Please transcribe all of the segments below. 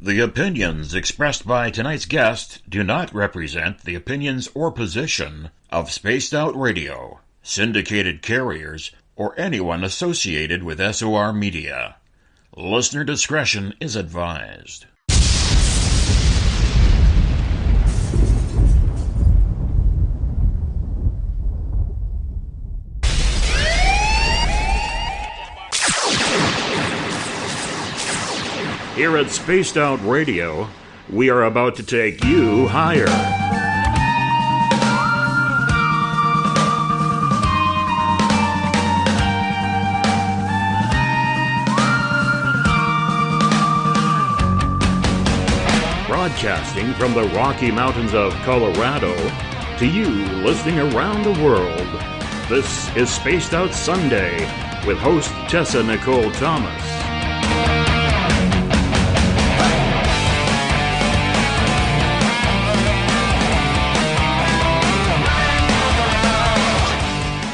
The opinions expressed by tonight's guest do not represent the opinions or position of Spaced Out Radio, syndicated carriers, or anyone associated with SOR Media. Listener discretion is advised. Here at Spaced Out Radio, we are about to take you higher. Broadcasting from the Rocky Mountains of Colorado to you listening around the world. This is Spaced Out Sunday with host Tessa Nicole Thomas.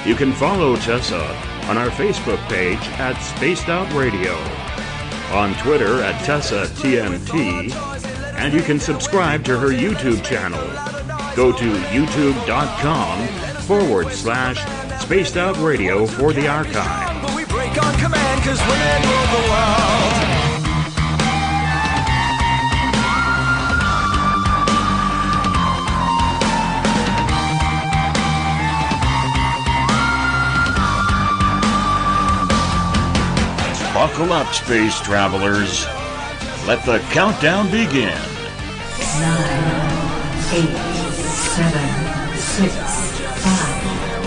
You can follow Tessa on our Facebook page at Spaced Out Radio, on Twitter at Tessa TMT, and you can subscribe to her YouTube channel. Go to youtube.com/Spaced Out Radio for the archive. But we break on command 'cause women rule the world. Buckle up, space travelers. Let the countdown begin. 9, 8, 7, 6, 5,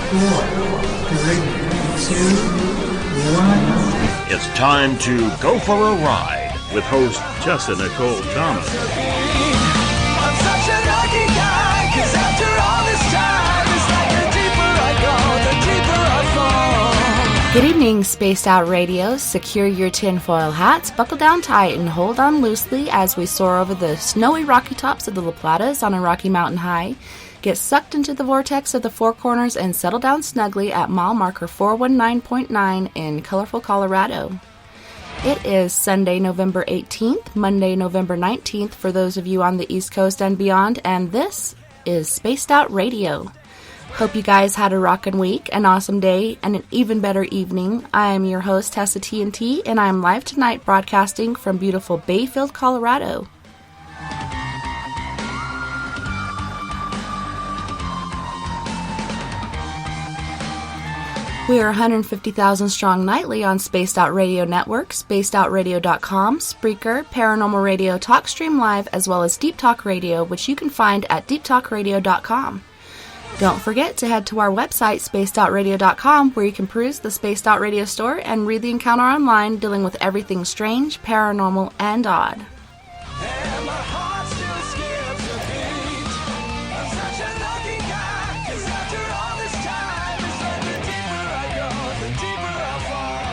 4, 3, 2, 1. It's time to go for a ride with host Tessa Nicole Thomas. I'm such a lucky guy, 'cause after all this time, it's like the deeper I go, the deeper I fall. Good evening, Spaced Out Radio. Secure your tinfoil hats, buckle down tight, and hold on loosely as we soar over the snowy rocky tops of the La Platas on a Rocky Mountain high. Get sucked into the vortex of the Four Corners and settle down snugly at mile marker 419.9 in colorful Colorado. It is Sunday, November 18th, Monday, November 19th for those of you on the East Coast and beyond, and this is Spaced Out Radio. Hope you guys had a rockin' week, an awesome day, and an even better evening. I am your host, Tessa TNT, and I am live tonight broadcasting from beautiful Bayfield, Colorado. We are 150,000 strong nightly on Spaced Out Radio Network, spacedoutradio.com, Spreaker, Paranormal Radio, TalkStream Live, as well as Deep Talk Radio, which you can find at deeptalkradio.com. Don't forget to head to our website, spacedoutradio.com, where you can peruse the Spaced Out Radio store and read the encounter online dealing with everything strange, paranormal, and odd. And my heart still skips a beat. I'm such a lucky guy, 'cause after all this time, it's like the deeper I go, the deeper I fall.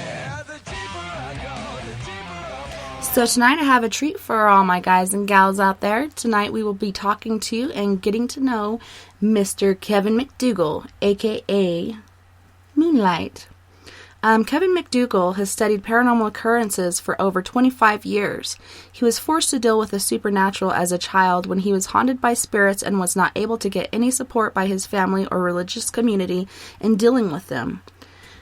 Yeah, the deeper I go, the deeper I fall. So tonight I have a treat for all my guys and gals out there. Tonight we will be talking to and getting to know Mr. Kevin McDougal, aka Moonlight. Kevin McDougal has studied paranormal occurrences for over 25 years. He was forced to deal with the supernatural as a child when he was haunted by spirits and was not able to get any support by his family or religious community in dealing with them.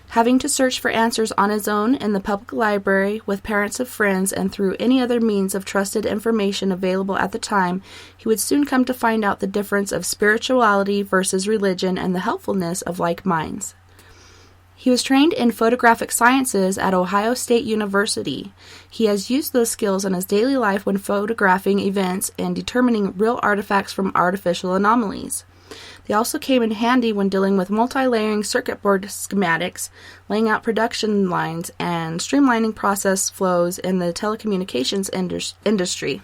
Having to search for answers on his own in the public library, with parents of friends, and through any other means of trusted information available at the time, he would soon come to find out the difference of spirituality versus religion and the helpfulness of like minds. He was trained in photographic sciences at Ohio State University. He has used those skills in his daily life when photographing events and determining real artifacts from artificial anomalies. They also came in handy when dealing with multi-layering circuit board schematics, laying out production lines, and streamlining process flows in the telecommunications industry.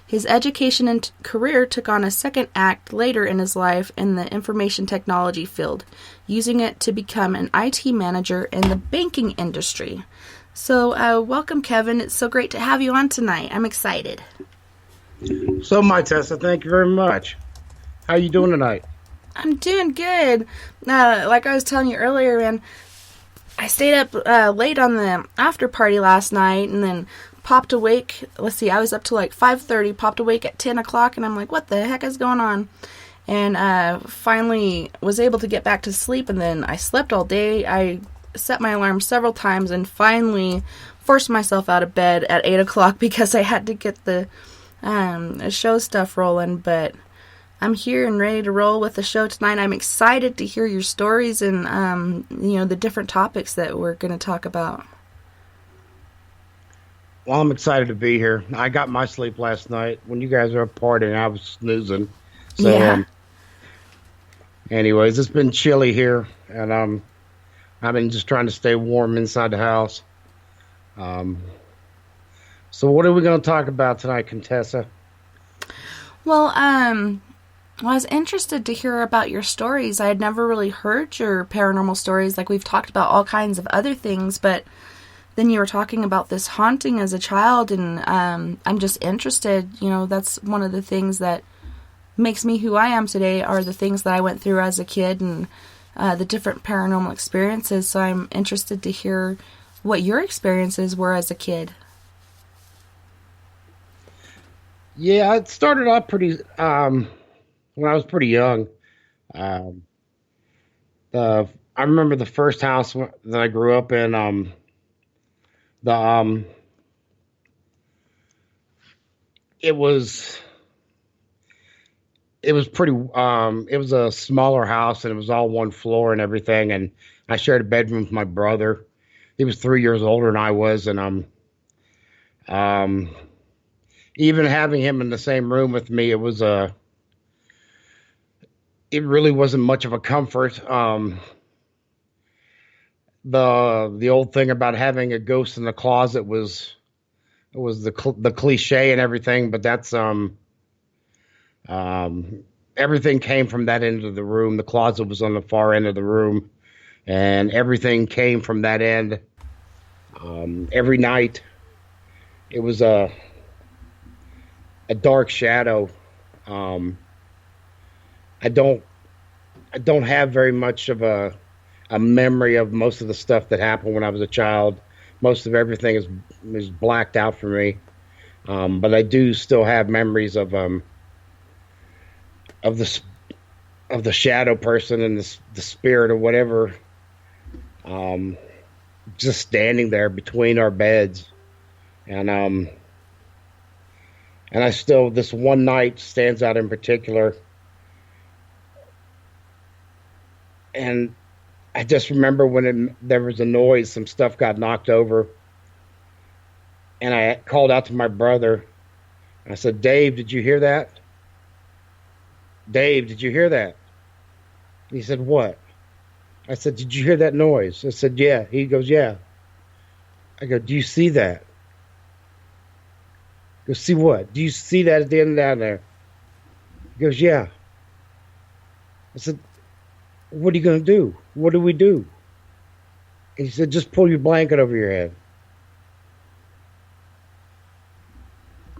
His education and career took on a second act later in his life in the information technology field, using it to become an IT manager in the banking industry. So, welcome, Kevin. It's so great to have you on tonight. I'm excited. So, my Tessa, thank you very much. How you doing tonight? I'm doing good. Like I was telling you earlier, man, I stayed up late on the after party last night, and then popped awake. Let's see, I was up till like 5:30, popped awake at 10 o'clock, and I'm like, what the heck is going on? And finally was able to get back to sleep, and then I slept all day. I set my alarm several times and finally forced myself out of bed at 8 o'clock because I had to get the show stuff rolling. But I'm here and ready to roll with the show tonight. I'm excited to hear your stories and, the different topics that we're going to talk about. Well, I'm excited to be here. I got my sleep last night. When you guys were partying, I was snoozing. So, Yeah. Anyways, it's been chilly here, and I've been just trying to stay warm inside the house. So what are we going to talk about tonight, Contessa? Well, I was interested to hear about your stories. I had never really heard your paranormal stories. Like, we've talked about all kinds of other things, but then you were talking about this haunting as a child, and I'm just interested. That's one of the things that makes me who I am today, are the things that I went through as a kid and the different paranormal experiences. So I'm interested to hear what your experiences were as a kid. Yeah, it started off pretty when I was pretty young. I remember the first house that I grew up in. It was pretty. It was a smaller house, and it was all one floor and everything. And I shared a bedroom with my brother. He was 3 years older than I was, and even having him in the same room with me, it really wasn't much of a comfort. The old thing about having a ghost in the closet was the cliche and everything, but that's everything came from that end of the room. The closet was on the far end of the room, and everything came from that end. Every night, it was a dark shadow. I don't have very much of a memory of most of the stuff that happened when I was a child. Most of everything is blacked out for me. But I do still have memories of the shadow person and the spirit or whatever, just standing there between our beds. And I still, this one night stands out in particular. And I just remember when there was a noise, some stuff got knocked over. And I called out to my brother. I said, "Dave, did you hear that? Dave, did you hear that?" He said, "What?" I said, "Did you hear that noise?" I said, "Yeah." He goes, "Yeah." I go, "Do you see that?" He goes, "See what? Do you see that at the end down there?" He goes, "Yeah." I said, "What are you going to do? What do we do?" And he said, "Just pull your blanket over your head."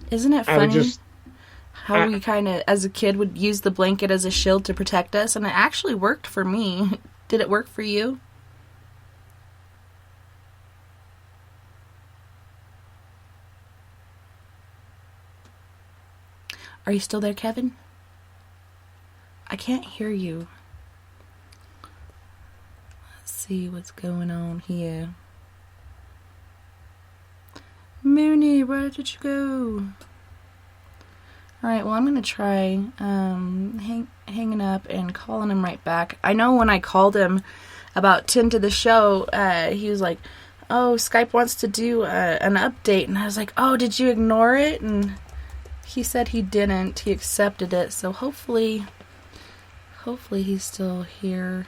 Isn't it funny how we kind of, as a kid, would use the blanket as a shield to protect us? And it actually worked for me. Did it work for you? Are you still there, Kevin? I can't hear you. Let's see what's going on here. Mooney, where did you go? Alright, well, I'm going to try hanging up and calling him right back. I know when I called him about 10 to the show, he was like, "Oh, Skype wants to do an update." And I was like, "Oh, did you ignore it?" And he said he didn't. He accepted it. So hopefully he's still here.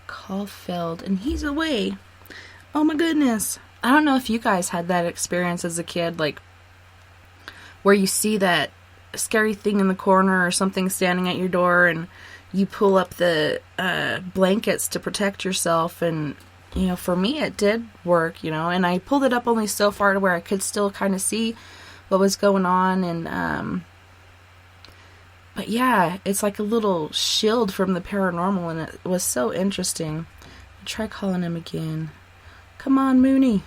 Call failed, and he's away. Oh my goodness. I don't know if you guys had that experience as a kid, like, where you see that scary thing in the corner or something standing at your door, and you pull up the blankets to protect yourself. And, for me, it did work, and I pulled it up only so far to where I could still kind of see what was going on. And But yeah, it's like a little shield from the paranormal, and it was so interesting. I'll try calling him again. Come on, Mooney.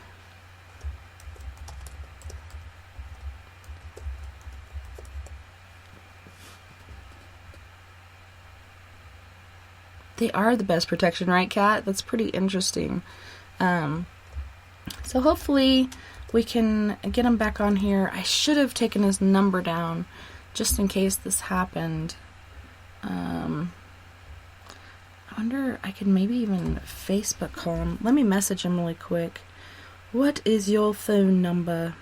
They are the best protection, right, Kat? That's pretty interesting. So hopefully we can get him back on here. I should have taken his number down just in case this happened. I wonder, I could maybe even Facebook call him. Let me message him really quick. What is your phone number?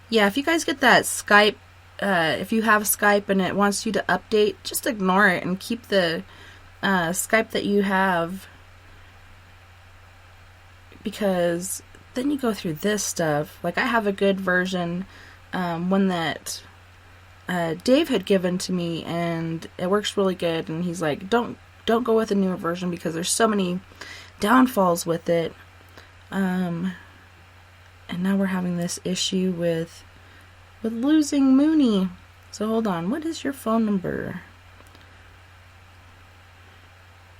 Yeah, if you guys get that Skype, if you have Skype and it wants you to update, just ignore it and keep the Skype that you have, because then you go through this stuff. Like, I have a good version, one that Dave had given to me, and it works really good. And he's like, don't go with a newer version because there's so many downfalls with it. And now we're having this issue with losing Mooney. So hold on, what is your phone number?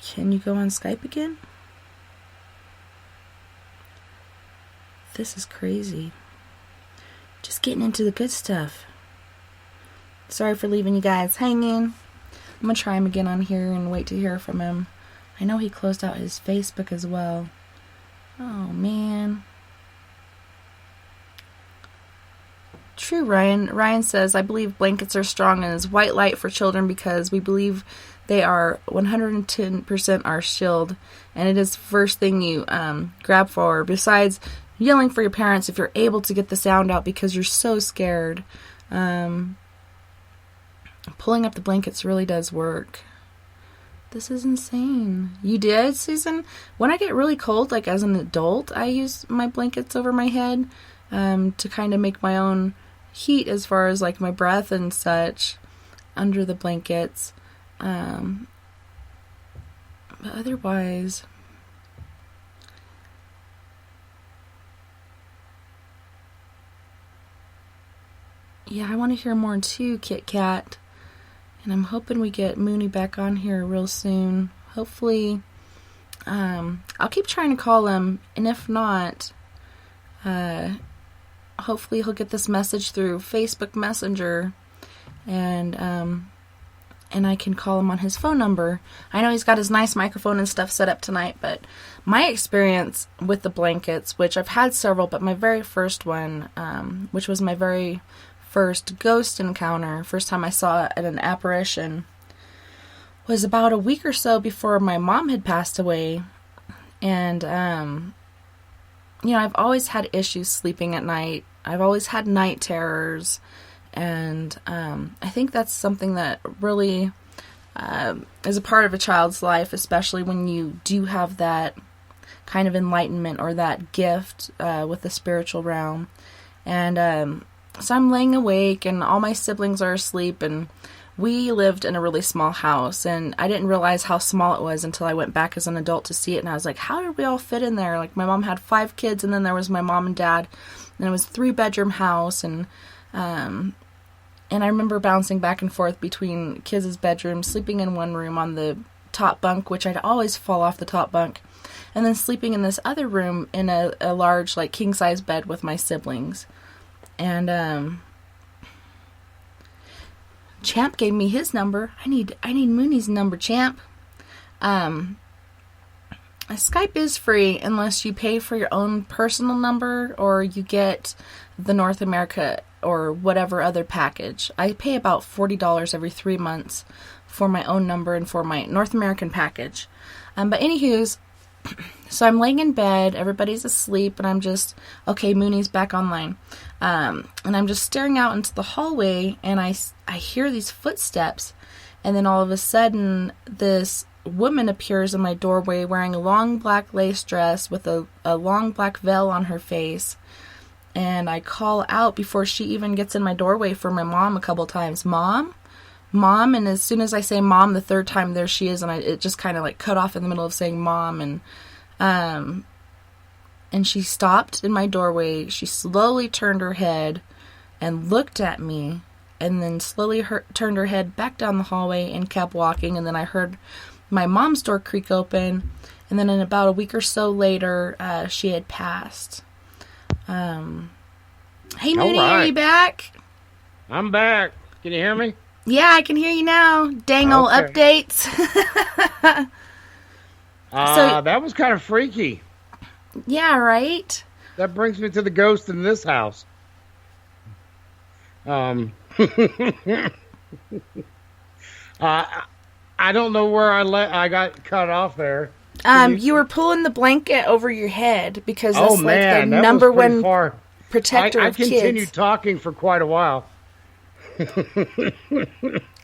Can you go on Skype again? This is crazy. Just getting into the good stuff. Sorry for leaving you guys hanging. I'm going to try him again on here and wait to hear from him. I know he closed out his Facebook as well. Oh, man. True, Ryan. Ryan says, I believe blankets are strong and is white light for children because we believe they are 110% our shield, and it is the first thing you grab for, besides yelling for your parents if you're able to get the sound out because you're so scared. Pulling up the blankets really does work. This is insane. You did, Susan? When I get really cold, like as an adult, I use my blankets over my head to kind of make my own heat as far as like my breath and such under the blankets. But otherwise, yeah, I want to hear more too, Kit Kat. And I'm hoping we get Mooney back on here real soon. Hopefully, I'll keep trying to call him, and if not, hopefully he'll get this message through Facebook Messenger, and I can call him on his phone number. I know he's got his nice microphone and stuff set up tonight, but my experience with the blankets, which I've had several, but my very first one, which was my very first ghost encounter, first time I saw it at an apparition, was about a week or so before my mom had passed away. And, I've always had issues sleeping at night. I've always had night terrors. And I think that's something that really is a part of a child's life, especially when you do have that kind of enlightenment or that gift with the spiritual realm. And so I'm laying awake, and all my siblings are asleep, and we lived in a really small house, and I didn't realize how small it was until I went back as an adult to see it, and I was like, how did we all fit in there? Like, my mom had 5 kids, and then there was my mom and dad, and it was a 3-bedroom house, and I remember bouncing back and forth between kids' bedrooms, sleeping in one room on the top bunk, which I'd always fall off the top bunk, and then sleeping in this other room in a large, like, king-size bed with my siblings. And Champ gave me his number. I need Mooney's number, Champ. Skype is free unless you pay for your own personal number or you get the North America or whatever other package. I pay about $40 every 3 months for my own number and for my North American package. But anywho's, so I'm laying in bed, everybody's asleep, and I'm just, okay, Mooney's back online. And I'm just staring out into the hallway, and I hear these footsteps, and then all of a sudden, this woman appears in my doorway wearing a long black lace dress with a long black veil on her face. And I call out before she even gets in my doorway for my mom a couple times, Mom? Mom, and as soon as I say Mom, the third time, there she is, and it just kind of like cut off in the middle of saying Mom, and she stopped in my doorway. She slowly turned her head and looked at me, and then slowly turned her head back down the hallway and kept walking. And then I heard my mom's door creak open, and then in about a week or so later, she had passed. Hey, Mooney, right. are you back? I'm back. Can you hear me? Yeah, I can hear you now. Dang old Okay. updates. That was kind of freaky. Yeah, right? That brings me to the ghost in this house. I don't know where I got cut off there. You were pulling the blanket over your head because that's like the that number was pretty one far. protector I of kids. continued talking for quite a while. I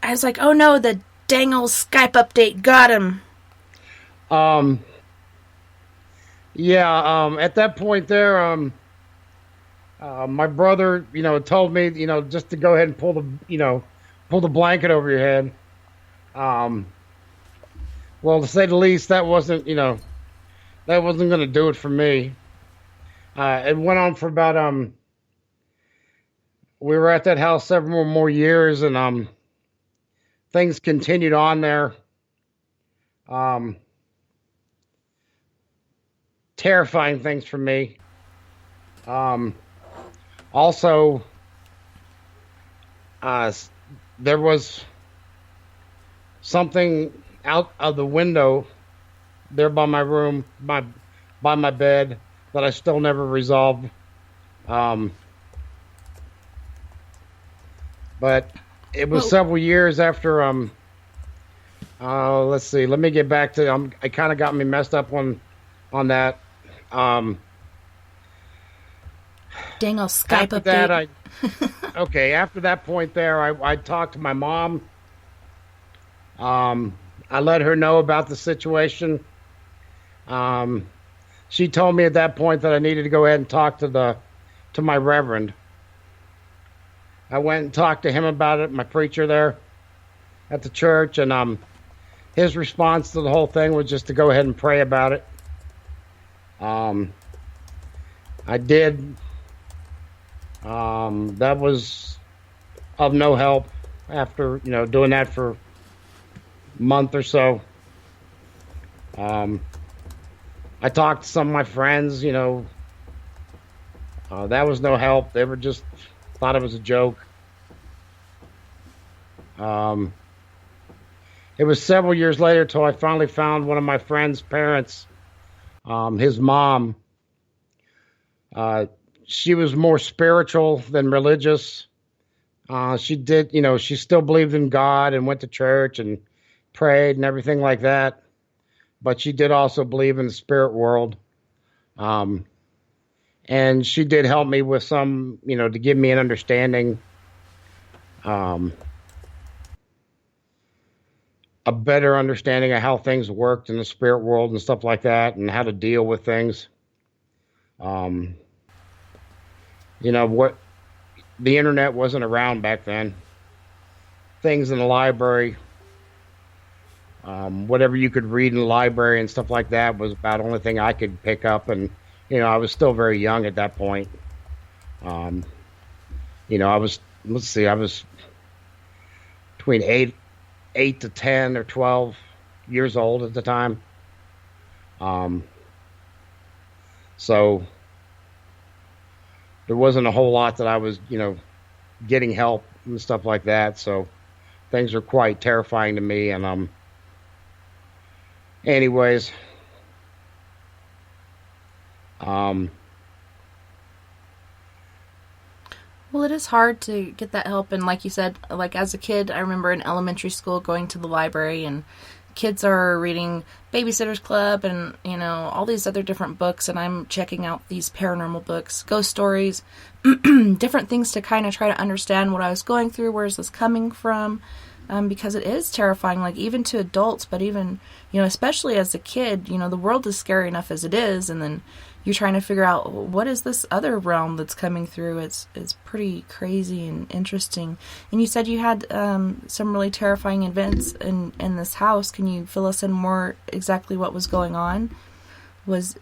was like, oh no, the dang old Skype update got him. At that point there, my brother, told me, just to go ahead and pull the blanket over your head. Well, to say the least, that wasn't going to do it for me. It went on for about, we were at that house several more years, and, things continued on there. Terrifying things for me. Also, there was something out of the window there by my room, by my bed, that I still never resolved. But it was several years after, let's see, let me get back to, I kind of got me messed up on that. Dang old Skype After update. that, after that point there, I talked to my mom. I let her know about the situation. She told me at that point that I needed to go ahead and talk to my reverend. I went and talked to him about it, my preacher there at the church, and his response to the whole thing was just to go ahead and pray about it. I did. That was of no help after, doing that for a month or so. I talked to some of my friends, that was no help. They were just thought it was a joke. It was several years later till I finally found one of my friend's parents, his mom. She was more spiritual than religious. She still believed in God and went to church and prayed and everything like that. But she did also believe in the spirit world. And she did help me with some, to give me an understanding, a better understanding of how things worked in the spirit world and stuff like that, and how to deal with things. What the internet wasn't around back then. Things in the library, whatever you could read in the library and stuff like that was about the only thing I could pick up. And, I was still very young at that point. I was between 8 to 10 or 12 years old at the time. So there wasn't a whole lot that I was, getting help and stuff like that. So things were quite terrifying to me. And, anyways, Well, it is hard to get that help. And like you said, like as a kid, I remember in elementary school going to the library and kids are reading Babysitter's Club and, all these other different books. And I'm checking out these paranormal books, ghost stories, different things to kind of try to understand what I was going through. Where is this coming from? Because it is terrifying, like even to adults, but even, especially as a kid, the world is scary enough as it is. And then you're trying to figure out what is this other realm that's coming through. It's pretty crazy and interesting. And you said you had some really terrifying events in this house. Can you fill us in more exactly what was going on?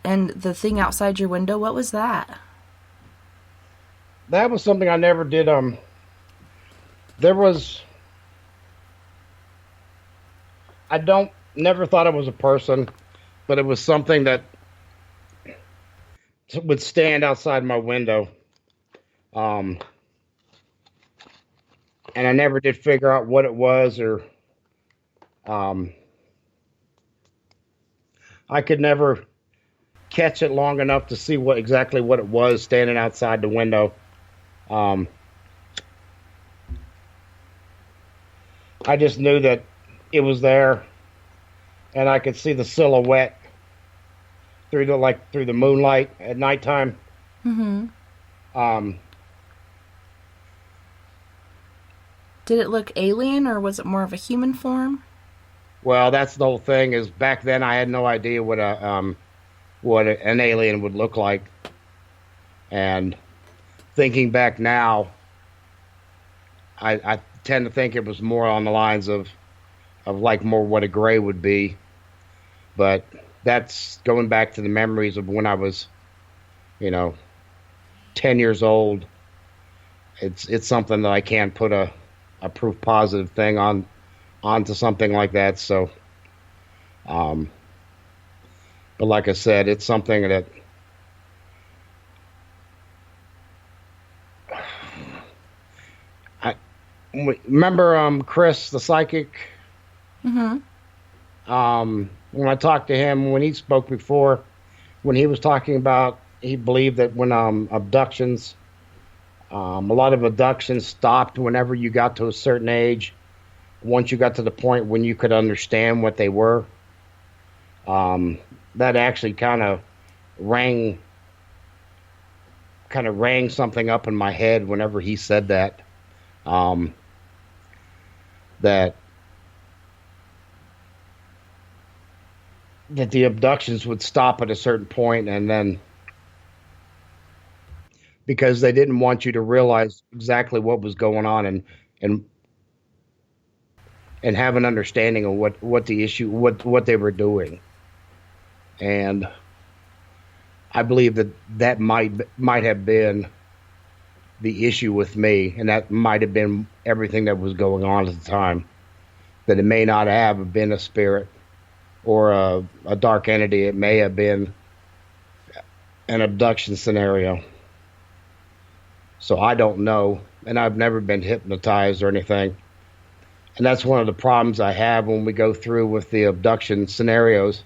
And the thing outside your window, what was that? That was something I never did There was. Never thought it was a person, but it was something that would stand outside my window. And I never did figure out what it was, or I could never catch it long enough to see exactly what it was standing outside the window. I just knew that it was there, and I could see the silhouette through the moonlight at nighttime. Mm-hmm. Did it look alien, or was it more of a human form? Well, that's the whole thing. Is back then I had no idea what an alien would look like, and thinking back now, I tend to think it was more on the lines of like more what a gray would be, but that's going back to the memories of when I was, 10 years old. It's something that I can't put a proof positive thing onto something like that. So, but like I said, it's something that I remember. Chris, the psychic. Mm-hmm. When I talked to him, when he spoke before, when he was talking about, he believed that when abductions, a lot of abductions stopped whenever you got to a certain age. Once you got to the point when you could understand what they were, that actually kind of rang something up in my head whenever he said that. That the abductions would stop at a certain point, and then because they didn't want you to realize exactly what was going on and have an understanding of what the issue, what they were doing. And I believe that might have been the issue with me, and that might have been everything that was going on at the time. That it may not have been a spirit or a dark entity. It may have been an abduction scenario. So I don't know, and I've never been hypnotized or anything. And that's one of the problems I have when we go through with the abduction scenarios,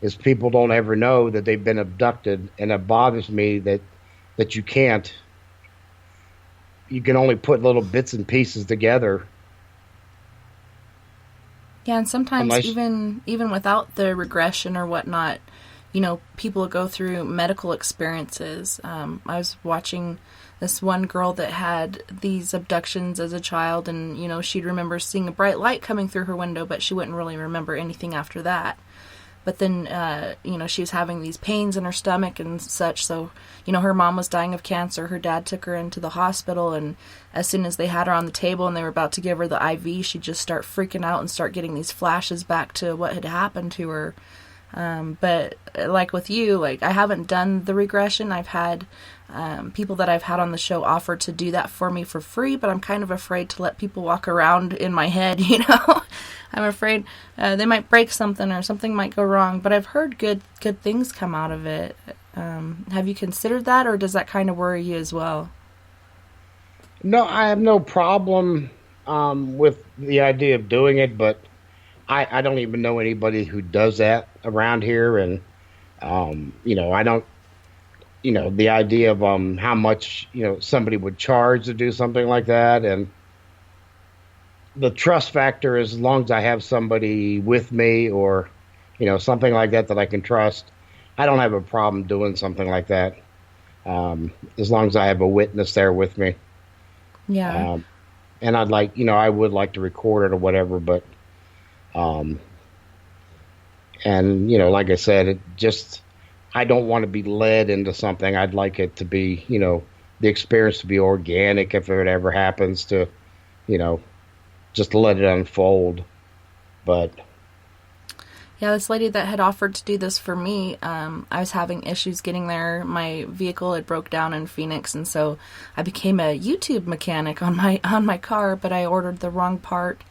is people don't ever know that they've been abducted, and it bothers me that you can't. You can only put little bits and pieces together. Yeah, and sometimes even without the regression or whatnot, people go through medical experiences. I was watching this one girl that had these abductions as a child, and, she'd remember seeing a bright light coming through her window, but she wouldn't really remember anything after that. But then, she was having these pains in her stomach and such. So, her mom was dying of cancer. Her dad took her into the hospital. And as soon as they had her on the table and they were about to give her the IV, she'd just start freaking out and start getting these flashes back to what had happened to her. But like with you, I haven't done the regression. I've had people that I've had on the show offer to do that for me for free, but I'm kind of afraid to let people walk around in my head, I'm afraid they might break something or something might go wrong, but I've heard good things come out of it. Have you considered that, or does that kind of worry you as well? No, I have no problem with the idea of doing it, but I don't even know anybody who does that around here, and I don't, the idea of how much somebody would charge to do something like that, and the trust factor, as long as I have somebody with me or something like that I can trust, I don't have a problem doing something like that, as long as I have a witness there with me. Yeah. And I would like to record it or whatever, but and like I said, I don't want to be led into something. I'd like it to be, the experience to be organic if it ever happens to, just let it unfold. But Yeah, this lady that had offered to do this for me, I was having issues getting there. My vehicle had broke down in Phoenix, and so I became a YouTube mechanic on my car, but I ordered the wrong part,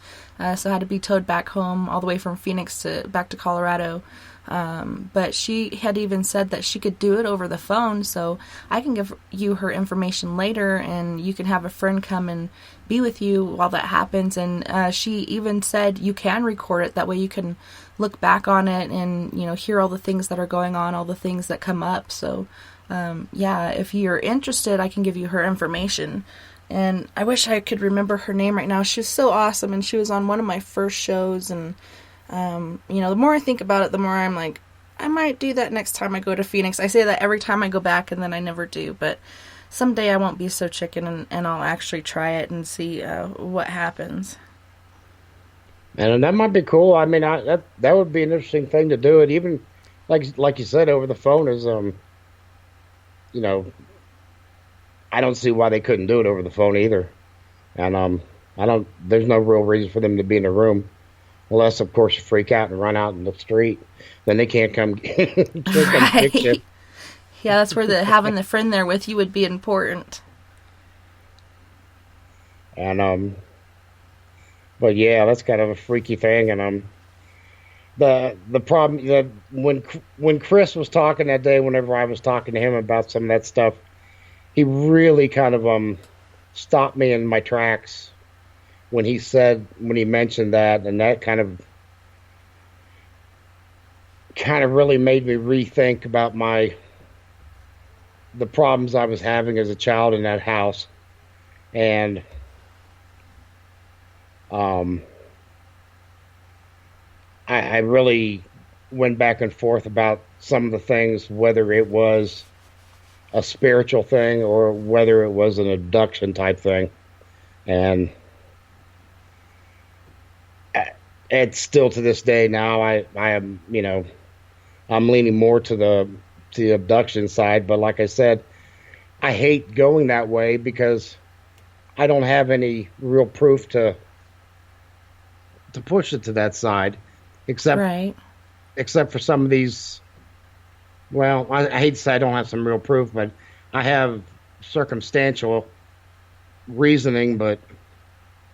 so I had to be towed back home all the way from Phoenix back to Colorado. But she had even said that she could do it over the phone, so I can give you her information later, and you can have a friend come and be with you while that happens. And she even said you can record it, that way you can look back on it and, you know, hear all the things that are going on, all the things that come up. So yeah, if you're interested, I can give you her information. And I wish I could remember her name right now. She was so awesome, and she was on one of my first shows. And you know, the more I think about it, the more I'm like, I might do that next time I go to Phoenix. I say that every time I go back, and then I never do. But someday I won't be so chicken, and I'll actually try it and see what happens. And that might be cool. I mean, that would be an interesting thing to do. It even like you said, over the phone is you know, I don't see why they couldn't do it over the phone either. And I don't. There's no real reason for them to be in a room, unless of course you freak out and run out in the street. Then they can't come can't come fix you. Yeah, that's where having the friend there with you would be important. And but yeah, that's kind of a freaky thing. And the problem that when Chris was talking that day, whenever I was talking to him about some of that stuff, he really kind of stopped me in my tracks when he mentioned that, and that kind of really made me rethink about the problems I was having as a child in that house. And I really went back and forth about some of the things, whether it was a spiritual thing or whether it was an abduction type thing. And it's still to this day now, I am, you know, I'm leaning more to the abduction side. But like I said, I hate going that way because I don't have any real proof to push it to that side, except for some of these. Well, I hate to say I don't have some real proof, but I have circumstantial reasoning. But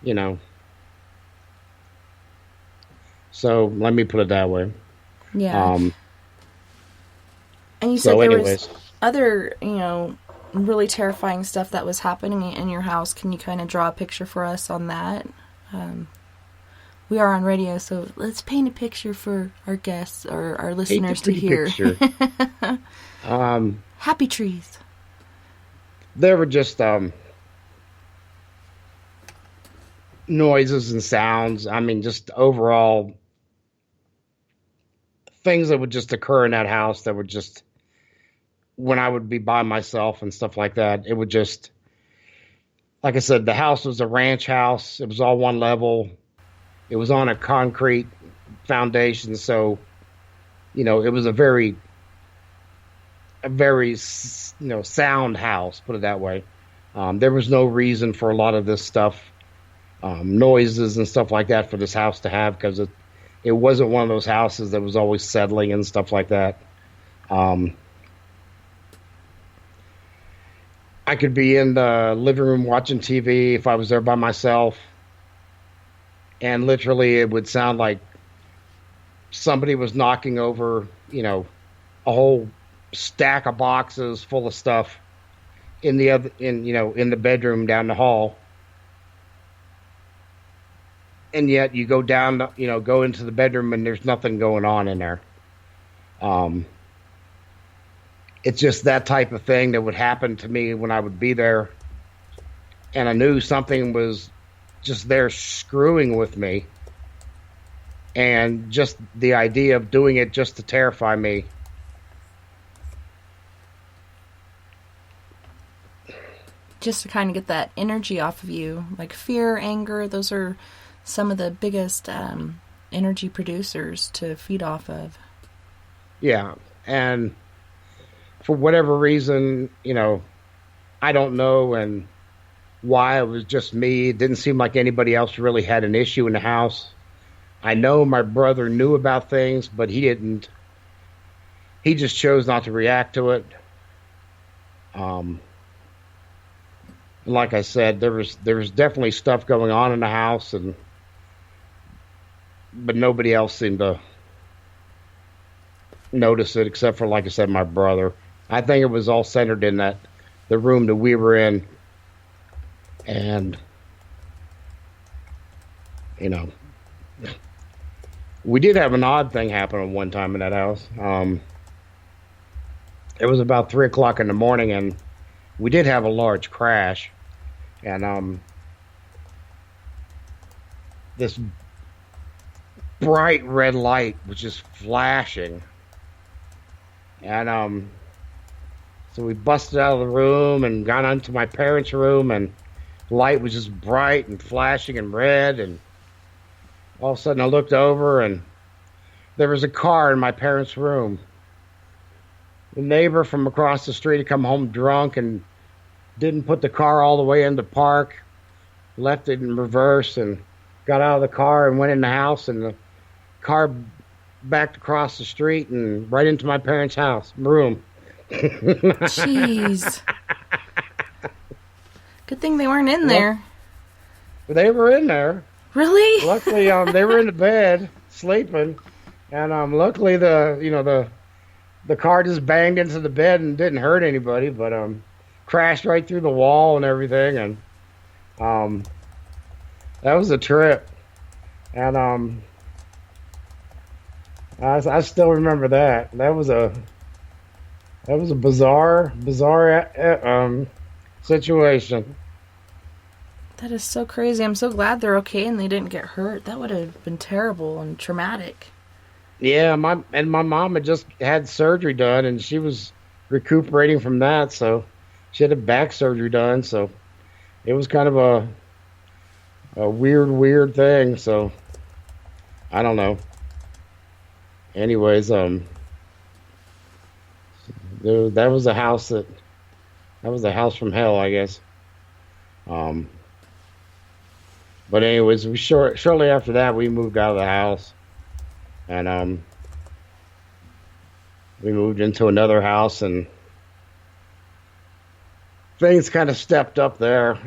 you know, so let me put it that way. Yeah. And you said there was other, you know, really terrifying stuff that was happening in your house. Can you kind of draw a picture for us on that? We are on radio, so let's paint a picture for our guests or our listeners to hear. Happy trees. There were just noises and sounds. I mean, just overall things that would just occur in that house that would just, when I would be by myself and stuff like that, it would just, like I said, the house was a ranch house. It was all one level. It was on a concrete foundation, so, you know, it was a very, you know, sound house, put it that way. There was no reason for a lot of this stuff, noises and stuff like that for this house to have, because it wasn't one of those houses that was always settling and stuff like that. I could be in the living room watching TV if I was there by myself, and literally it would sound like somebody was knocking over, you know, a whole stack of boxes full of stuff in the bedroom down the hall. And yet you go down, you know, go into the bedroom and there's nothing going on in there. It's just that type of thing that would happen to me when I would be there, and I knew something was just there screwing with me, and just the idea of doing it just to terrify me. Just to kind of get that energy off of you, like fear, anger, those are some of the biggest energy producers to feed off of. Yeah, and for whatever reason, you know, I don't know and why it was just me. It didn't seem like anybody else really had an issue in the house. I know my brother knew about things, but he didn't. He just chose not to react to it. Like I said, there was definitely stuff going on in the house, but nobody else seemed to notice it except for, like I said, my brother. I think it was all centered in the room that we were in, and you know, we did have an odd thing happen one time in that house. It was about 3 o'clock in the morning, and we did have a large crash, and this bright red light was just flashing, and so we busted out of the room and got into my parents' room, and the light was just bright and flashing and red, and all of a sudden I looked over, and there was a car in my parents' room. The neighbor from across the street had come home drunk and didn't put the car all the way in the park, left it in reverse, and got out of the car and went in the house, and the car backed across the street and right into my parents' house room. Jeez. Good thing they weren't in there. They were in there. Really? Luckily, they were in the bed sleeping, and luckily the car just banged into the bed and didn't hurt anybody, but crashed right through the wall and everything, and that was a trip, and I still remember that. That was a bizarre situation. That is so crazy. I'm so glad they're okay and they didn't get hurt. That would have been terrible and traumatic. Yeah, my mom had just had surgery done, and she was recuperating from that, so she had a back surgery done, so it was kind of a weird thing, so I don't know. Anyways, that was a house that was a house from hell, I guess. But anyways, shortly after that, we moved out of the house, and we moved into another house, and things kind of stepped up there.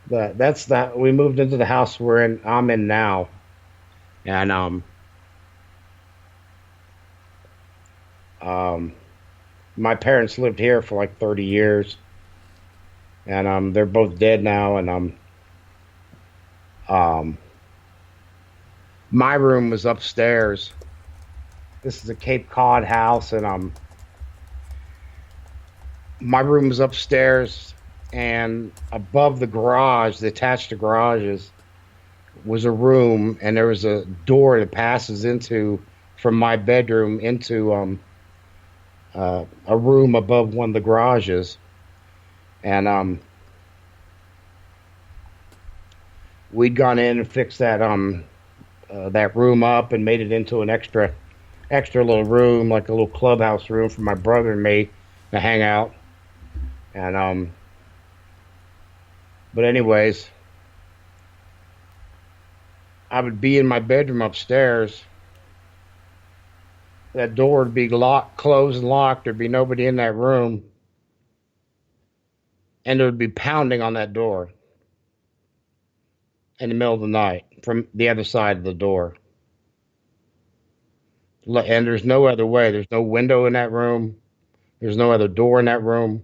That's that. We moved into the house I'm in now, and my parents lived here for like 30 years, and they're both dead now, and my room was upstairs. This is a Cape Cod house, and my room was upstairs, and above the garage, the attached to garages, was a room, and there was a door that passes from my bedroom into a room above one of the garages, and we'd gone in and fixed that room up and made it into an extra little room, like a little clubhouse room for my brother and me to hang out. And but anyways, I would be in my bedroom upstairs. That door would be locked, closed and locked. There'd be nobody in that room, and there would be pounding on that door in the middle of the night from the other side of the door. And there's no other way. There's no window in that room. There's no other door in that room.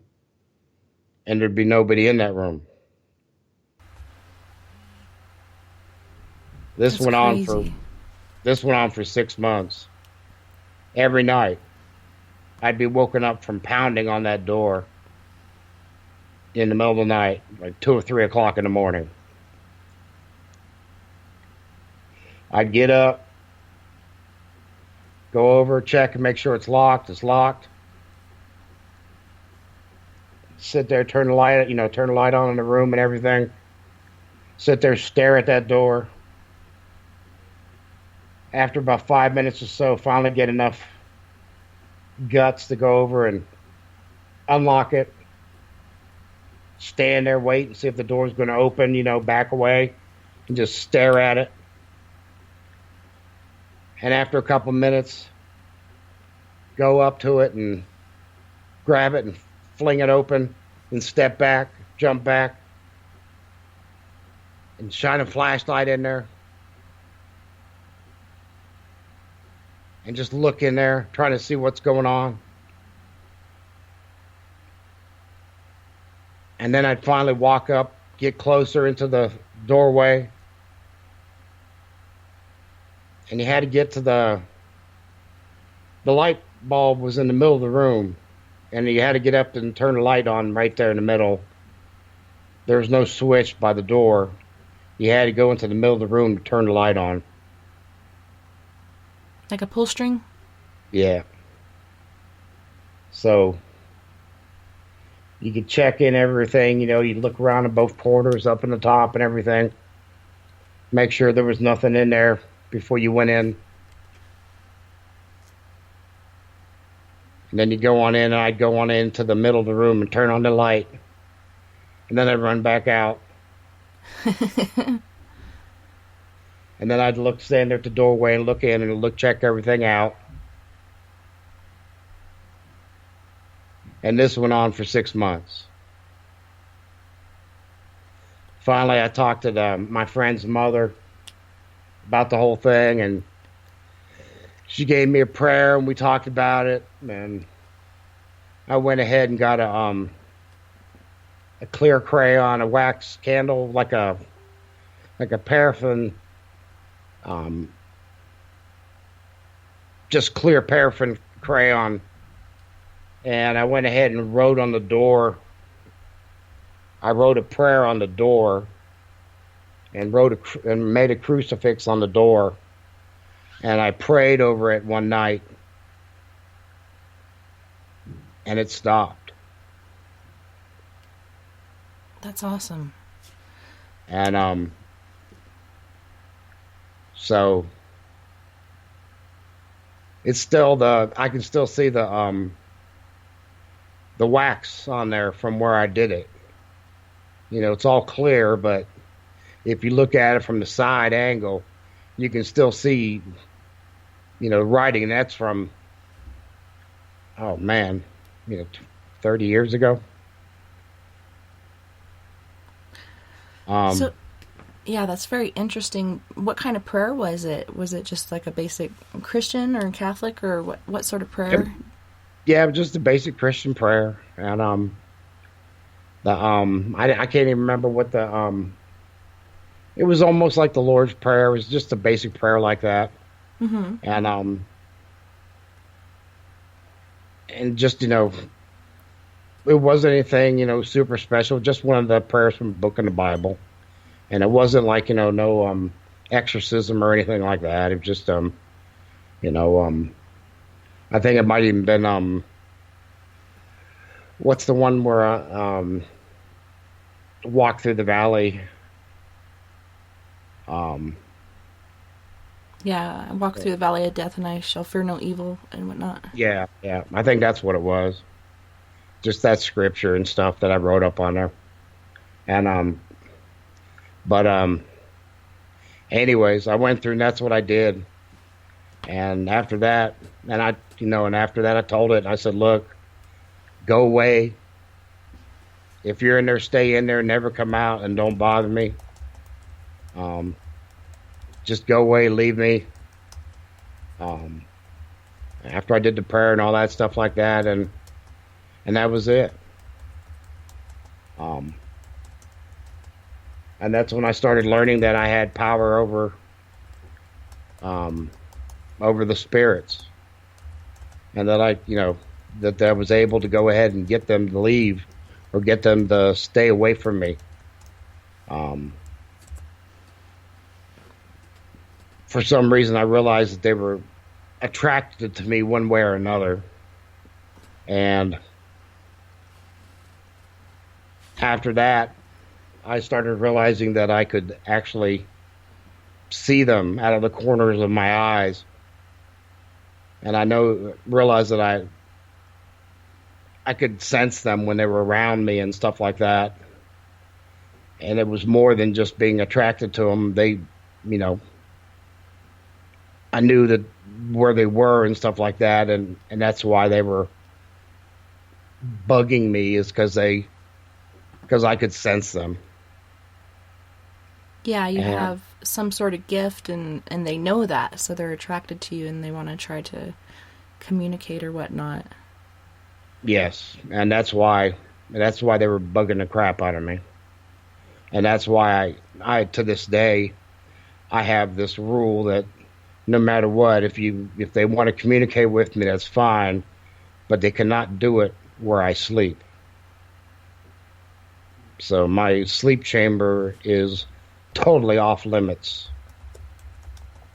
And there'd be nobody in that room. This That's went crazy. on for 6 months. Every night, I'd be woken up from pounding on that door in the middle of the night, like 2 or 3 o'clock in the morning. I'd get up, go over, check, and make sure it's locked. It's locked. Sit there, turn the light on in the room and everything. Sit there, stare at that door. After about 5 minutes or so, finally get enough guts to go over and unlock it. Stand there, wait, and see if the door's going to open, back away, and just stare at it. And after a couple minutes, go up to it and grab it and fling it open and step back, jump back, and shine a flashlight in there. And just look in there, trying to see what's going on. And then I'd finally walk up, get closer into the doorway. And you had to get to the light bulb was in the middle of the room. And you had to get up and turn the light on right there in the middle. There was no switch by the door. You had to go into the middle of the room to turn the light on. Like a pull string? Yeah. So you could check in everything, you'd look around in both corners, up in the top and everything. Make sure there was nothing in there before you went in. And then you go on in, and I'd go on into the middle of the room and turn on the light. And then I'd run back out. And then I'd stand there at the doorway and look in and check everything out. And this went on for 6 months. Finally, I talked to my friend's mother about the whole thing, and she gave me a prayer, and we talked about it. And I went ahead and got a clear crayon, a wax candle, like a paraffin, just clear paraffin crayon. And I went ahead and wrote on the door. I wrote a prayer on the door, and made a crucifix on the door. And I prayed over it one night, and it stopped. That's awesome. And so it's still I can still see the wax on there from where I did it. It's all clear, but if you look at it from the side angle, you can still see, writing. And that's from, 30 years ago. So, yeah, that's very interesting. What kind of prayer was it? Was it just like a basic Christian or Catholic, or what sort of prayer? Yeah, just a basic Christian prayer. And I can't even remember what it was almost like the Lord's Prayer. It was just a basic prayer like that. Mm-hmm. And just, it wasn't anything, super special. Just one of the prayers from a book in the Bible. And it wasn't like, no exorcism or anything like that. It was just, I think it might even been, what's the one where walk through the valley? Yeah, I walk through the valley of death, and I shall fear no evil and whatnot. Yeah. I think that's what it was. Just that scripture and stuff that I wrote up on there. And anyways, I went through, and that's what I did. And after that, I told it. I said, look, go away. If you're in there, stay in there, never come out, and don't bother me. Just go away, leave me. After I did the prayer and all that stuff like that, and that was it. And that's when I started learning that I had power over the spirits, and that that I was able to go ahead and get them to leave, or get them to stay away from me. For some reason, I realized that they were attracted to me one way or another. And after that, I started realizing that I could actually see them out of the corners of my eyes. And I realized that I could sense them when they were around me and stuff like that. And it was more than just being attracted to them. They, I knew that where they were and stuff like that, and that's why they were bugging me, is because I could sense them. Yeah, you And have some sort of gift, and they know that, so they're attracted to you, and they want to try to communicate or whatnot. yes, and that's why they were bugging the crap out of me, and that's why I to this day I have this rule that no matter what, if they want to communicate with me, that's fine, but they cannot do it where I sleep. So my sleep chamber is totally off limits.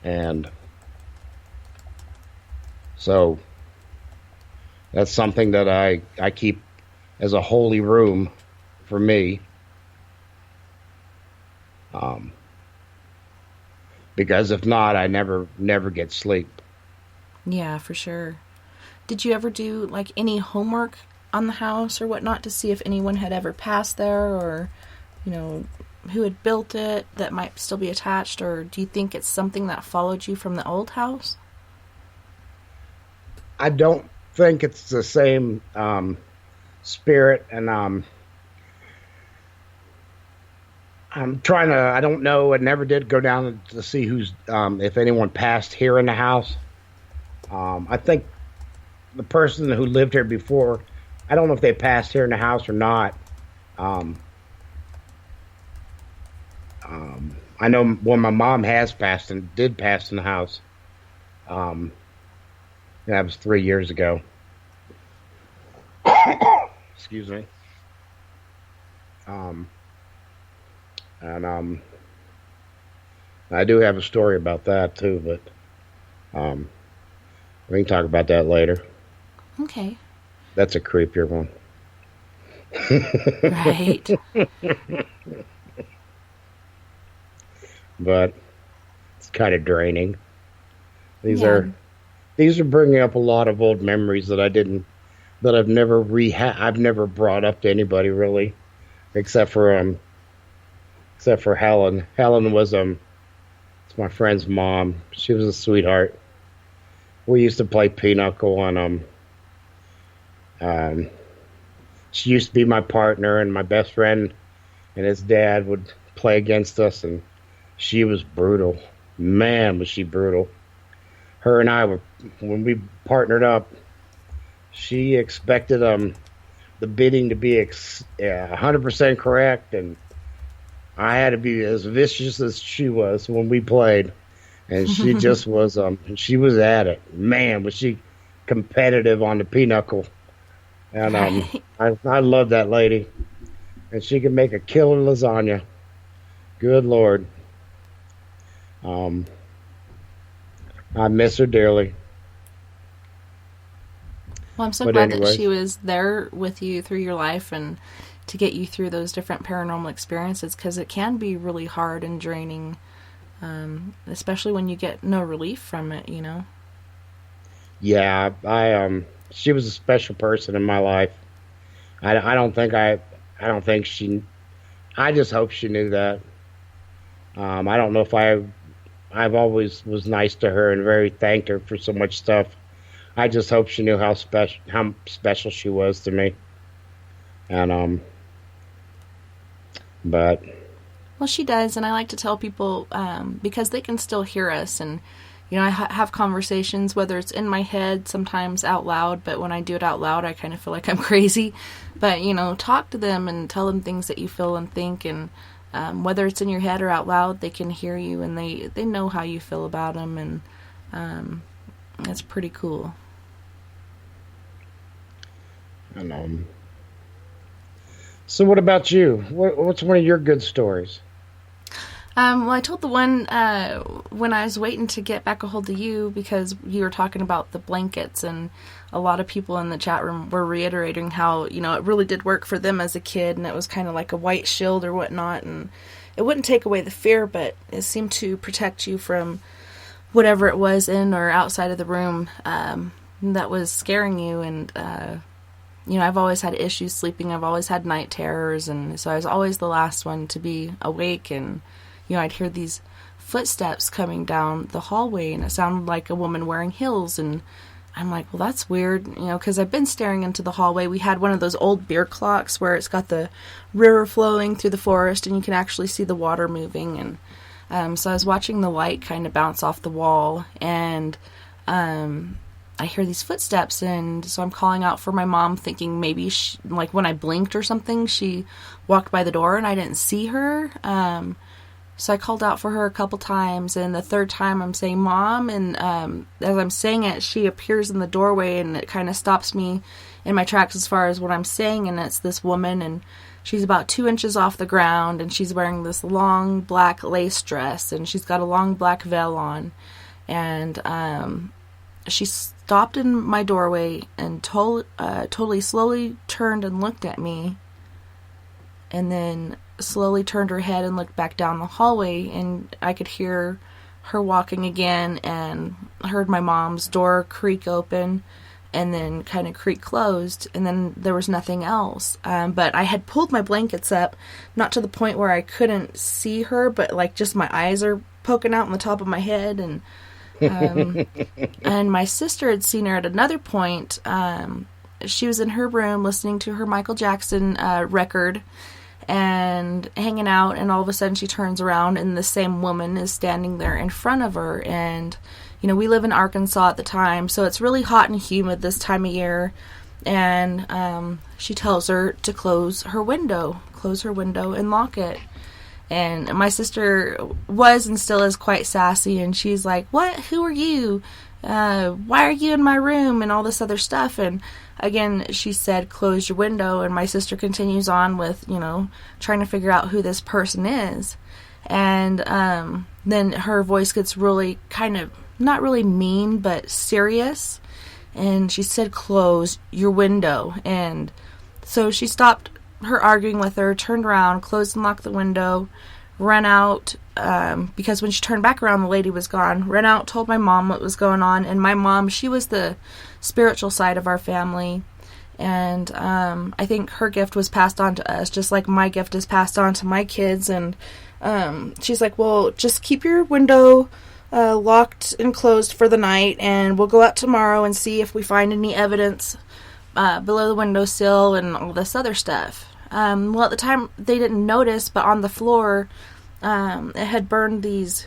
And so that's something that I keep as a holy room for me. Because if not, I never get sleep. Yeah, for sure. Did you ever do, like, any homework on the house or whatnot to see if anyone had ever passed there, or, you know, who had built it that might still be attached, or do you think it's something that followed you from the old house? I don't think it's the same spirit, and I'm trying to. I don't know. I never did go down to see who's if anyone passed here in the house. I think the person who lived here before, I don't know if they passed here in the house or not. I know when my mom has passed and did pass in the house. That was 3 years ago. Excuse me. And I do have a story about that too, but we can talk about that later. Okay. That's a creepier one. Right. But it's kind of draining. These Yeah. are bringing up a lot of old memories that I've never I've never brought up to anybody really, except for Helen. Helen was it's my friend's mom. She was a sweetheart. We used to play pinochle on she used to be my partner, and my best friend and his dad would play against us, and she was brutal. Man, was she brutal. Her and I were, when we partnered up, she expected the bidding to be 100% correct, and I had to be as vicious as she was when we played, and she just was she was at it. Man, was she competitive on the pinochle, and I love that lady, and she could make a killer lasagna. Good Lord. I miss her dearly. Well, I'm so But glad that anyways. she was there with you through your life and to get you through those different paranormal experiences, because it can be really hard and draining, especially when you get no relief from it, you know? Yeah, she was a special person in my life. I don't think she. I just hope she knew that. I don't know if I've always was nice to her and very thanked her for so much stuff. I just hope she knew how special she was to me. And but Well, she does, and I like to tell people, because they can still hear us, and, you know, I have conversations, whether it's in my head, sometimes out loud, but when I do it out loud, I kind of feel like I'm crazy. But, you know, talk to them and tell them things that you feel and think, and whether it's in your head or out loud, they can hear you, and they know how you feel about them, and it's pretty cool. and so what about you? What's one of your good stories? Well, I told the one when I was waiting to get back a hold of you, because you were talking about the blankets, and a lot of people in the chat room were reiterating how, you know, it really did work for them as a kid, and it was kind of like a white shield or whatnot, and it wouldn't take away the fear, but it seemed to protect you from whatever it was in or outside of the room that was scaring you. And you know, I've always had issues sleeping. I've always had night terrors, and so I was always the last one to be awake, and you know, I'd hear these footsteps coming down the hallway, and it sounded like a woman wearing heels. And I'm like, well, that's weird, because I've been staring into the hallway. We had one of those old beer clocks where it's got the river flowing through the forest and you can actually see the water moving. And so I was watching the light kind of bounce off the wall, and I hear these footsteps, and so I'm calling out for my mom, thinking maybe she, like when I blinked or something, she walked by the door and I didn't see her. So I called out for her a couple times, and the third time I'm saying, Mom, and as I'm saying it, she appears in the doorway, and it kind of stops me in my tracks as far as what I'm saying, and it's this woman, and she's about 2 inches off the ground, and she's wearing this long black lace dress, and she's got a long black veil on, and she stopped in my doorway and totally slowly turned and looked at me, and then slowly turned her head and looked back down the hallway, and I could hear her walking again, and heard my mom's door creak open and then kind of creak closed, and then there was nothing else. But I had pulled my blankets up, not to the point where I couldn't see her, but like just my eyes are poking out on the top of my head, and and my sister had seen her at another point. She was in her room listening to her Michael Jackson record and hanging out, and all of a sudden she turns around and the same woman is standing there in front of her. And we live in Arkansas at the time, so it's really hot and humid this time of year, and she tells her to close her window and lock it. And my sister was and still is quite sassy, and she's like, what? Who are you? Why are you in my room? And all this other stuff. And again, she said, close your window. And my sister continues on with, trying to figure out who this person is. And then her voice gets really kind of, not really mean, but serious. And she said, close your window. And so she stopped her arguing with her, turned around, closed and locked the window, ran out, because when she turned back around, the lady was gone, ran out, told my mom what was going on. And my mom, she was the spiritual side of our family, and I think her gift was passed on to us, just like my gift is passed on to my kids. And she's like, well, just keep your window locked and closed for the night, and we'll go out tomorrow and see if we find any evidence below the windowsill and all this other stuff. Well, at the time, they didn't notice, but on the floor, it had burned these,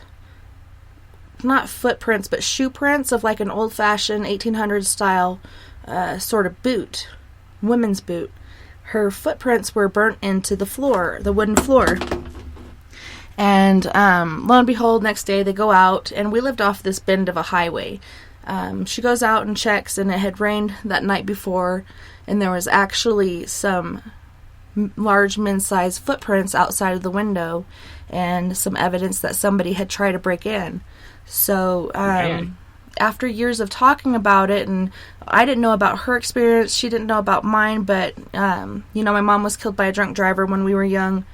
not footprints, but shoe prints of like an old-fashioned 1800s style sort of boot, women's boot. Her footprints were burnt into the floor, the wooden floor. And lo and behold, next day they go out, and we lived off this bend of a highway. She goes out and checks, and it had rained that night before, and there was actually some large men's-sized footprints outside of the window, and some evidence that somebody had tried to break in. So after years of talking about it, and I didn't know about her experience, she didn't know about mine, but my mom was killed by a drunk driver when we were young.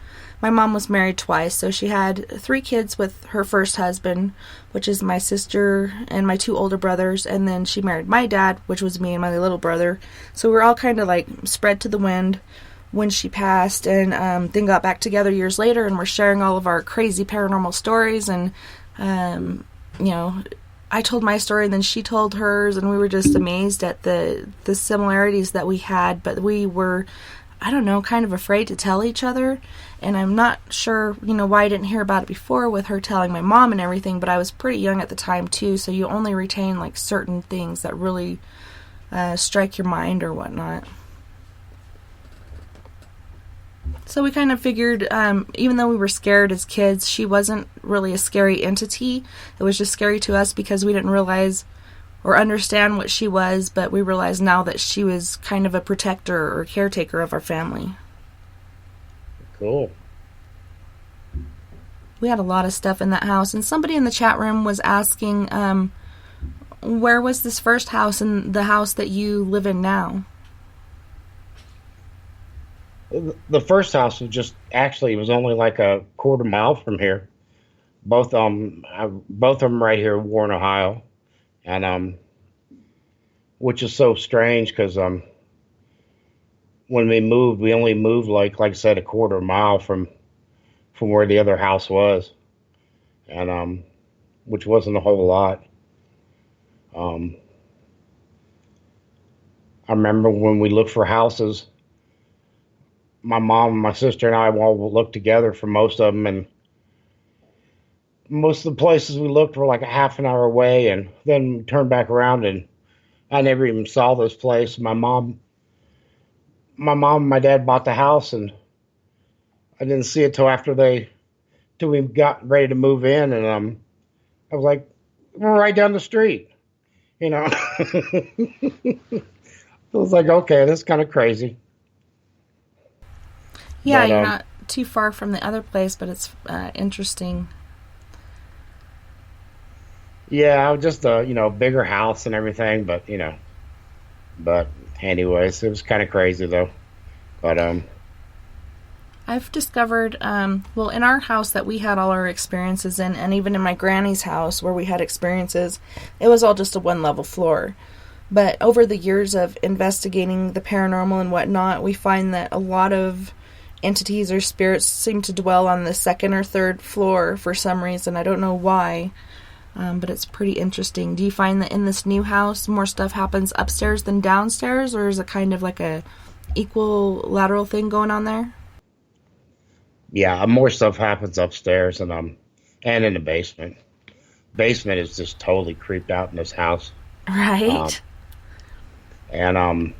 My mom was married twice, so she had 3 kids with her first husband, which is my sister and my 2 older brothers, and then she married my dad, which was me and my little brother. So we're all kind of like spread to the wind when she passed, and then got back together years later, and we're sharing all of our crazy paranormal stories. And I told my story, and then she told hers, and we were just amazed at the similarities that we had, but we were, I don't know, kind of afraid to tell each other. And I'm not sure, why I didn't hear about it before with her telling my mom and everything, but I was pretty young at the time too, so you only retain like certain things that really strike your mind or whatnot. So we kind of figured, even though we were scared as kids, she wasn't really a scary entity. It was just scary to us because we didn't realize or understand what she was, but we realize now that she was kind of a protector or caretaker of our family. Cool. We had a lot of stuff in that house, and somebody in the chat room was asking, where was this first house and the house that you live in now? The first house was it was only like a quarter mile from here. Both of them right here in Warren, Ohio. And which is so strange because when we moved, we only moved like I said, a quarter mile from where the other house was. and which wasn't a whole lot. Um, I remember when we looked for houses, my mom and my sister and I all looked together for most of them, and most of the places we looked were like a half an hour away, and then we turned back around and I never even saw this place. My mom and my dad bought the house, and I didn't see it till we got ready to move in, and I was like, we're right down the street, you know. It was like, okay, that's kind of crazy. Yeah, But you're not too far from the other place, but it's interesting. yeah, just a bigger house and everything, but anyways, it was kind of crazy though. But I've discovered, well, in our house that we had all our experiences in, and even in my granny's house where we had experiences, it was all just a one-level floor. But over the years of investigating the paranormal and whatnot, we find that a lot of entities or spirits seem to dwell on the second or third floor for some reason. I don't know why, but it's pretty interesting. Do you find that in this new house more stuff happens upstairs than downstairs, or is it kind of like a equilateral thing going on there? yeah, more stuff happens upstairs and in the basement. Basement is just totally creeped out in this house. Um, Right? and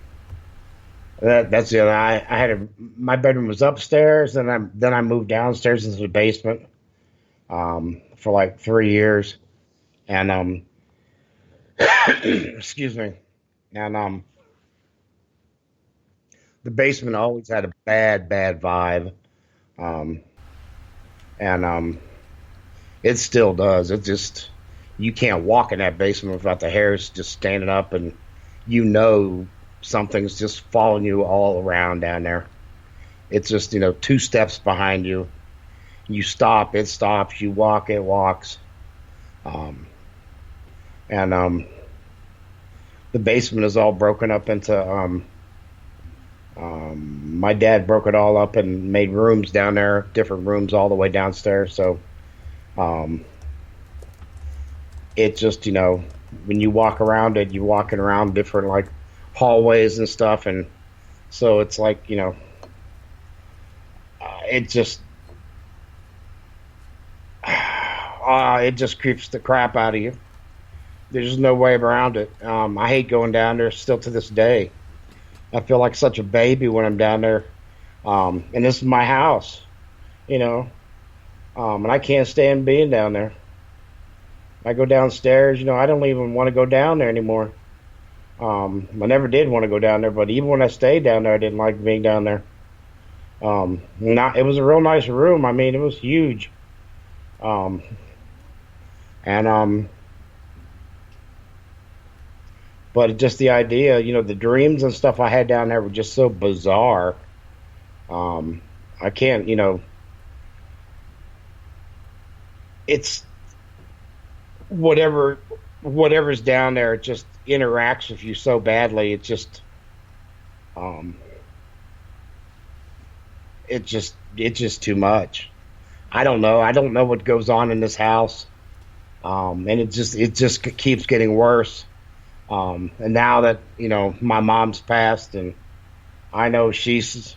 that's the other. I had my bedroom was upstairs, and then I moved downstairs into the basement for like 3 years, and excuse me, and the basement always had a bad vibe, um, and it still does. It just you can't walk in that basement without the hairs just standing up, and something's just following you all around down there. It's just 2 steps behind you. You stop, it stops. You walk, it walks. Um, and the basement is all broken up into. My dad broke it all up and made rooms down there, different rooms all the way downstairs. So um, it just when you walk around it, you're walking around different like hallways and stuff, and so it's like it just it just creeps the crap out of you. There's no way around it. I hate going down there still to this day. I feel like such a baby when I'm down there, and this is my house, you know, and I can't stand being down there. I go downstairs, I don't even want to go down there anymore. I never did want to go down there, but even when I stayed down there, I didn't like being down there. It was a real nice room. I mean, it was huge. Um, and But just the idea, the dreams and stuff I had down there were just so bizarre. I can't, it's whatever's down there. It just interacts with you so badly. Um, it's just too much. I don't know. I don't know what goes on in this house. And it just keeps getting worse. And now that my mom's passed, and I know she's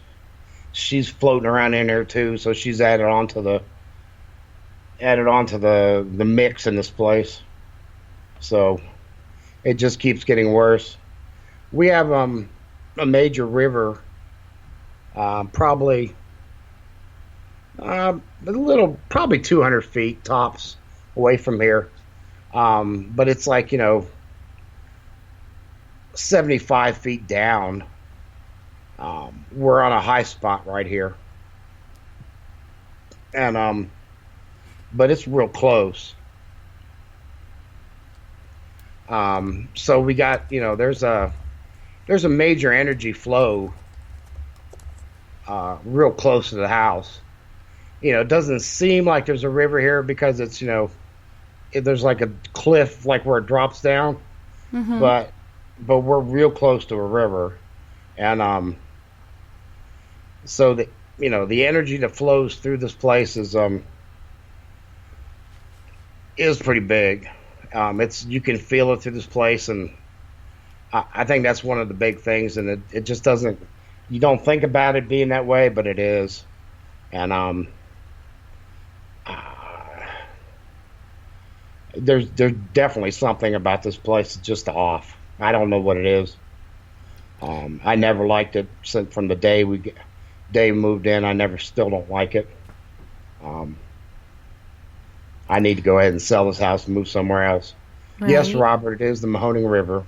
floating around in there too, so she's added on to the mix in this place. So it just keeps getting worse. We have a major river, probably probably 200 feet tops away from here. But it's like 75 feet down. We're on a high spot right here, and but it's real close. So we got there's a major energy flow real close to the house. It doesn't seem like there's a river here because it's there's like a cliff like where it drops down, Mm-hmm. but we're real close to a river, and so the energy that flows through this place is is pretty big. You can feel it through this place, and I think that's one of the big things. And it just doesn't. You don't think about it being that way, but it is. And there's definitely something about this place that's just off. I don't know what it is. I never liked it since from the day we moved in. I still don't like it. I need to go ahead and sell this house and move somewhere else. Right. Yes, Robert, it is the Mahoning River.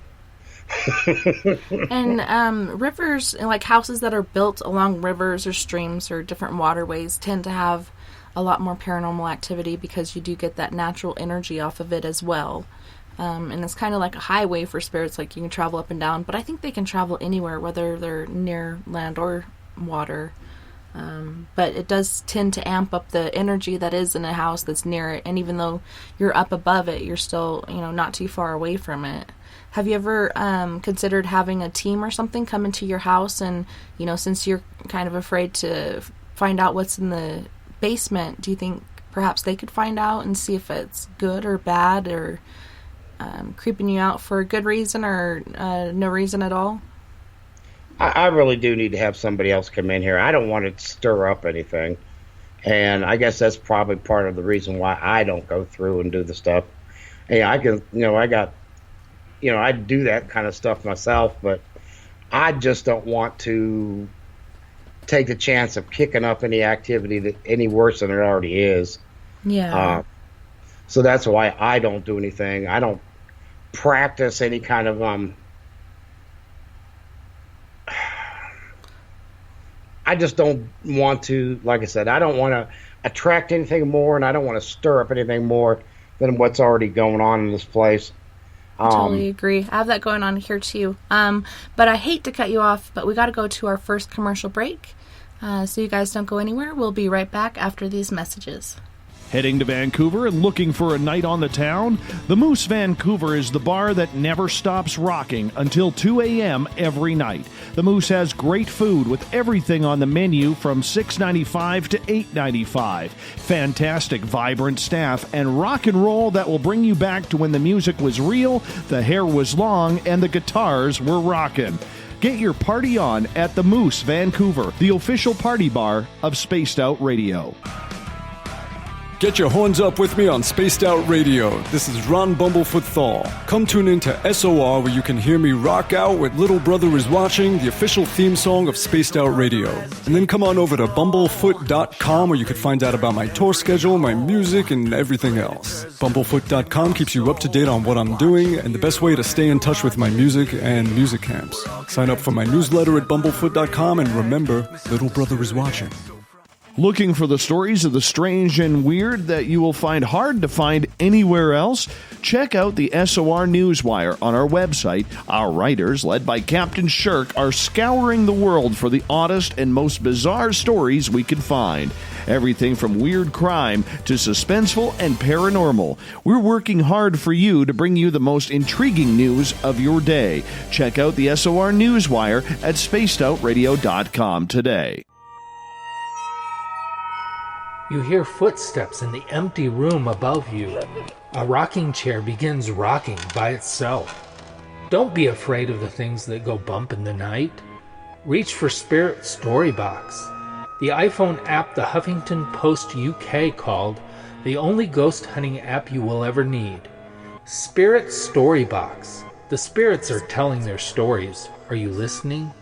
And rivers, like houses that are built along rivers or streams or different waterways, tend to have a lot more paranormal activity because you do get that natural energy off of it as well. And it's kind of like a highway for spirits, like you can travel up and down, but I think they can travel anywhere, whether they're near land or water. But it does tend to amp up the energy that is in a house that's near it, and even though you're up above it, you're still, not too far away from it. Have you ever considered having a team or something come into your house and, since you're kind of afraid to find out what's in the basement, do you think perhaps they could find out and see if it's good or bad or creeping you out for a good reason or no reason at all? I really do need to have somebody else come in here. I don't want to stir up anything. And I guess that's probably part of the reason why I don't go through and do the stuff. Hey, I can, I do that kind of stuff myself, but I just don't want to take the chance of kicking up any activity that any worse than it already is. Yeah. So that's why I don't do anything. I don't practice any kind of I just don't want to, like I said, I don't want to attract anything more, and I don't want to stir up anything more than what's already going on in this place. I totally agree. I have that going on here too. But I hate to cut you off, but we got to go to our first commercial break. So you guys don't go anywhere. We'll be right back after these messages. Heading to Vancouver and looking for a night on the town? The Moose Vancouver is the bar that never stops rocking until 2 a.m. every night. The Moose has great food with everything on the menu from $6.95 to $8.95. Fantastic, vibrant staff and rock and roll that will bring you back to when the music was real, the hair was long, and the guitars were rocking. Get your party on at the Moose Vancouver, the official party bar of Spaced Out Radio. Get your horns up with me on Spaced Out Radio. This is Ron Bumblefoot Thal. Come tune in to SOR where you can hear me rock out with Little Brother Is Watching, the official theme song of Spaced Out Radio. And then come on over to bumblefoot.com where you can find out about my tour schedule, my music, and everything else. Bumblefoot.com keeps you up to date on what I'm doing and the best way to stay in touch with my music and music camps. Sign up for my newsletter at bumblefoot.com and remember, Little Brother Is Watching. Looking for the stories of the strange and weird that you will find hard to find anywhere else? Check out the SOR Newswire on our website. Our writers, led by Captain Shirk, are scouring the world for the oddest and most bizarre stories we can find. Everything from weird crime to suspenseful and paranormal. We're working hard for you to bring you the most intriguing news of your day. Check out the SOR Newswire at spacedoutradio.com today. You hear footsteps in the empty room above you. A rocking chair begins rocking by itself. Don't be afraid of the things that go bump in the night. Reach for Spirit Storybox, the iPhone app the Huffington Post UK called the only ghost hunting app you will ever need. Spirit Storybox. The spirits are telling their stories. Are you listening?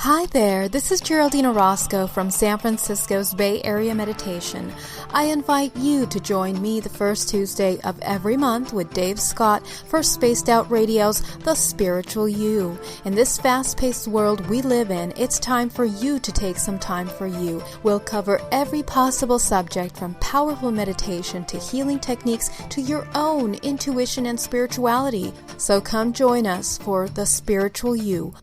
Hi there, this is Geraldine Orozco from San Francisco's Bay Area Meditation. I invite you to join me the first Tuesday of every month with Dave Scott for Spaced Out Radio's The Spiritual You. In this fast-paced world we live in, it's time for you to take some time for you. We'll cover every possible subject from powerful meditation to healing techniques to your own intuition and spirituality. So come join us for The Spiritual You.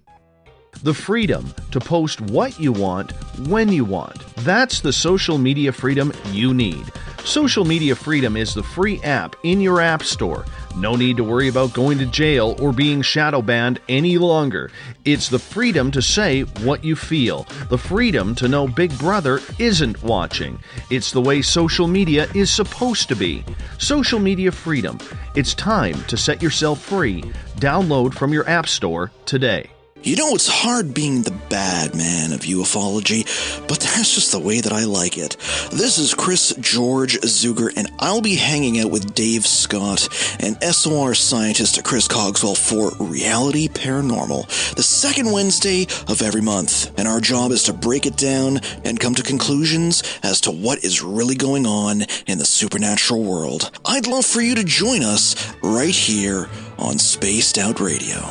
The freedom to post what you want, when you want. That's the social media freedom you need. Social Media Freedom is the free app in your app store. No need to worry about going to jail or being shadow banned any longer. It's the freedom to say what you feel. The freedom to know Big Brother isn't watching. It's the way social media is supposed to be. Social media freedom. It's time to set yourself free. Download from your app store today. You know, it's hard being the bad man of ufology, but that's just the way that I like it. This is Chris George Zuger, and I'll be hanging out with Dave Scott and SOR scientist Chris Cogswell for Reality Paranormal, the second Wednesday of every month. And our job is to break it down and come to conclusions as to what is really going on in the supernatural world. I'd love for you to join us right here on Spaced Out Radio.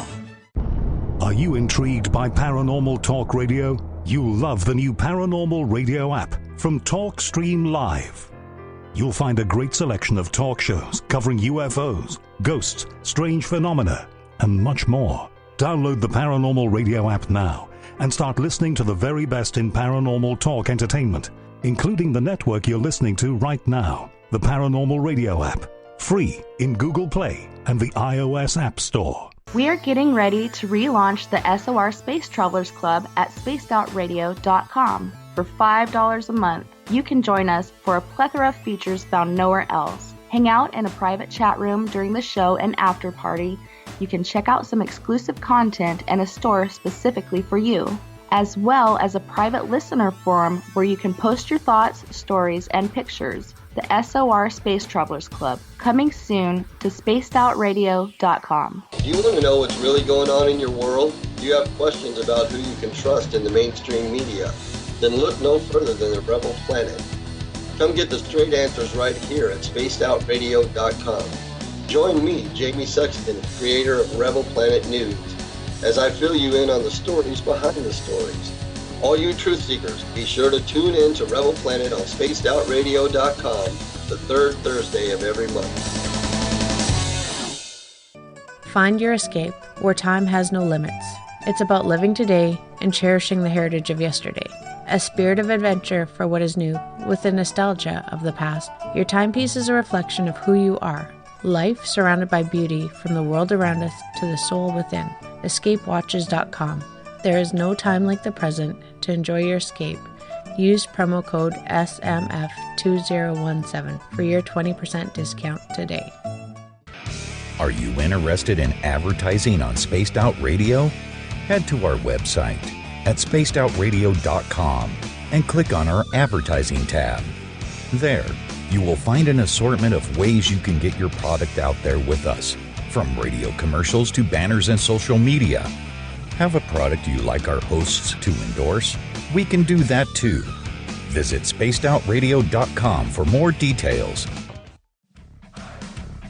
Are you intrigued by Paranormal Talk Radio? You'll love the new Paranormal Radio app from TalkStream Live. You'll find a great selection of talk shows covering UFOs, ghosts, strange phenomena, and much more. Download the Paranormal Radio app now and start listening to the very best in paranormal talk entertainment, including the network you're listening to right now, the Paranormal Radio app, free in Google Play and the iOS App Store. We are getting ready to relaunch the SOR Space Travelers Club at spacedoutradio.com. For $5 a month, you can join us for a plethora of features found nowhere else. Hang out in a private chat room during the show and after party. You can check out some exclusive content and a store specifically for you, as well as a private listener forum where you can post your thoughts, stories, and pictures. The SOR Space Travelers Club, coming soon to spacedoutradio.com. Do you want to know what's really going on in your world? Do you have questions about who you can trust in the mainstream media? Then look no further than the Rebel Planet. Come get the straight answers right here at spacedoutradio.com. Join me, Jamie Sexton, creator of Rebel Planet News, as I fill you in on the stories behind the stories. All you truth seekers, be sure to tune in to Rebel Planet on spacedoutradio.com the third Thursday of every month. Find your escape where time has no limits. It's about living today and cherishing the heritage of yesterday. A spirit of adventure for what is new, with the nostalgia of the past. Your timepiece is a reflection of who you are. Life surrounded by beauty from the world around us to the soul within. EscapeWatches.com. There is no time like the present to enjoy your escape. Use promo code SMF2017 for your 20% discount today. Are you interested in advertising on Spaced Out Radio? Head to our website at spacedoutradio.com and click on our advertising tab. There, you will find an assortment of ways you can get your product out there with us, from radio commercials to banners and social media. Have a product you like our hosts to endorse? We can do that too. Visit spacedoutradio.com for more details.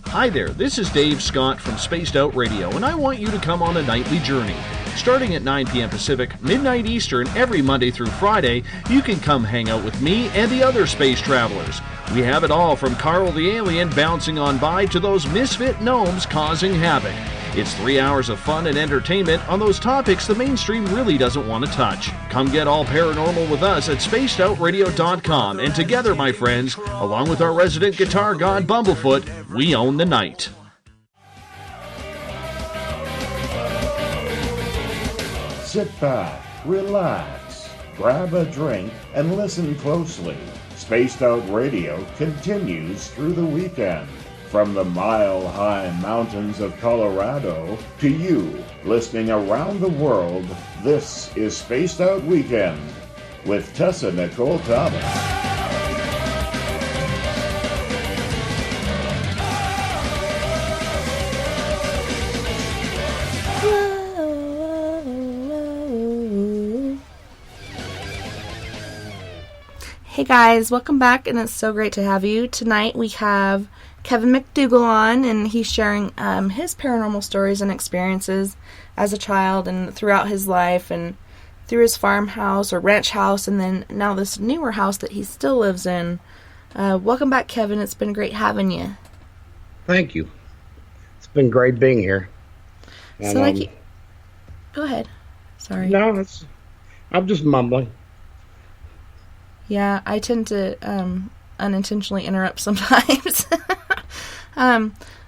Hi there, this is Dave Scott from Spaced Out Radio, and I want you to come on a nightly journey. Starting at 9 p.m. Pacific, midnight Eastern, every Monday through Friday, you can come hang out with me and the other space travelers. We have it all from Carl the Alien bouncing on by to those misfit gnomes causing havoc. It's 3 hours of fun and entertainment on those topics the mainstream really doesn't want to touch. Come get all paranormal with us at spacedoutradio.com, and together, my friends, along with our resident guitar god Bumblefoot, we own the night. Sit back, relax, grab a drink, and listen closely. Spaced Out Radio continues through the weekend. From the mile-high mountains of Colorado to you, listening around the world, this is Spaced Out Weekend with Tessa Nicole Thomas. Hey guys, welcome back, and it's so great to have you. Tonight we have Kevin McDougal on, and he's sharing his paranormal stories and experiences as a child and throughout his life and through his farmhouse or ranch house, and then now this newer house that he still lives in. Welcome back, Kevin. It's been great having you. Thank you. It's been great being here. And, so, go ahead. Sorry. No, I'm just mumbling. Yeah, I tend to unintentionally interrupt sometimes.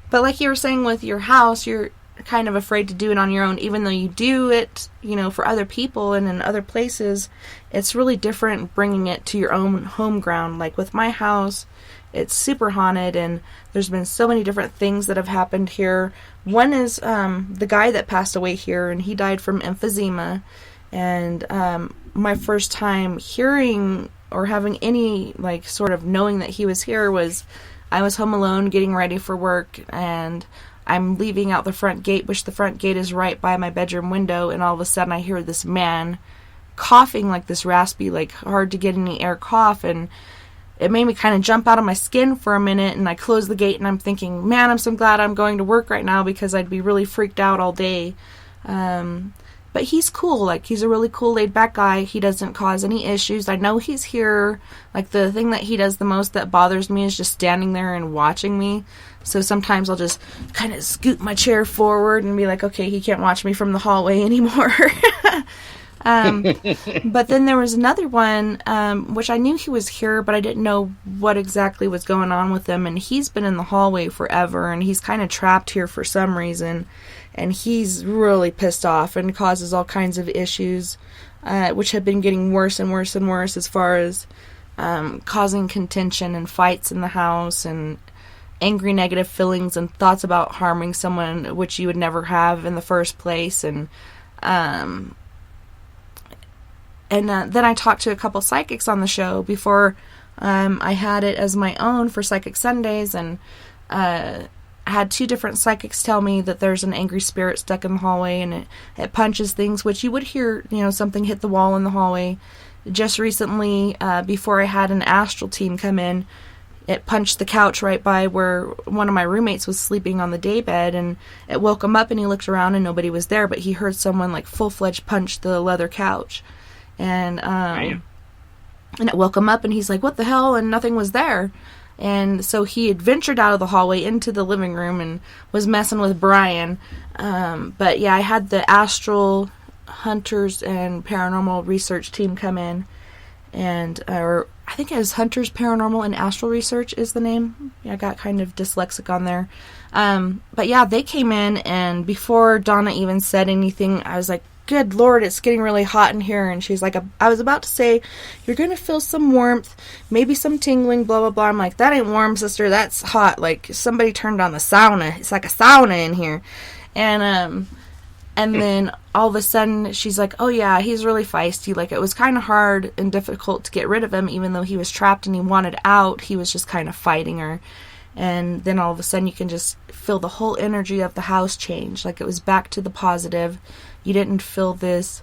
But like you were saying with your house, you're kind of afraid to do it on your own, even though you do it, for other people and in other places. It's really different bringing it to your own home ground. Like with my house, it's super haunted, and there's been so many different things that have happened here. One is the guy that passed away here, and he died from emphysema. And my first time hearing or having any sort of knowing that he was here was I was home alone getting ready for work, and I'm leaving out the front gate, which the front gate is right by my bedroom window, and all of a sudden I hear this man coughing like this raspy, hard to get any air cough, and it made me kind of jump out of my skin for a minute, and I closed the gate, and I'm thinking, man, I'm so glad I'm going to work right now, because I'd be really freaked out all day. But he's cool. He's a really cool, laid-back guy. He doesn't cause any issues. I know he's here. The thing that he does the most that bothers me is just standing there and watching me. So sometimes I'll just kind of scoot my chair forward and be like, okay, he can't watch me from the hallway anymore. But then there was another one, which I knew he was here, but I didn't know what exactly was going on with him. And he's been in the hallway forever, and he's kind of trapped here for some reason. And he's really pissed off and causes all kinds of issues, which have been getting worse and worse and worse as far as causing contention and fights in the house and angry negative feelings and thoughts about harming someone, which you would never have in the first place. And then I talked to a couple psychics on the show before I had it as my own for Psychic Sundays, and I had 2 different psychics tell me that there's an angry spirit stuck in the hallway, and it punches things, which you would hear, something hit the wall in the hallway. Just recently, before I had an astral team come in, it punched the couch right by where one of my roommates was sleeping on the daybed, and it woke him up, and he looked around and nobody was there, but he heard someone full-fledged punch the leather couch. And it woke him up, and he's like, what the hell? And nothing was there. And so he had ventured out of the hallway into the living room and was messing with Brian. But yeah, I had the Astral Hunters and Paranormal Research team come in. And I think it was Hunters, Paranormal, and Astral Research is the name. Yeah, I got kind of dyslexic on there. But yeah, they came in, and before Donna even said anything, I was like, good Lord, it's getting really hot in here. And she's like, I was about to say, you're going to feel some warmth, maybe some tingling, blah, blah, blah. I'm like, that ain't warm, sister. That's hot. Somebody turned on the sauna. It's like a sauna in here. And then all of a sudden she's like, oh yeah, he's really feisty. It was kind of hard and difficult to get rid of him, even though he was trapped and he wanted out. He was just kind of fighting her. And then all of a sudden you can just feel the whole energy of the house change. It was back to the positive. You didn't feel this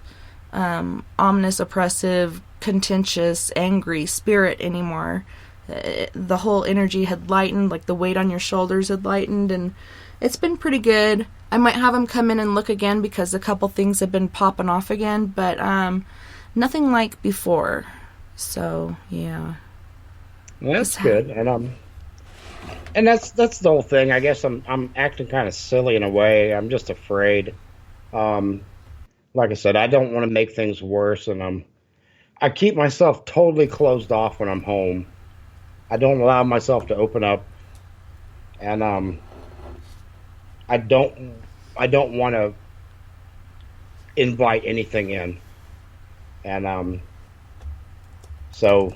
ominous, oppressive, contentious, angry spirit anymore. The whole energy had lightened, the weight on your shoulders had lightened, and it's been pretty good. I might have him come in and look again because a couple things have been popping off again, but nothing like before. So, yeah. Well, that's good. And that's the whole thing. I guess I'm acting kind of silly in a way. I'm just afraid. Like I said, I don't want to make things worse, and I keep myself totally closed off when I'm home. I don't allow myself to open up, and I don't want to invite anything in, and so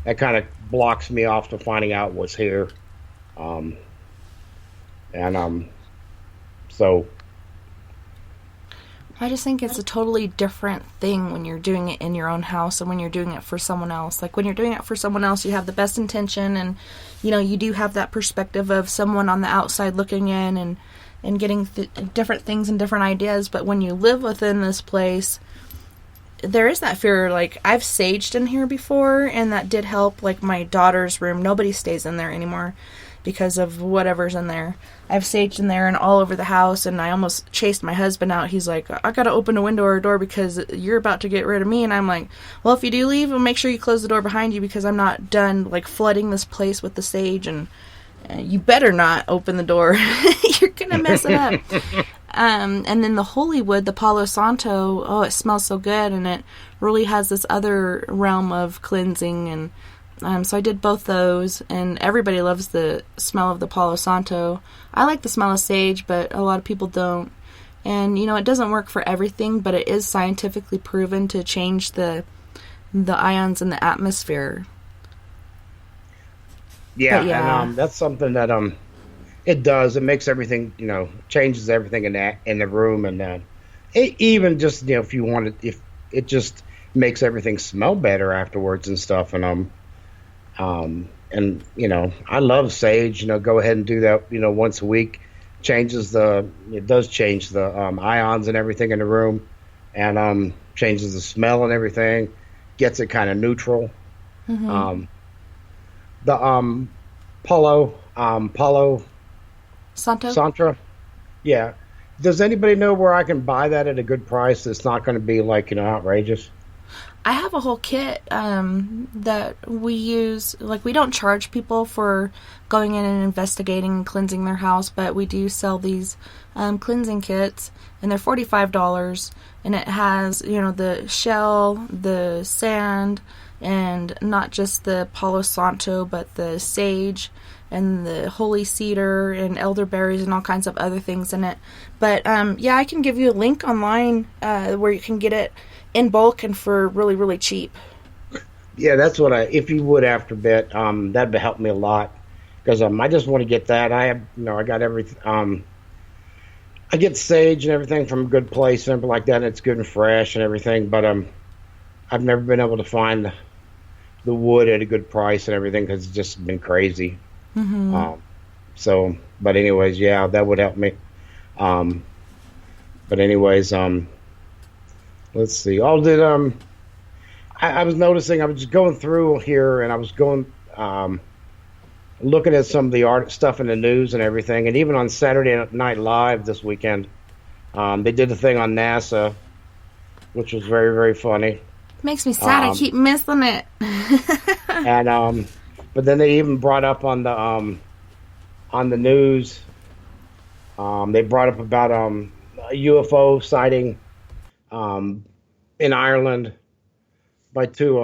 that kind of blocks me off to finding out what's here, so. I just think it's a totally different thing when you're doing it in your own house and when you're doing it for someone else. When you're doing it for someone else, you have the best intention, and, you do have that perspective of someone on the outside looking in and getting different things and different ideas. But when you live within this place, there is that fear. I've saged in here before, and that did help. My daughter's room, nobody stays in there anymore because of whatever's in there. I've saged in there and all over the house, and I almost chased my husband out. He's like, I gotta open a window or a door because you're about to get rid of me. And I'm like, well, if you do leave, make sure you close the door behind you because I'm not done flooding this place with the sage, and you better not open the door. You're gonna mess it up. And then the holy wood, the Palo Santo, it smells so good, and it really has this other realm of cleansing and So I did both those, and everybody loves the smell of the Palo Santo. I like the smell of sage, but a lot of people don't. And, it doesn't work for everything, but it is scientifically proven to change the ions in the atmosphere. Yeah, and that's something that it does. It makes everything, changes everything in the room, and even just if you want if it just makes everything smell better afterwards and stuff. And I love sage. Go ahead and do that. Once a week, it does change the ions and everything in the room, and changes the smell and everything. Gets it kind of neutral. Mm-hmm. The Palo Santo. Yeah. Does anybody know where I can buy that at a good price that's not going to be outrageous? I have a whole kit that we use. We don't charge people for going in and investigating and cleansing their house, but we do sell these cleansing kits, and they're $45, and it has, the shell, the sand, and not just the Palo Santo, but the sage and the holy cedar and elderberries and all kinds of other things in it. But I can give you a link online where you can get it in bulk and for really, really cheap. Yeah, that's what if you would after a bit, that'd help me a lot, because I just want to get that. I have, I got everything. I get sage and everything from a good place and everything like that, and it's good and fresh and everything. But I've never been able to find the wood at a good price and everything, because it's just been crazy. Mm-hmm. But anyways, yeah, that would help me. But anyways, let's see. I was noticing, I was just going through here, and I was going, looking at some of the art stuff in the news and everything, and even on Saturday Night Live this weekend, they did a thing on NASA, which was very, very funny. Makes me sad. I keep missing it. And but then they even brought up on the news, they brought up about a UFO sighting in Ireland by two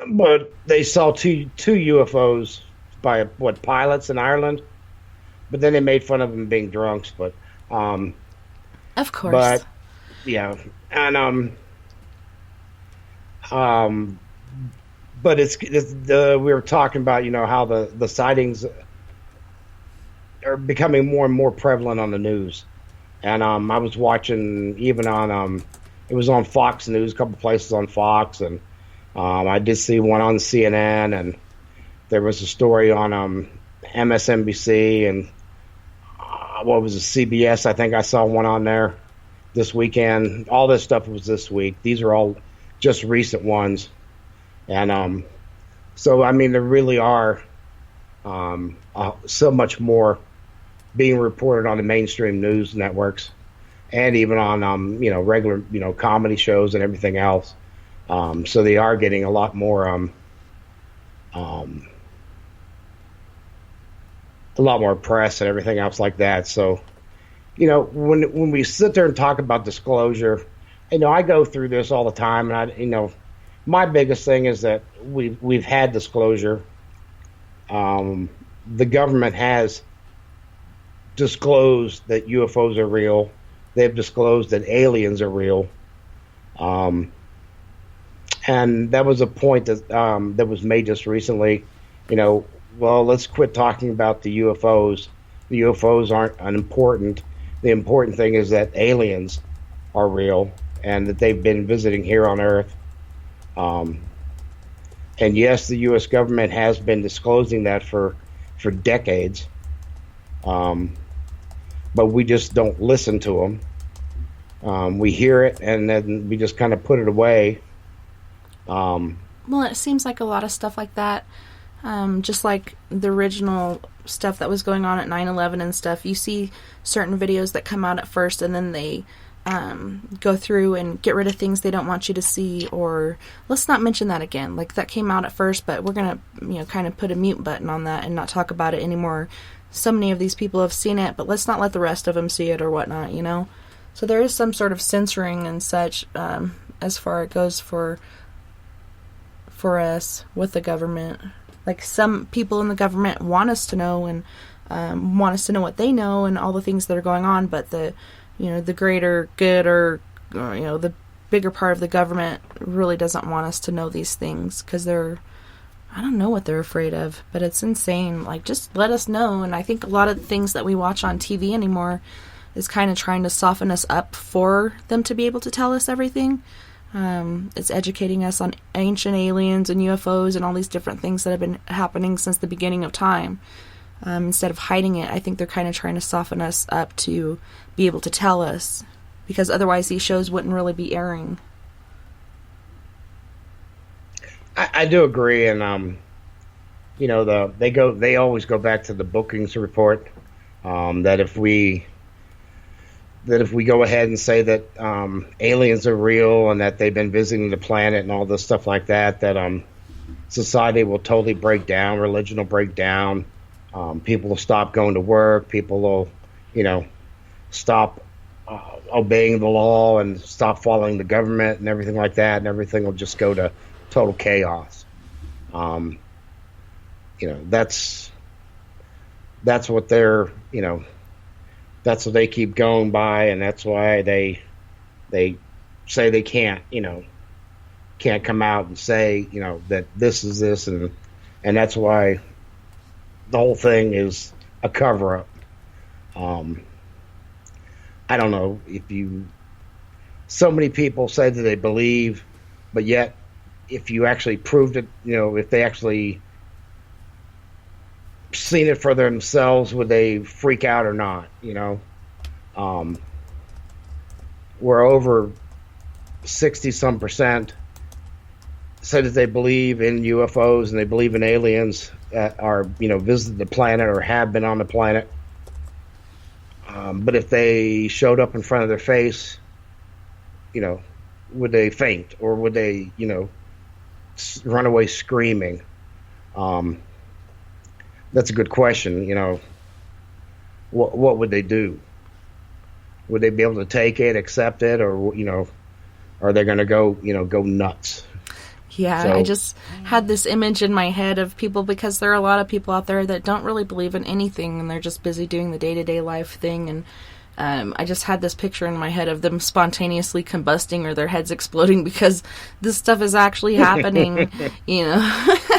but they saw two UFOs by pilots in Ireland, but then they made fun of them being drunks. But of course, but yeah, and but it's we were talking about how the sightings are becoming more and more prevalent on the news, and I was watching even on it was on Fox News, a couple places on Fox, and I did see one on CNN, and there was a story on MSNBC, and what was it, CBS? I think I saw one on there this weekend. All this stuff was this week. These are all just recent ones, and so I mean there really are so much more being reported on the mainstream news networks, and even on regular comedy shows and everything else. So they are getting a lot more press and everything else like that. So when we sit there and talk about disclosure, I go through this all the time, and my biggest thing is that we've had disclosure. The government has disclosed that UFOs are real. They've disclosed that aliens are real. And that was a point that was made just recently. Well, let's quit talking about the UFOs. The UFOs aren't unimportant. The important thing is that aliens are real and that they've been visiting here on Earth. And yes, the U.S. government has been disclosing that for decades. But we just don't listen to them. We hear it, and then we just kind of put it away. Well, it seems like a lot of stuff like that, just like the original stuff that was going on at 9/11 and stuff, you see certain videos that come out at first, and then they go through and get rid of things they don't want you to see, or let's not mention that again. Like, that came out at first, but we're going to, kind of put a mute button on that and not talk about it anymore. So many of these people have seen it, but let's not let the rest of them see it or whatnot, So there is some sort of censoring and such as far it goes for us with the government. Like, some people in the government want us to know and want us to know what they know and all the things that are going on, but the greater good or the bigger part of the government really doesn't want us to know these things because I don't know what they're afraid of, but it's insane. Like, just let us know. And I think a lot of the things that we watch on TV anymore is kind of trying to soften us up for them to be able to tell us everything. It's educating us on ancient aliens and UFOs and all these different things that have been happening since the beginning of time. Instead of hiding it, I think they're kind of trying to soften us up to be able to tell us, because otherwise these shows wouldn't really be airing. I do agree, and they always go back to the bookings report, that if we go ahead and say that aliens are real and that they've been visiting the planet and all this stuff like that, that society will totally break down, religion will break down, people will stop going to work, people will, stop obeying the law and stop following the government and everything like that, and everything will just go to total chaos. That's what they're, that's what they keep going by, and that's why they say they can't come out and say, that this is this, and that's why the whole thing is a cover-up. I don't know so many people say that they believe, but yet if you actually proved it, if they actually seen it for themselves, would they freak out or not? We're over 60-some% say that they believe in UFOs and they believe in aliens that are, visited the planet or have been on the planet. But if they showed up in front of their face, would they faint or would they, run away screaming? That's a good question. What would they do? Would they be able to take it, accept it, or are they going to go nuts? Yeah, So, I just had this image in my head of people, because there are a lot of people out there that don't really believe in anything and they're just busy doing the day-to-day life thing, and I just had this picture in my head of them spontaneously combusting or their heads exploding because this stuff is actually happening, yeah.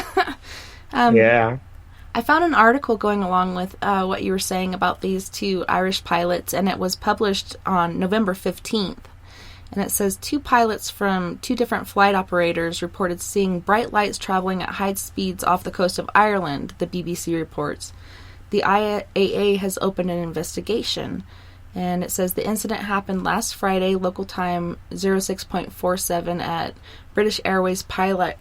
I found an article going along with what you were saying about these two Irish pilots, and it was published on November 15th. And it says 2 pilots from 2 different flight operators reported seeing bright lights traveling at high speeds off the coast of Ireland, the BBC reports. The IAA has opened an investigation. And it says the incident happened last Friday, local time 06.47 at British Airways. Pilot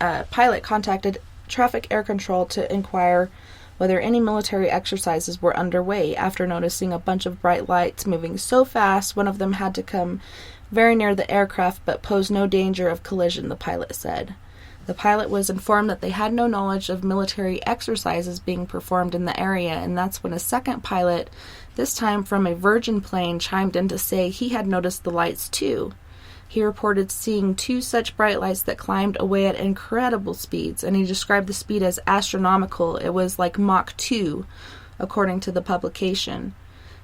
contacted Traffic Air Control to inquire whether any military exercises were underway after noticing a bunch of bright lights moving so fast one of them had to come very near the aircraft but posed no danger of collision, the pilot said. The pilot was informed that they had no knowledge of military exercises being performed in the area, and that's when a second pilot, this time from a Virgin plane, chimed in to say he had noticed the lights too. He reported seeing 2 such bright lights that climbed away at incredible speeds, and he described the speed as astronomical. It was like Mach 2, according to the publication.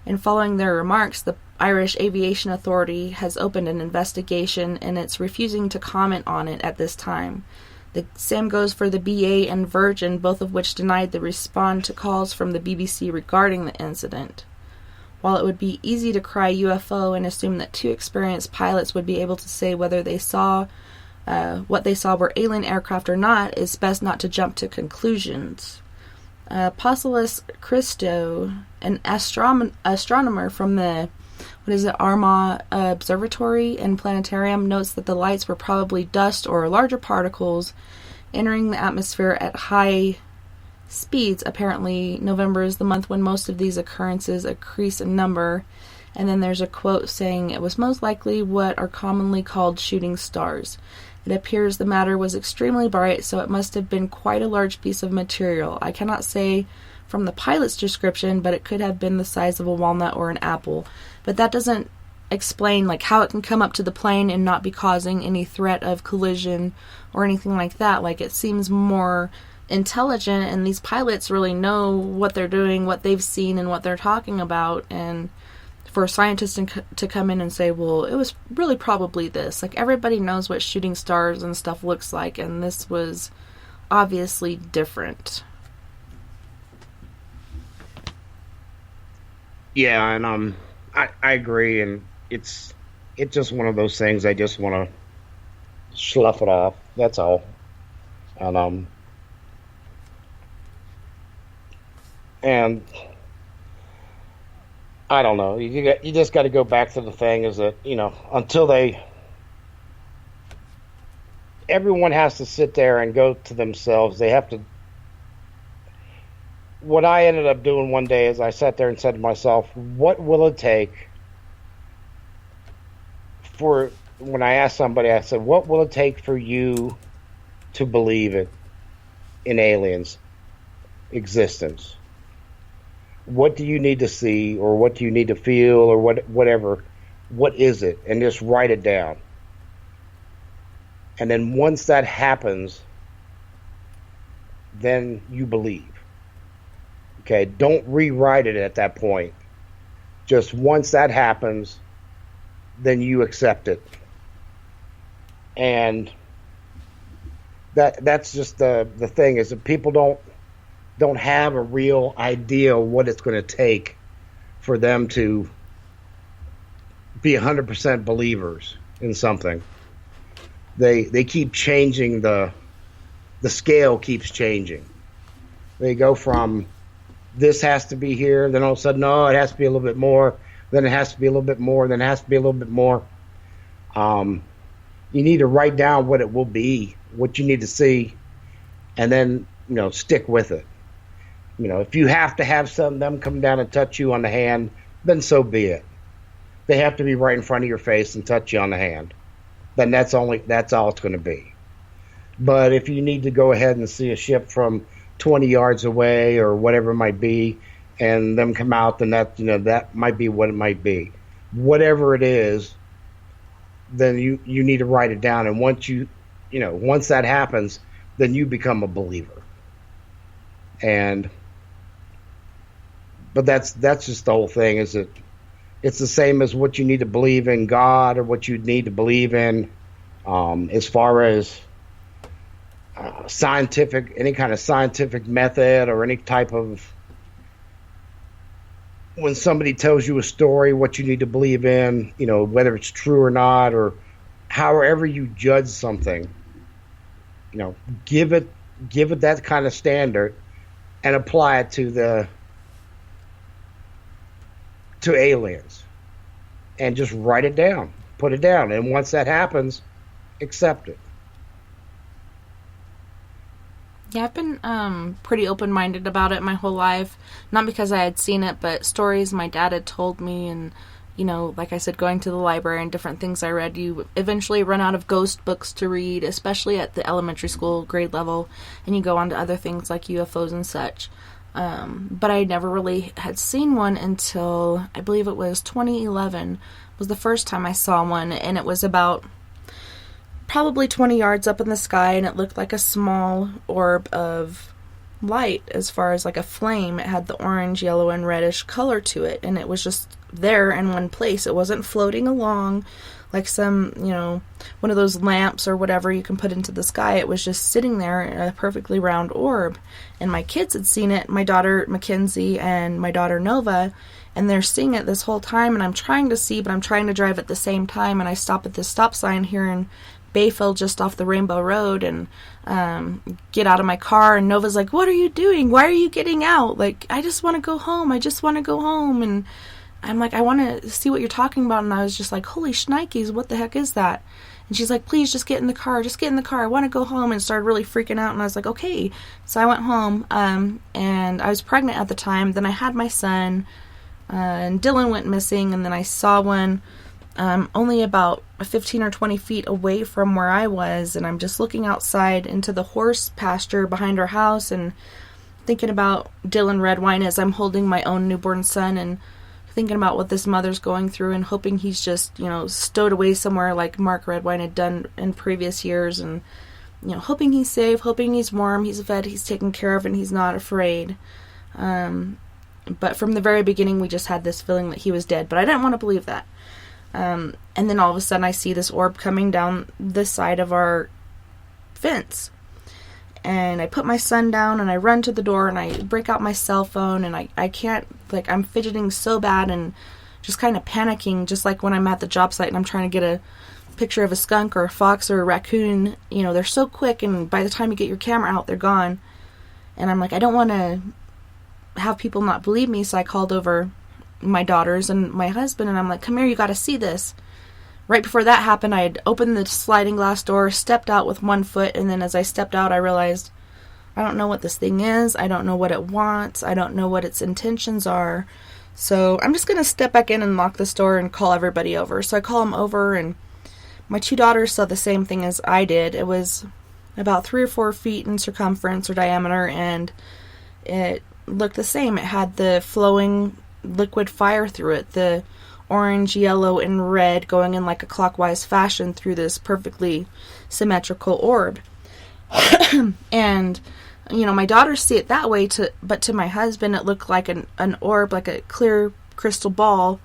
And following their remarks, the Irish Aviation Authority has opened an investigation, and it's refusing to comment on it at this time. The same goes for the BA and Virgin, both of which denied to respond to calls from the BBC regarding the incident. While it would be easy to cry UFO and assume that 2 experienced pilots would be able to say whether they saw what they saw were alien aircraft or not, it's best not to jump to conclusions. Apostolus Christo, an astronomer from the Armagh Observatory and Planetarium, notes that the lights were probably dust or larger particles entering the atmosphere at high speeds. Apparently, November is the month when most of these occurrences increase in number. And then there's a quote saying it was most likely what are commonly called shooting stars. It appears the matter was extremely bright, so it must have been quite a large piece of material. I cannot say from the pilot's description, but it could have been the size of a walnut or an apple. But that doesn't explain like how it can come up to the plane and not be causing any threat of collision or anything like that. Like, it seems more intelligent, and these pilots really know what they're doing, what they've seen, and what they're talking about. And for a scientist to come in and say, well, it was really probably this. Like, everybody knows what shooting stars and stuff looks like, and this was obviously different. Yeah, and I agree, and it's just one of those things. I just want to slough it off. That's all. And I don't know. You just got to go back to the thing is that, until everyone has to sit there and go to themselves. They have to. What I ended up doing one day is I sat there and said to myself, what will it take for, when I asked somebody, I said, what will it take for you to believe in aliens' existence? What do you need to see, or what do you need to feel, or whatever? What is it? And just write it down. And then once that happens, then you believe. Okay, don't rewrite it at that point. Just once that happens, then you accept it. And that's just the thing, is that people don't have a real idea what it's going to take for them to be 100% believers in something. They keep changing, the scale keeps changing. They go from this has to be here, then all of a sudden, no, it has to be a little bit more, then it has to be a little bit more, then it has to be a little bit more. You need to write down what it will be, what you need to see, and then, stick with it. If you have to have them come down and touch you on the hand, then so be it. They have to be right in front of your face and touch you on the hand. Then that's all it's going to be. But if you need to go ahead and see a ship from 20 yards away or whatever it might be, and them come out, then that might be what it might be. Whatever it is, then you need to write it down. And once once that happens, then you become a believer. But that's just the whole thing, is that it's the same as what you need to believe in God, or what you need to believe in as far as any kind of scientific method, or any type of, when somebody tells you a story, what you need to believe in, whether it's true or not, or however you judge something, give it that kind of standard and apply it to aliens, and just write it down, put it down, and once that happens, accept it. Yeah, I've been pretty open-minded about it my whole life. Not because I had seen it, but stories my dad had told me, and, like I said, going to the library and different things I read, you eventually run out of ghost books to read, especially at the elementary school grade level, and you go on to other things like UFOs and such. But I never really had seen one until, I believe it was 2011, was the first time I saw one, and it was about probably 20 yards up in the sky, and it looked like a small orb of light as far as like a flame. It had the orange, yellow, and reddish color to it, and it was just there in one place. It wasn't floating along like some, one of those lamps or whatever you can put into the sky. It was just sitting there in a perfectly round orb. And my kids had seen it, my daughter Mackenzie and my daughter Nova, and they're seeing it this whole time, and I'm trying to see, but I'm trying to drive at the same time, and I stop at this stop sign here in Bayfield just off the Rainbow Road, and get out of my car, and Nova's like, what are you doing? Why are you getting out? Like, I just want to go home. And I'm like, I want to see what you're talking about. And I was just like, holy shnikes, what the heck is that? And she's like, please just get in the car. I want to go home, and started really freaking out. And I was like, okay. So I went home, and I was pregnant at the time. Then I had my son, and Dylan went missing. And then I saw one only about 15 or 20 feet away from where I was. And I'm just looking outside into the horse pasture behind our house and thinking about Dylan Redwine as I'm holding my own newborn son, and thinking about what this mother's going through and hoping he's just, stowed away somewhere like Mark Redwine had done in previous years, and, hoping he's safe, hoping he's warm, he's fed, he's taken care of, and he's not afraid. But from the very beginning, we just had this feeling that he was dead, but I didn't want to believe that. And then all of a sudden, I see this orb coming down the side of our fence. And I put my son down, and I run to the door, and I break out my cell phone, and I can't, I'm fidgeting so bad and just kind of panicking, just like when I'm at the job site and I'm trying to get a picture of a skunk or a fox or a raccoon. They're so quick, and by the time you get your camera out, they're gone. And I'm like, I don't want to have people not believe me, so I called over my daughters and my husband, and I'm like, come here, you got to see this. Right before that happened, I had opened the sliding glass door, stepped out with one foot, and then as I stepped out, I realized I don't know what this thing is. I don't know what it wants. I don't know what its intentions are. So I'm just going to step back in and lock this door and call everybody over. So I call them over, and my two daughters saw the same thing as I did. It was about 3 or 4 feet in circumference or diameter, and it looked the same. It had the flowing liquid fire through it, the orange, yellow, and red going in like a clockwise fashion through this perfectly symmetrical orb. And, my daughters see it that way, but to my husband, it looked like an orb, like a clear crystal ball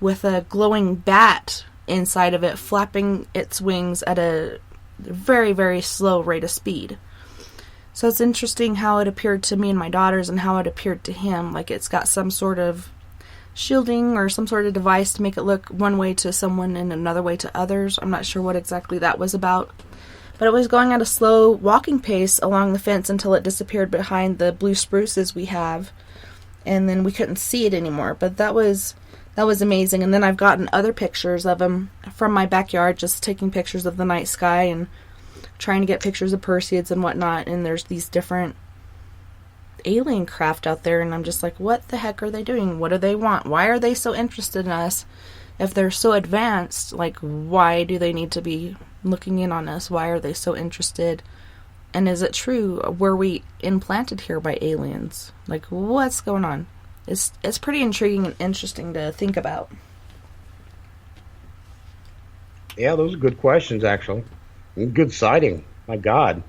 with a glowing bat inside of it, flapping its wings at a very, very slow rate of speed. So it's interesting how it appeared to me and my daughters and how it appeared to him. Like it's got some sort of shielding or some sort of device to make it look one way to someone and another way to others. I'm not sure what exactly that was about. But it was going at a slow walking pace along the fence until it disappeared behind the blue spruces we have. And then we couldn't see it anymore. But that was amazing. And then I've gotten other pictures of him from my backyard, just taking pictures of the night sky and trying to get pictures of Perseids and whatnot. And there's these different alien craft out there, and I'm just like, what the heck are they doing? What do they want? Why are they so interested in us? If they're so advanced, like, why do they need to be looking in on us? Why are they so interested? And is it true? Were we implanted here by aliens? Like, what's going on? It's pretty intriguing and interesting to think about. Yeah, those are good questions, actually. Good sighting. My God.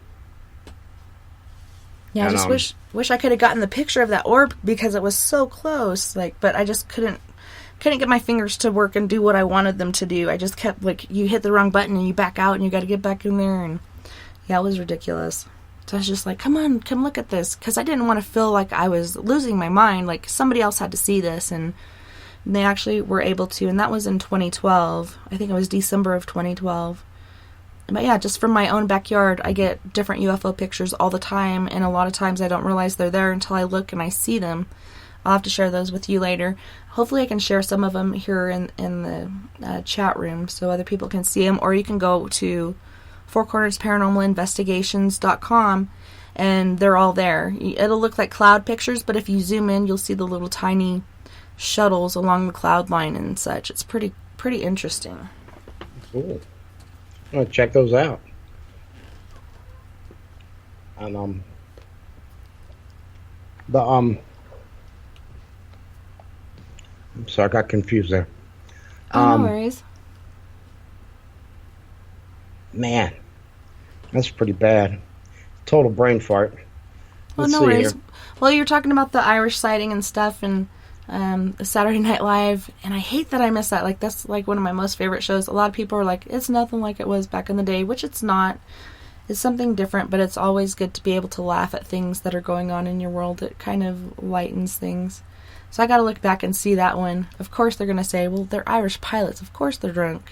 Yeah, And, I just wish I could have gotten the picture of that orb because it was so close. But I just couldn't get my fingers to work and do what I wanted them to do. I just kept, you hit the wrong button and you back out and you got to get back in there. And yeah, it was ridiculous. So I was just like, come on, come look at this. Because I didn't want to feel like I was losing my mind. Like, somebody else had to see this. And they actually were able to. And that was in 2012. I think it was December of 2012. But yeah, just from my own backyard, I get different UFO pictures all the time. And a lot of times I don't realize they're there until I look and I see them. I'll have to share those with you later. Hopefully I can share some of them here in the chat room so other people can see them. Or you can go to fourcornersparanormalinvestigations.com and they're all there. It'll look like cloud pictures, but if you zoom in, you'll see the little tiny shuttles along the cloud line and such. It's pretty interesting. Cool. I'm going to check those out. And, I'm sorry, I got confused there. No worries. Man, that's pretty bad. Total brain fart. Well, no worries. Well, you're talking about the Irish sighting and stuff and the Saturday Night Live, and I hate that I missed that. Like, that's like one of my most favorite shows. A lot of people are like, it's nothing like it was back in the day, which it's not. It's something different, but it's always good to be able to laugh at things that are going on in your world. It kind of lightens things. So I got to look back and see that one. Of course they're going to say, well, they're Irish pilots. Of course they're drunk.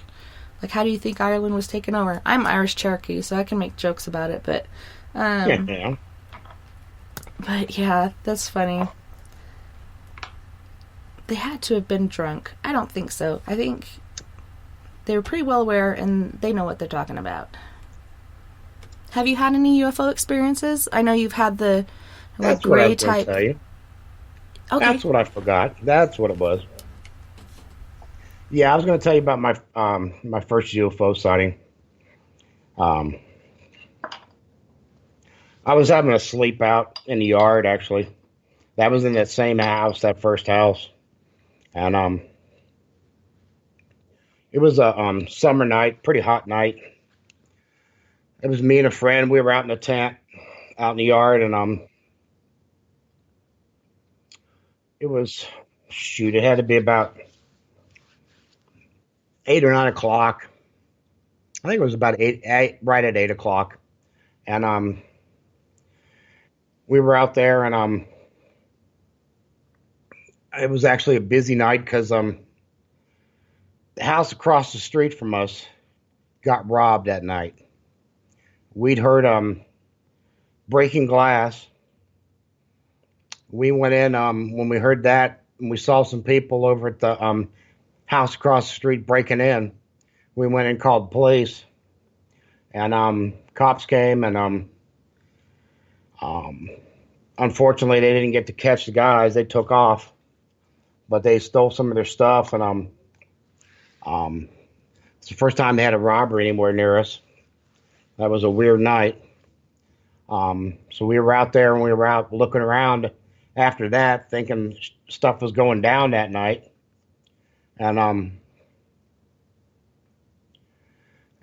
Like, how do you think Ireland was taken over? I'm Irish Cherokee, so I can make jokes about it, but... yeah. But yeah, that's funny. They had to have been drunk. I don't think so. I think they were pretty well aware and they know what they're talking about. Have you had any UFO experiences? I know you've had the gray type. Tell you. Okay. That's what I forgot. That's what it was. Yeah, I was going to tell you about my my first UFO sighting. I was having a sleep out in the yard, actually. That was in that same house, that first house. And it was a summer night, pretty hot night. It was me and a friend. We were out in the tent, out in the yard, and it was, shoot, it had to be about 8 or 9 o'clock. I think it was about 8 right at 8 o'clock. And we were out there, and it was actually a busy night because the house across the street from us got robbed that night. We'd heard breaking glass. We went in when we heard that, and we saw some people over at the house across the street breaking in. We went and called the police, and cops came, and unfortunately they didn't get to catch the guys. They took off, but they stole some of their stuff, and it's the first time they had a robbery anywhere near us. That was a weird night. So we were out there, and we were out looking around after that, thinking stuff was going down that night. And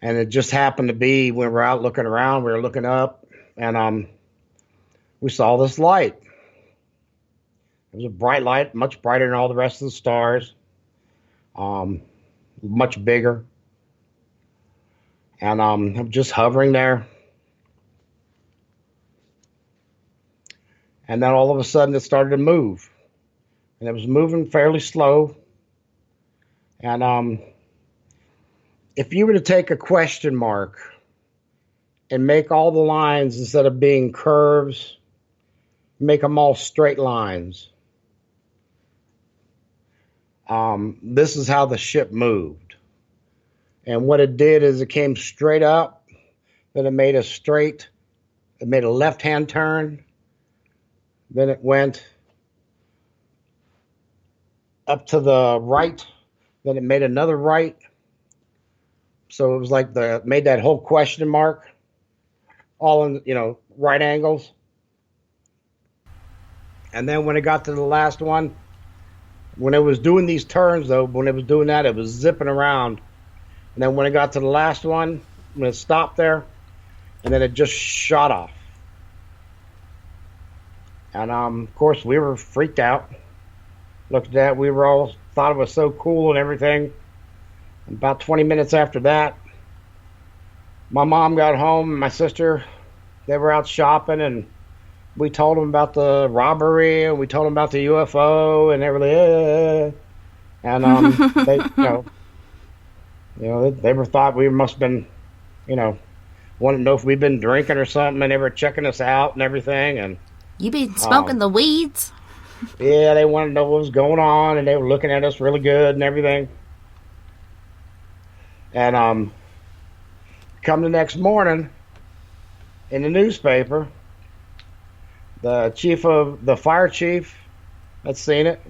it just happened to be when we were out looking around, we were looking up, and we saw this light. It was a bright light, much brighter than all the rest of the stars, much bigger. And I'm just hovering there. And then all of a sudden it started to move. And it was moving fairly slow. And if you were to take a question mark and make all the lines, instead of being curves, make them all straight lines, this is how the ship moved. And what it did is it came straight up, then it made a left-hand turn, then it went up to the right, then it made another right. So it was like made that whole question mark, all in, right angles. And then when it got to the last one, when it was doing these turns, though, when it was doing that, it was zipping around. And then when it got to the last one, when it stopped there, and then it just shot off. And, of course, we were freaked out. Looked at that. We were all thought it was so cool and everything. And about 20 minutes after that, my mom got home and my sister, they were out shopping, and we told them about the robbery, and we told them about the UFO, and they were like, and they were thought we must have been, wanted to know if we'd been drinking or something, and they were checking us out and everything. And you been smoking the weeds? Yeah, they wanted to know what was going on, and they were looking at us really good and everything. And come the next morning, in the newspaper, the fire chief had seen it.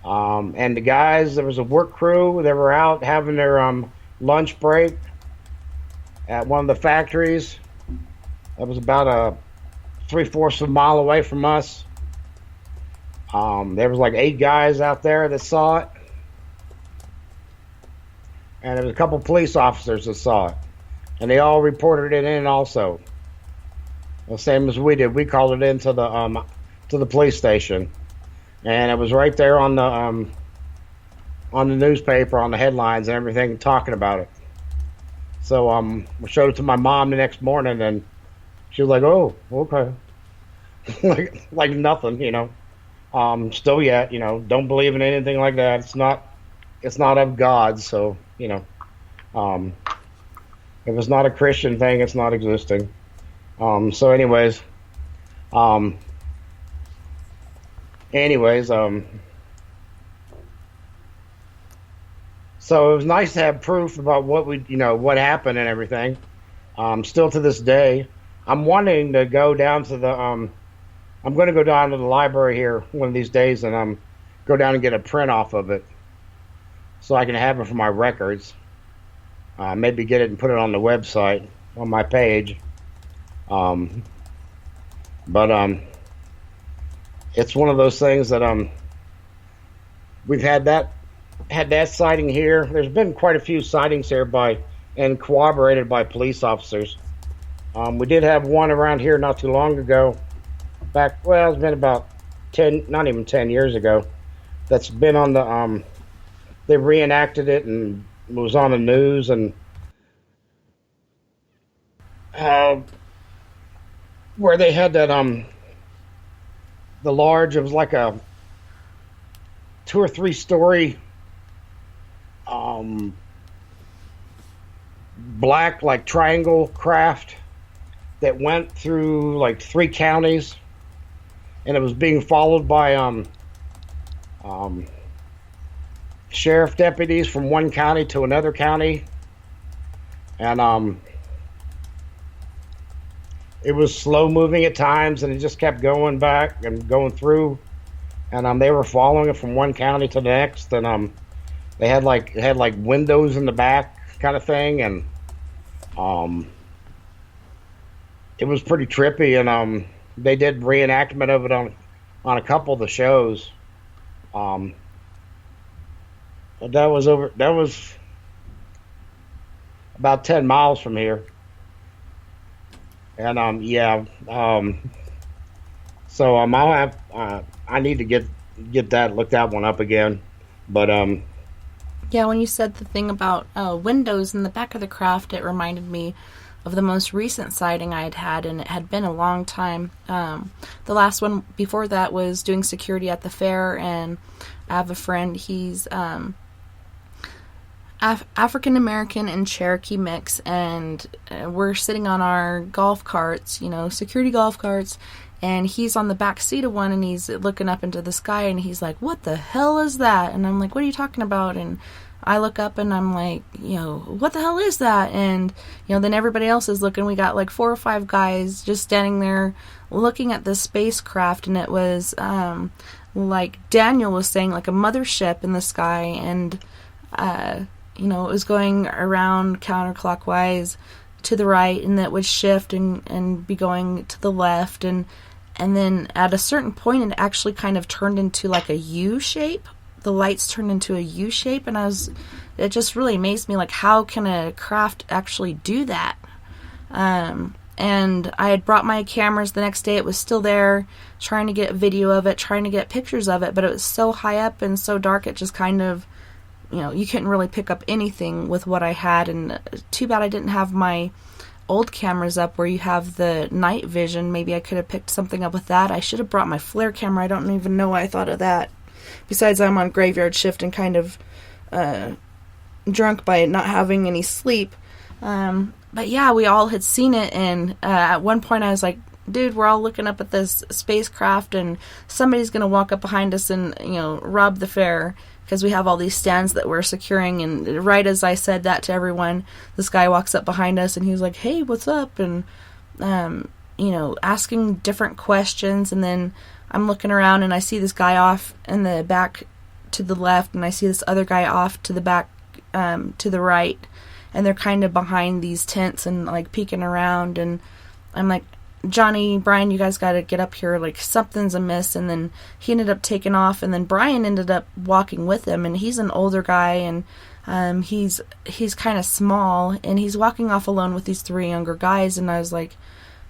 And the guys, there was a work crew, they were out having their lunch break at one of the factories. That was about a 3/4 of a mile away from us. There was like 8 guys out there that saw it. And there was a couple police officers that saw it. And they all reported it in also. The same as we did. We called it into the police station. And it was right there on the newspaper, on the headlines and everything, talking about it. So we showed it to my mom the next morning, and she was like, "Oh, okay," like nothing, Still yet, don't believe in anything like that. It's not of God, so if it's not a Christian thing, it's not existing. So anyways. So it was nice to have proof about what happened and everything. Still to this day, I'm wanting to go down to I'm going to go down to the library here one of these days, and go down and get a print off of it, so I can have it for my records. Maybe get it and put it on the website on my page. But it's one of those things that we've had that sighting here. There's been quite a few sightings here and corroborated by police officers. We did have one around here not too long ago. It's been about 10, not even 10 years ago. That's been on the, they reenacted it and it was on the news, and where they had that, the large, it was like a 2 or 3 story, black, like, triangle craft that went through like 3 counties, and it was being followed by sheriff deputies from one county to another county, and it was slow moving at times, and it just kept going back and going through, and they were following it from one county to the next, and they had like windows in the back kind of thing, and it was pretty trippy, and they did reenactment of it on a couple of the shows. But that was about 10 miles from here, and so I'll have I need to get that one up again, but Yeah, when you said the thing about windows in the back of the craft, it reminded me of the most recent sighting I had, and it had been a long time. The last one before that was doing security at the fair, and I have a friend, he's African American and Cherokee mix, and we're sitting on our golf carts, security golf carts, and he's on the back seat of one, and he's looking up into the sky, and he's like, "What the hell is that?" And I'm like, "What are you talking about?" And I look up, and I'm like, "What the hell is that?" And, then everybody else is looking. We got like 4 or 5 guys just standing there looking at this spacecraft, and it was, like Daniel was saying, like a mothership in the sky, and, it was going around counterclockwise to the right, and that would shift and be going to the left, and then at a certain point it actually kind of turned into like a U shape. The lights turned into a U shape, and it just really amazed me, like, how can a craft actually do that? And I had brought my cameras the next day. It was still there, trying to get video of it, trying to get pictures of it, but it was so high up and so dark, it just kind of, you couldn't really pick up anything with what I had. And too bad I didn't have my old cameras up where you have the night vision. Maybe I could have picked something up with that. I should have brought my flare camera. I don't even know why I thought of that. Besides, I'm on graveyard shift and kind of drunk by not having any sleep. But yeah, we all had seen it, and at one point I was like, dude, we're all looking up at this spacecraft, and somebody's going to walk up behind us and, rob the fair, because we have all these stands that we're securing. And right as I said that to everyone, this guy walks up behind us, and he was like, "Hey, what's up?" And, asking different questions. And then I'm looking around, and I see this guy off in the back to the left, and I see this other guy off to the back to the right, and they're kind of behind these tents and, like, peeking around. And I'm like, "Johnny, Brian, you guys got to get up here, like, something's amiss." And then he ended up taking off, and then Brian ended up walking with him, and he's an older guy, and he's kind of small, and he's walking off alone with these 3 younger guys. And I was like,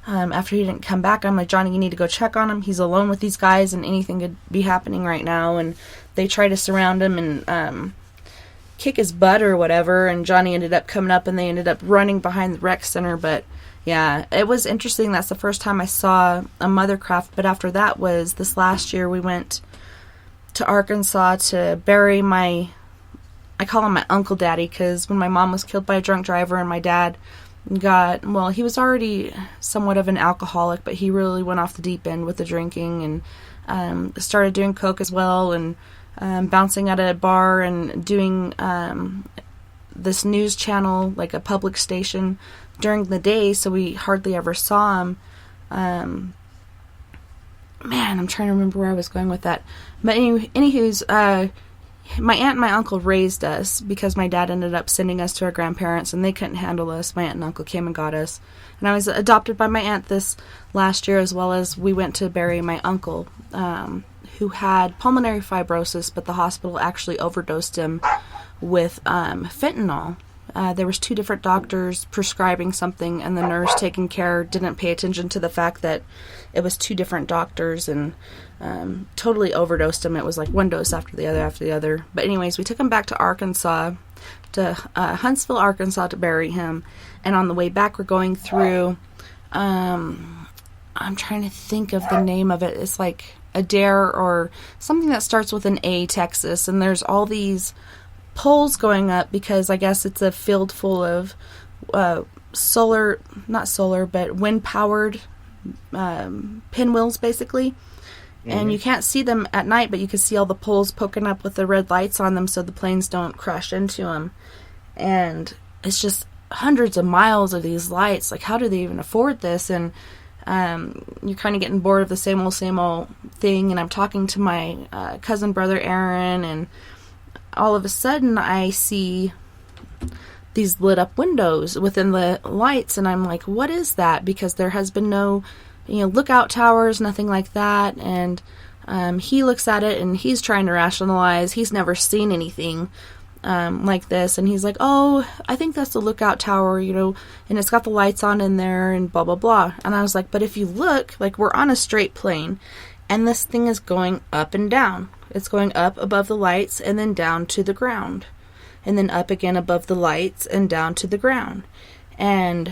after he didn't come back, I'm like, "Johnny, you need to go check on him. He's alone with these guys, and anything could be happening right now." And they try to surround him and kick his butt or whatever, and Johnny ended up coming up, and they ended up running behind the rec center. But yeah, it was interesting. That's the first time I saw a mothercraft. But after that was this last year, we went to Arkansas to bury I call him my Uncle Daddy, because when my mom was killed by a drunk driver, and my dad he was already somewhat of an alcoholic, but he really went off the deep end with the drinking, and started doing coke as well, and bouncing at a bar, and doing this news channel, like a public station, during the day, so we hardly ever saw him. Man, I'm trying to remember where I was going with that. But anywho's, my aunt and my uncle raised us, because my dad ended up sending us to our grandparents, and they couldn't handle us. My aunt and uncle came and got us. And I was adopted by my aunt this last year, as well as we went to bury my uncle who had pulmonary fibrosis, but the hospital actually overdosed him with fentanyl. There was 2 different doctors prescribing something, and the nurse taking care didn't pay attention to the fact that it was 2 different doctors, and totally overdosed him. It was like one dose after the other. But anyways, we took him back to Arkansas, to Huntsville, Arkansas, to bury him. And on the way back, we're going through, I'm trying to think of the name of it. It's like Adair or something that starts with an A, Texas. And there's all these poles going up because I guess it's a field full of wind-powered pinwheels, basically. And you can't see them at night, but you can see all the poles poking up with the red lights on them so the planes don't crash into them. And it's just hundreds of miles of these lights. Like, how do they even afford this? And you're kind of getting bored of the same old thing. And I'm talking to my cousin brother Aaron, and all of a sudden I see these lit up windows within the lights, and I'm like, what is that? Because there has been no, lookout towers, nothing like that. And he looks at it and he's trying to rationalize. He's never seen anything like this, and he's like, oh, I think that's the lookout tower, and it's got the lights on in there and blah blah blah. And I was like, but if you look, like, we're on a straight plane and this thing is going up and down. It's going up above the lights and then down to the ground, and then up again above the lights and down to the ground. And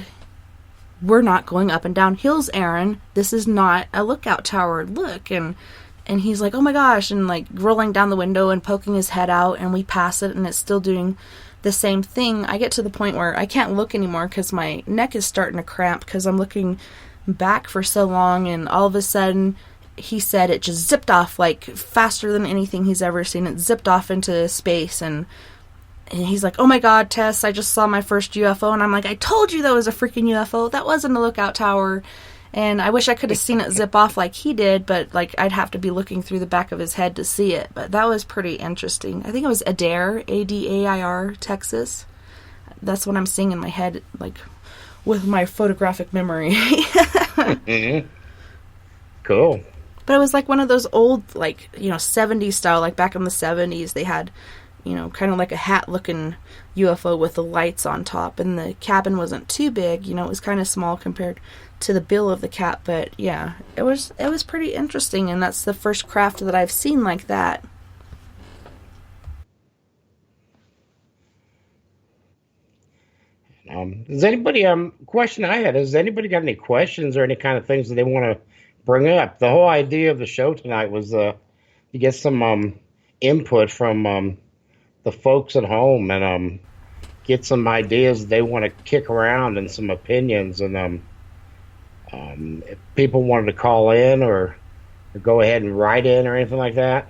we're not going up and down hills, Aaron. This is not a lookout tower. Look. And he's like, oh my gosh, and like rolling down the window and poking his head out, and we pass it and it's still doing the same thing. I get to the point where I can't look anymore because my neck is starting to cramp because I'm looking back for so long, and all of a sudden he said it just zipped off like faster than anything he's ever seen. It zipped off into space, and he's like, oh my god, Tess, I just saw my first UFO. And I'm like, I told you that was a freaking UFO. That wasn't a lookout tower. And I wish I could have seen it zip off like he did, but like I'd have to be looking through the back of his head to see it. But that was pretty interesting. I think it was Adair, Adair, Texas. That's what I'm seeing in my head, like with my photographic memory. Cool. But it was like one of those old, like, 70s style, like back in the 70s, they had, kind of like a hat-looking UFO with the lights on top, and the cabin wasn't too big, it was kind of small compared to the bill of the cap, but yeah, it was pretty interesting, and that's the first craft that I've seen like that. Does anybody, question I had, has anybody got any questions or any kind of things that they want to bring up? The whole idea of the show tonight was to get some input from the folks at home, and get some ideas they want to kick around and some opinions. And if people wanted to call in or go ahead and write in or anything like that.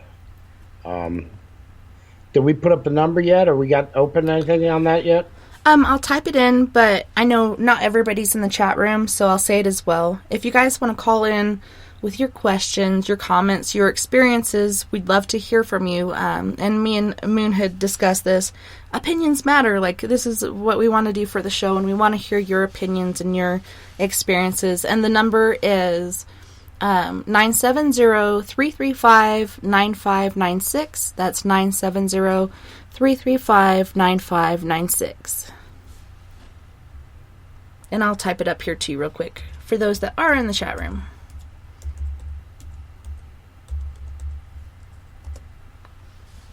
Did we put up the number yet, or we got open anything on that yet? I'll type it in, but I know not everybody's in the chat room, so I'll say it as well. If you guys want to call in with your questions, your comments, your experiences, we'd love to hear from you. And me and Moon had discussed this. Opinions matter. Like, this is what we want to do for the show, and we want to hear your opinions and your experiences. And the number is 970-335-9596. That's 970-335-9596. And I'll type it up here too real quick for those that are in the chat room.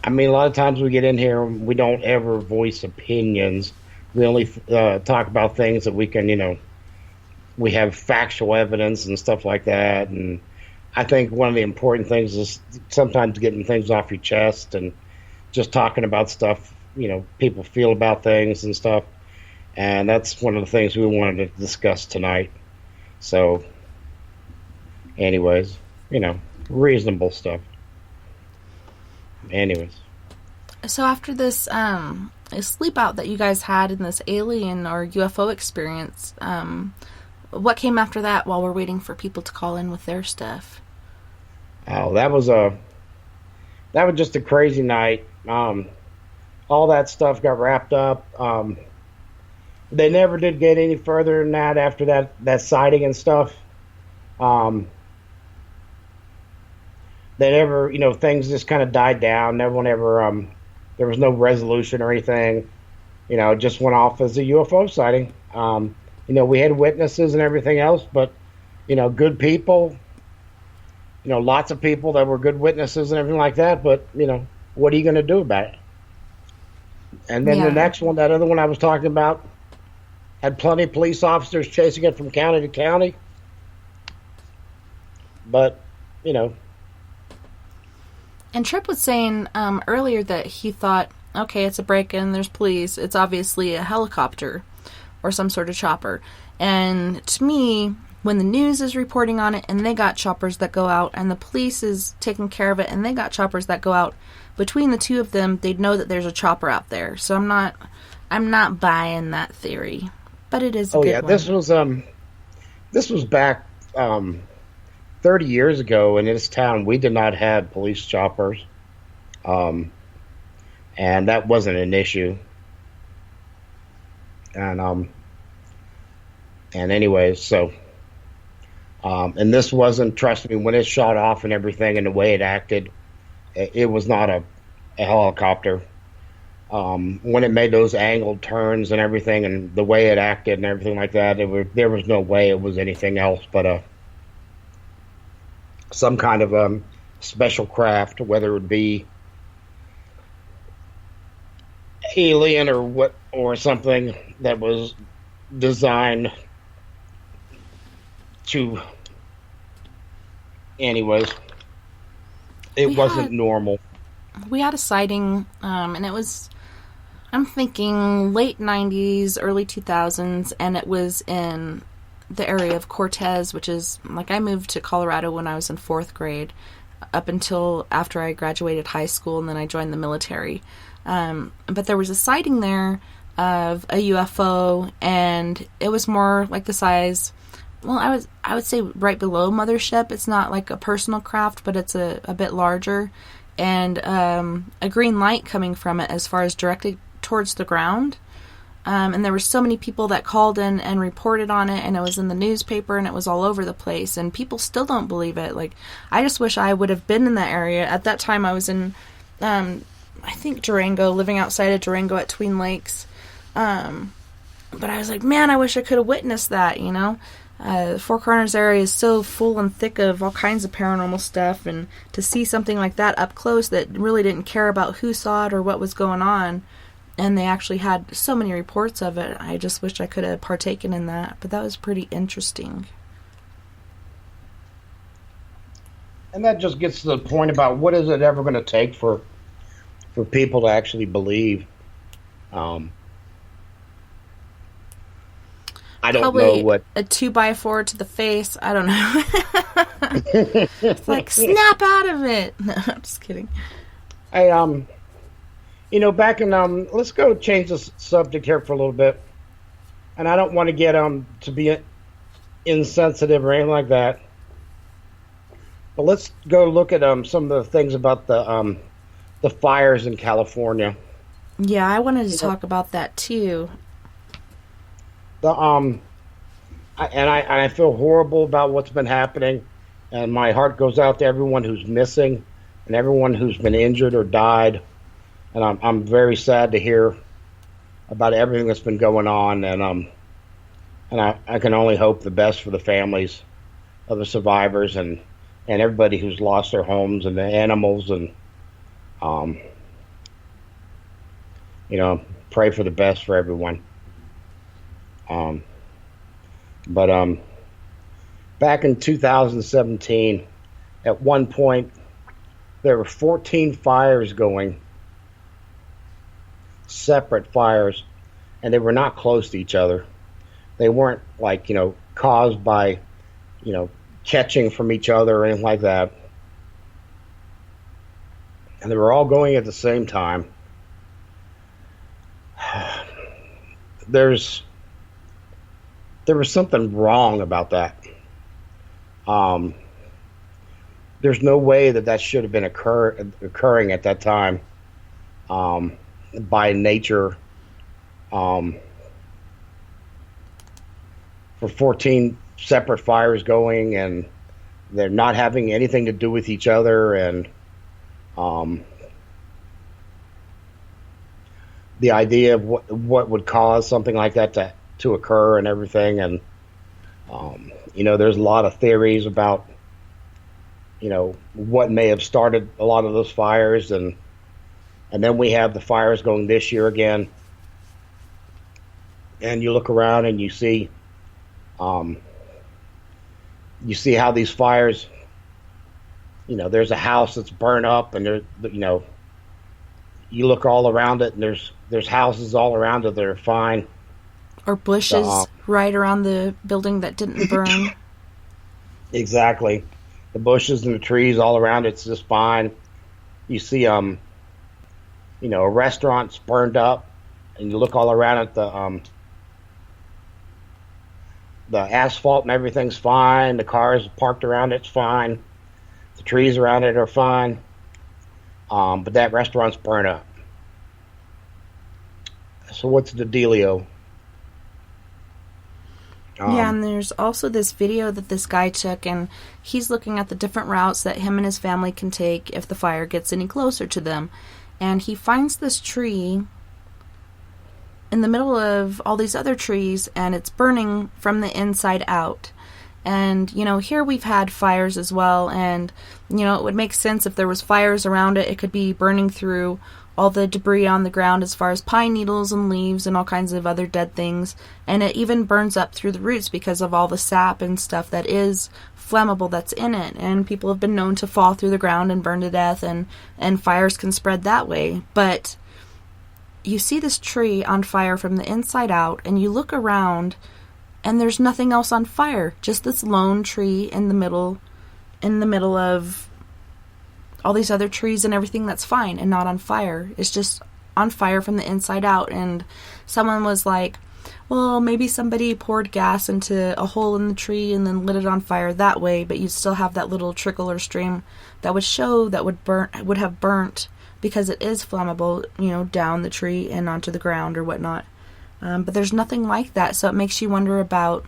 I mean, a lot of times we get in here and we don't ever voice opinions. We only talk about things that we can, we have factual evidence and stuff like that. And I think one of the important things is sometimes getting things off your chest and just talking about stuff, people feel about things and stuff. And that's one of the things we wanted to discuss tonight. So, anyways, reasonable stuff. Anyways. So after this sleep out that you guys had in this alien or UFO experience, what came after that while we're waiting for people to call in with their stuff? Oh, that was just a crazy night. All that stuff got wrapped up. They never did get any further than that after that sighting and stuff. they never, things just kind of died down. No one ever, there was no resolution or anything. It just went off as a UFO sighting. We had witnesses and everything else, but, good people, lots of people that were good witnesses and everything like that. But, what are you going to do about it? And then the next one, that other one I was talking about, had plenty of police officers chasing it from county to county. But, And Tripp was saying earlier that he thought, okay, it's a break-in, there's police, it's obviously a helicopter or some sort of chopper. And to me, when the news is reporting on it and they got choppers that go out and the police is taking care of it and they got choppers that go out, between the two of them, they'd know that there's a chopper out there. So I'm not buying that theory. But it is a good one. This was back 30 years ago in this town. We did not have police choppers. And that wasn't an issue. And anyways, so and this wasn't, trust me, when it shot off and everything and the way it acted, it was not a helicopter. When it made those angled turns and everything and the way it acted and everything like that, there was no way it was anything else but some kind of special craft, whether it would be alien or something that was designed to. Anyways, it wasn't normal. We had a sighting, and it was, I'm thinking late 90s, early 2000s, and it was in the area of Cortez, which is, I moved to Colorado when I was in 4th grade, up until after I graduated high school, and then I joined the military. But there was a sighting there of a UFO, and it was more like the size, well, I would say right below Mothership. It's not like a personal craft, but it's a bit larger, and a green light coming from it as far as directed towards the ground. And there were so many people that called in and reported on it, and it was in the newspaper, and it was all over the place, and people still don't believe it. I just wish I would have been in that area. At that time, I was in, I think Durango, living outside of Durango at Tween Lakes. But I was like, man, I wish I could have witnessed that, The Four Corners area is so full and thick of all kinds of paranormal stuff, and to see something like that up close that really didn't care about who saw it or what was going on, and they actually had so many reports of it, I just wish I could have partaken in that. But that was pretty interesting. And that just gets to the point about what is it ever going to take for people to actually believe. I don't Probably know what a 2x4 to the face. I don't know. It's like, snap out of it. No, I'm just kidding. Hey, back in let's go change the subject here for a little bit. And I don't want to get to be insensitive or anything like that. But let's go look at some of the things about the fires in California. Yeah, I wanted to talk about that too. I feel horrible about what's been happening, and my heart goes out to everyone who's missing and everyone who's been injured or died, and I'm very sad to hear about everything that's been going on, and I can only hope the best for the families of the survivors and everybody who's lost their homes and the animals, and pray for the best for everyone. But back in 2017, at one point, there were 14 fires going, separate fires, and they were not close to each other. They weren't caused by, catching from each other or anything like that. And they were all going at the same time. There was something wrong about that. There's no way that should have been occurring at that time by nature. For 14 separate fires going, and they're not having anything to do with each other, and the idea of what would cause something like that to occur and everything. And there's a lot of theories about what may have started a lot of those fires, and then we have the fires going this year again. And you look around and you see how these fires, there's a house that's burned up, and you look all around it, and there's houses all around it that are fine. Or bushes right around the building that didn't burn. Exactly. The bushes and the trees all around it's just fine. You see, a restaurant's burned up, and you look all around it, the asphalt and everything's fine. The cars parked around it's fine. The trees around it are fine. But that restaurant's burned up. So what's the dealio? Yeah, and there's also this video that this guy took, and he's looking at the different routes that him and his family can take if the fire gets any closer to them. And he finds this tree in the middle of all these other trees, and it's burning from the inside out. And, here we've had fires as well, and, it would make sense if there was fires around it. It could be burning through all the debris on the ground as far as pine needles and leaves and all kinds of other dead things. And it even burns up through the roots because of all the sap and stuff that is flammable that's in it. And people have been known to fall through the ground and burn to death, and fires can spread that way. But you see this tree on fire from the inside out, and you look around, and there's nothing else on fire. Just this lone tree in the middle of all these other trees and everything that's fine and not on fire. It's just on fire from the inside out. And someone was like, well, maybe somebody poured gas into a hole in the tree and then lit it on fire that way, but you'd still have that little trickle or stream that would show that would have burnt, because it is flammable, down the tree and onto the ground or whatnot. But there's nothing like that, so it makes you wonder about,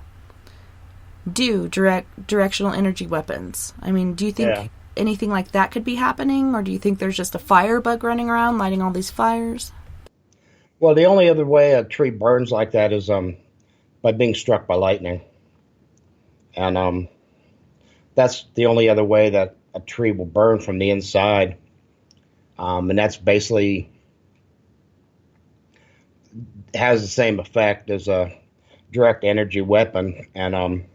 directional energy weapons. I mean, do you think anything like that could be happening, or do you think there's just a firebug running around lighting all these fires? Well, the only other way a tree burns like that is by being struck by lightning. And that's the only other way that a tree will burn from the inside. And that's basically has the same effect as a direct energy weapon. And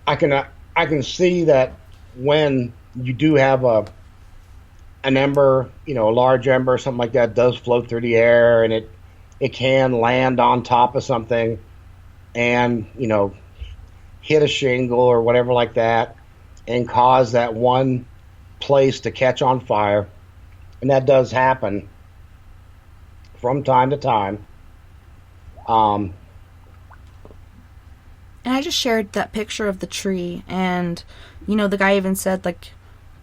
I can see that when you do have an ember, a large ember or something like that does float through the air, and it can land on top of something and, hit a shingle or whatever like that and cause that one place to catch on fire. And that does happen from time to time. And I just shared that picture of the tree, and, the guy even said,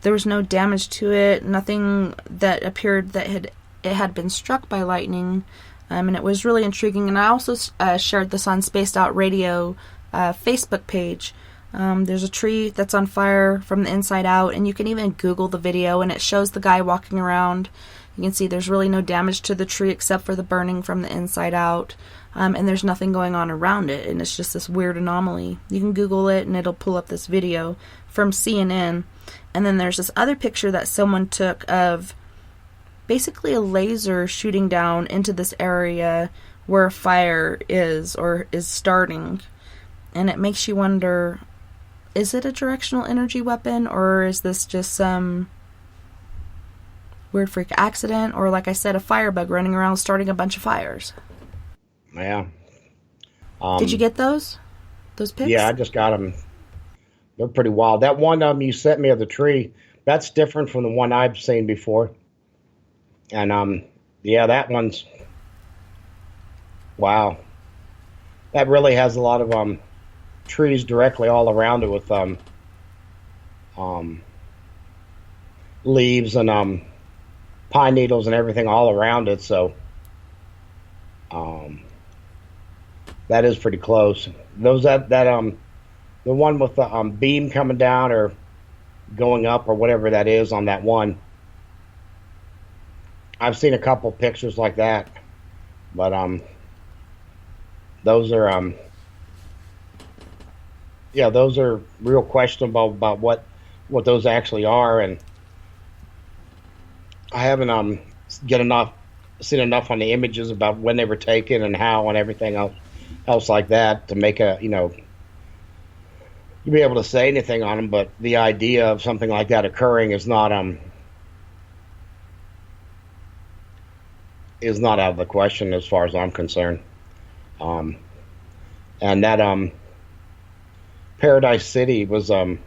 there was no damage to it, nothing that appeared that it had been struck by lightning, and it was really intriguing. And I also shared this on Spaced Out Radio Facebook page. There's a tree that's on fire from the inside out, and you can even Google the video, and it shows the guy walking around. You can see there's really no damage to the tree except for the burning from the inside out. And there's nothing going on around it, and it's just this weird anomaly. You can Google it, and it'll pull up this video from CNN. And then there's this other picture that someone took of basically a laser shooting down into this area where a fire is, or is starting. And it makes you wonder, is it a directional energy weapon, or is this just some weird freak accident, or, like I said, a firebug running around starting a bunch of fires? Yeah. Did you get those pics? Yeah, I just got them. They're pretty wild. That one you sent me of the tree, that's different from the one I've seen before. And that one's wow. That really has a lot of trees directly all around it with leaves and pine needles and everything all around it. So that is pretty close. Those The one with the beam coming down or going up or whatever that is on that one. I've seen a couple pictures like that, but those are those are real questionable about what those actually are, and I haven't seen enough on the images about when they were taken and how and everything else like that to make a be able to say anything on them. But the idea of something like that occurring is not out of the question as far as I'm concerned. And that Paradise City was a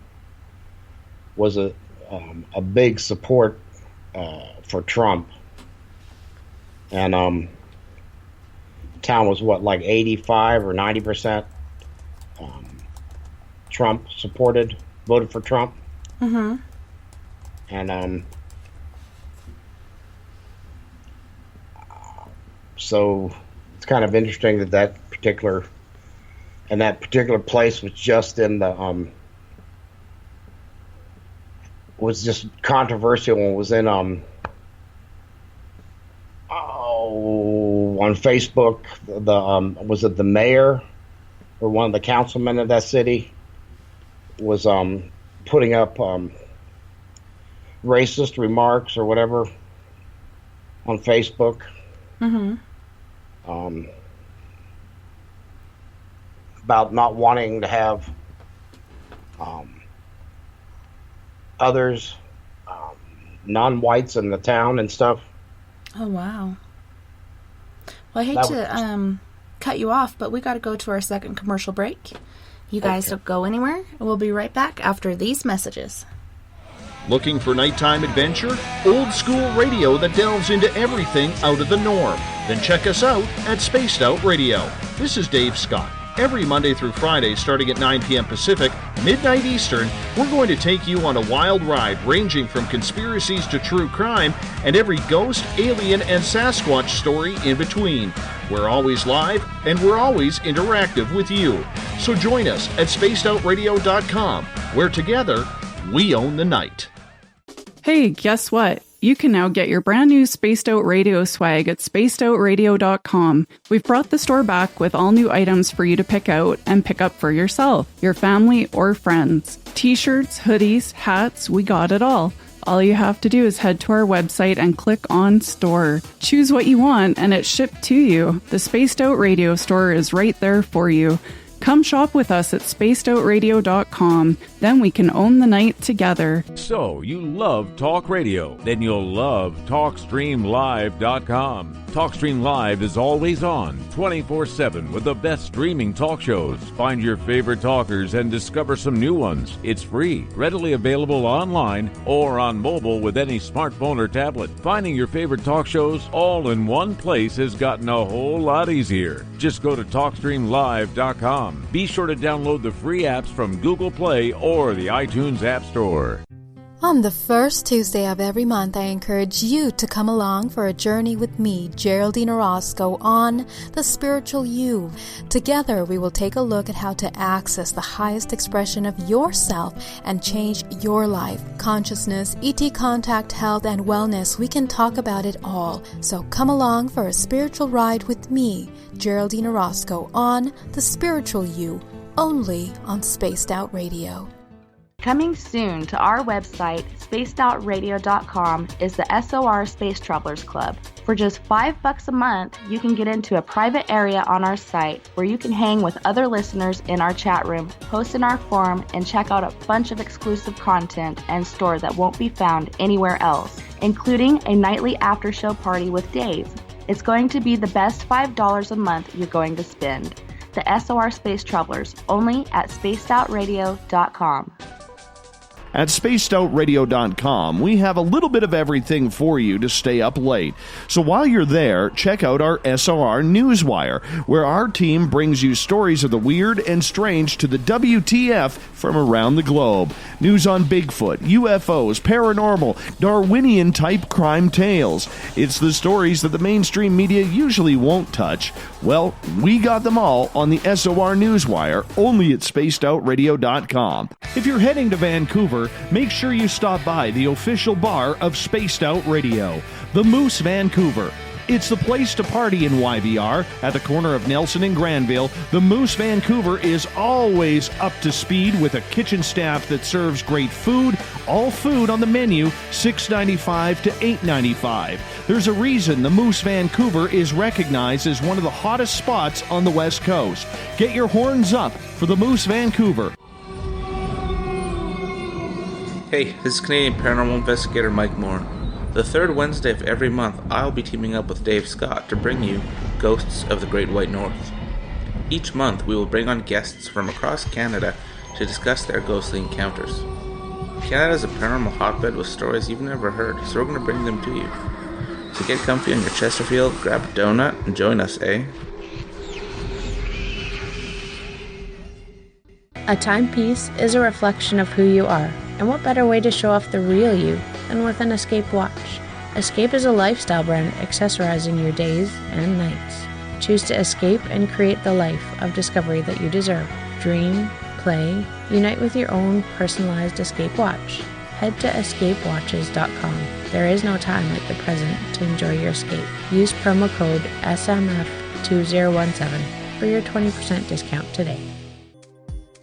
big support for Trump, and town was what, like 85 or 90% Trump supported, voted for Trump. Mm-hmm. And so it's kind of interesting that particular place was just in the was just controversial and was in on Facebook. Was it the mayor or one of the councilmen of that city was putting up racist remarks or whatever on Facebook. Mm-hmm. About not wanting to have others, non-whites in the town and stuff. Oh, wow. Well, I hate to cut you off, but we got to go to our second commercial break. You guys don't go anywhere. We'll be right back after these messages. Looking for nighttime adventure? Old school radio that delves into everything out of the norm? Then check us out at Spaced Out Radio. This is Dave Scott. Every Monday through Friday, starting at 9 p.m. Pacific, midnight Eastern, we're going to take you on a wild ride ranging from conspiracies to true crime and every ghost, alien, and Sasquatch story in between. We're always live, and we're always interactive with you. So join us at spacedoutradio.com, where together, we own the night. Hey, guess what? You can now get your brand new Spaced Out Radio swag at spacedoutradio.com. We've brought the store back with all new items for you to pick out and pick up for yourself, your family, or friends. T-shirts, hoodies, hats, we got it all. All you have to do is head to our website and click on Store. Choose what you want and it's shipped to you. The Spaced Out Radio store is right there for you. Come shop with us at spacedoutradio.com. Then we can own the night together. So, you love talk radio? Then you'll love TalkStreamLive.com. TalkStream Live is always on, 24/7, with the best streaming talk shows. Find your favorite talkers and discover some new ones. It's free, readily available online or on mobile with any smartphone or tablet. Finding your favorite talk shows all in one place has gotten a whole lot easier. Just go to TalkStreamLive.com. Be sure to download the free apps from Google Play or the iTunes App Store. On the first Tuesday of every month, I encourage you to come along for a journey with me, Geraldine Orozco, on The Spiritual You. Together, we will take a look at how to access the highest expression of yourself and change your life. Consciousness, ET contact, health, and wellness, we can talk about it all. So come along for a spiritual ride with me, Geraldine Orozco, on The Spiritual You, only on Spaced Out Radio. Coming soon to our website, spacedoutradio.com, is the SOR Space Travelers Club. For just $5 a month, you can get into a private area on our site where you can hang with other listeners in our chat room, post in our forum, and check out a bunch of exclusive content and store that won't be found anywhere else, including a nightly after-show party with Dave. It's going to be the best $5 a month you're going to spend. The SOR Space Travelers, only at spacedoutradio.com. At spacedoutradio.com, we have a little bit of everything for you to stay up late. So while you're there, check out our SOR Newswire, where our team brings you stories of the weird and strange to the WTF from around the globe. News on Bigfoot, UFOs, paranormal, Darwinian-type crime tales. It's the stories that the mainstream media usually won't touch. Well, we got them all on the SOR Newswire, only at spacedoutradio.com. If you're heading to Vancouver, make sure you stop by the official bar of Spaced Out Radio, the Moose Vancouver. It's the place to party in YVR. At the corner of Nelson and Granville, the Moose Vancouver is always up to speed with a kitchen staff that serves great food. All food on the menu, $6.95 to $8.95. There's a reason the Moose Vancouver is recognized as one of the hottest spots on the West Coast. Get your horns up for the Moose Vancouver. Hey, this is Canadian Paranormal Investigator Mike Moore. The third Wednesday of every month, I'll be teaming up with Dave Scott to bring you Ghosts of the Great White North. Each month, we will bring on guests from across Canada to discuss their ghostly encounters. Canada is a paranormal hotbed with stories you've never heard, so we're going to bring them to you. So get comfy on your Chesterfield, grab a donut, and join us, eh? A timepiece is a reflection of who you are, and what better way to show off the real you than with an Escape watch? Escape is a lifestyle brand accessorizing your days and nights. Choose to escape and create the life of discovery that you deserve. Dream, play, unite with your own personalized Escape watch. Head to escapewatches.com. There is no time like the present to enjoy your escape. Use promo code SMF2017 for your 20% discount today.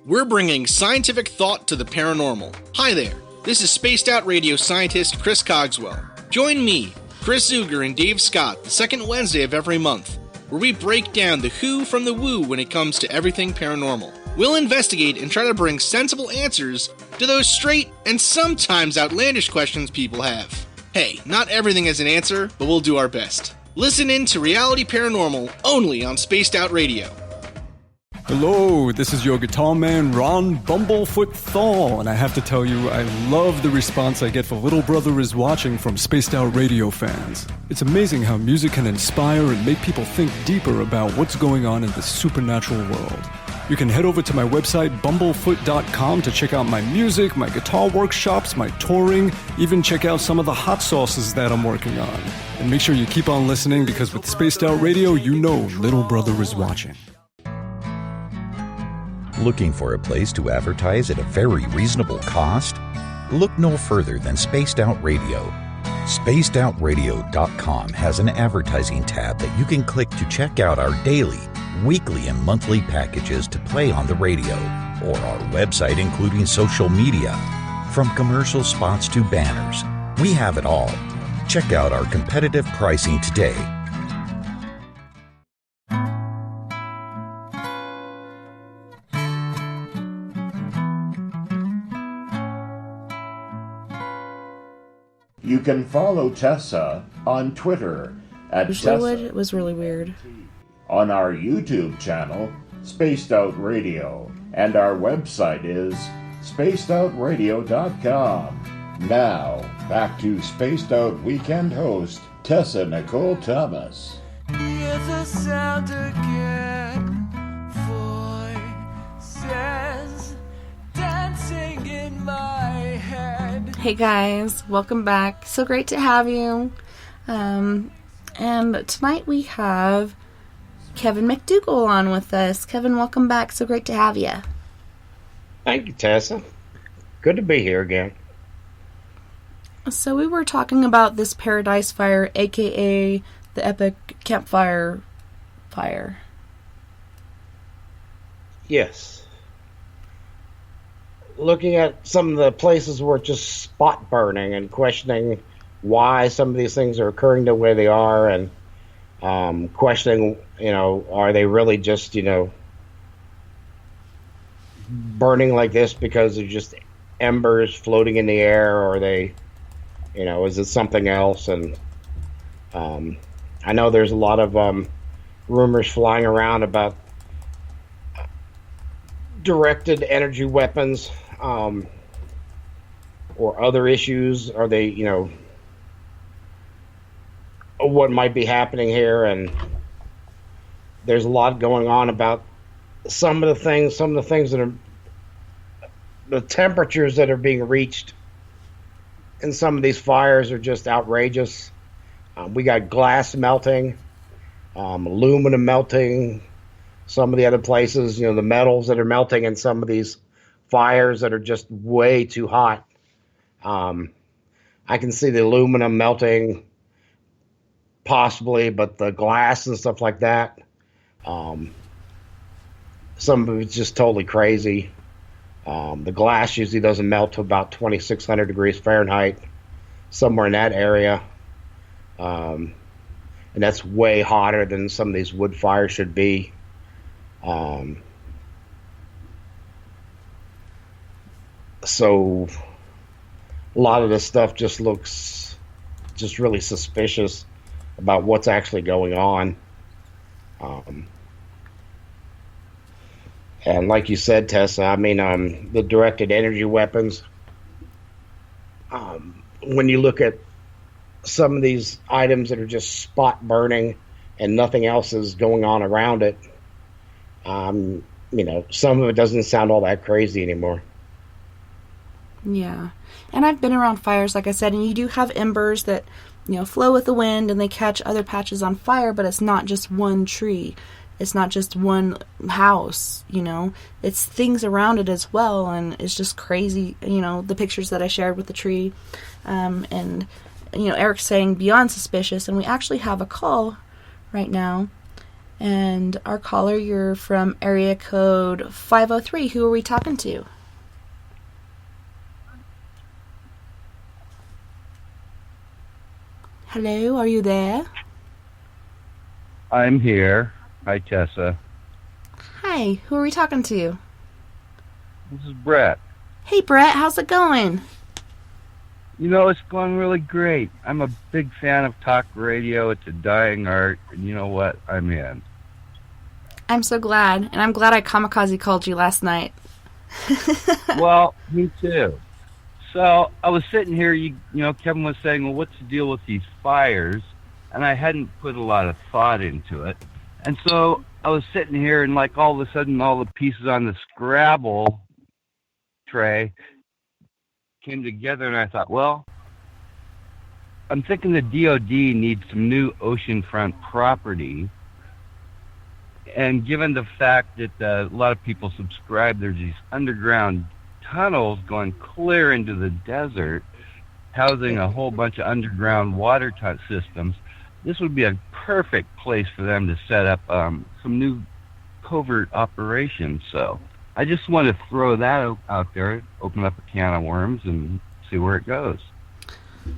We're bringing scientific thought to the paranormal. Hi there, this is Spaced Out Radio scientist Chris Cogswell. Join me, Chris Zuger, and Dave Scott the second Wednesday of every month, where we break down the who from the woo when it comes to everything paranormal. We'll investigate and try to bring sensible answers to those straight and sometimes outlandish questions people have. Hey, not everything has an answer, but we'll do our best. Listen in to Reality Paranormal only on Spaced Out Radio. Hello, this is your guitar man, Ron Bumblefoot Thaw, and I have to tell you, I love the response I get for Little Brother is Watching from Spaced Out Radio fans. It's amazing how music can inspire and make people think deeper about what's going on in the supernatural world. You can head over to my website, bumblefoot.com, to check out my music, my guitar workshops, my touring, even check out some of the hot sauces that I'm working on. And make sure you keep on listening, because with Spaced Out Radio, you know Little Brother is watching. Looking for a place to advertise at a very reasonable cost? Look no further than Spaced Out Radio. SpacedOutRadio.com has an advertising tab that you can click to check out our daily, weekly, and monthly packages to play on the radio, or our website including social media. From commercial spots to banners, we have it all. Check out our competitive pricing today. You can follow Tessa on Twitter at Tessa. It was really weird. On our YouTube channel, Spaced Out Radio, and our website is spacedoutradio.com. Now, back to Spaced Out Weekend host, Tessa Nicole Thomas. Hear the sound again, voices dancing in my head. Hey guys, welcome back. So great to have you. And tonight we have Kevin McDougal on with us. Kevin, welcome back. So great to have you. Thank you, Tessa. Good to be here again. So we were talking about this Paradise Fire, aka the epic campfire fire. Yes. Looking at some of the places where it's just spot burning and questioning why some of these things are occurring the way they are, and questioning, are they really just, burning like this because they're just embers floating in the air, or are they, is it something else? And I know there's a lot of rumors flying around about directed energy weapons or other issues? Are they, what might be happening here? And there's a lot going on about some of the things that are the temperatures that are being reached in some of these fires are just outrageous. We got glass melting, aluminum melting, some of the other places, the metals that are melting in some of these fires that are just way too hot. I can see the aluminum melting possibly, but the glass and stuff like that, some of it's just totally crazy. The glass usually doesn't melt to about 2,600 degrees Fahrenheit, somewhere in that area. And that's way hotter than some of these wood fires should be. So a lot of this stuff just looks just really suspicious about what's actually going on. And like you said, Tessa, I mean, the directed energy weapons, when you look at some of these items that are just spot burning and nothing else is going on around it, some of it doesn't sound all that crazy anymore. Yeah. And I've been around fires, like I said, and you do have embers that, flow with the wind and they catch other patches on fire, but it's not just one tree. It's not just one house, It's things around it as well, and it's just crazy, the pictures that I shared with the tree. And, Eric's saying beyond suspicious, and we actually have a call right now. And our caller, you're from area code 503. Who are we talking to? Hello, are you there? I'm here. Hi, Tessa. Hi, who are we talking to? This is Brett. Hey, Brett, how's it going? It's going really great. I'm a big fan of talk radio. It's a dying art, and you know what? I'm in. I'm so glad, and I'm glad I kamikaze called you last night. Well, me too. So I was sitting here, Kevin was saying, well, what's the deal with these fires? And I hadn't put a lot of thought into it. And so I was sitting here, and all of a sudden, all the pieces on the Scrabble tray came together, and I thought, well, I'm thinking the DOD needs some new oceanfront property. And given the fact that a lot of people subscribe, there's these underground tunnels going clear into the desert, housing a whole bunch of underground water systems. This would be a perfect place for them to set up some new covert operations. So I just want to throw that out there, open up a can of worms, and see where it goes.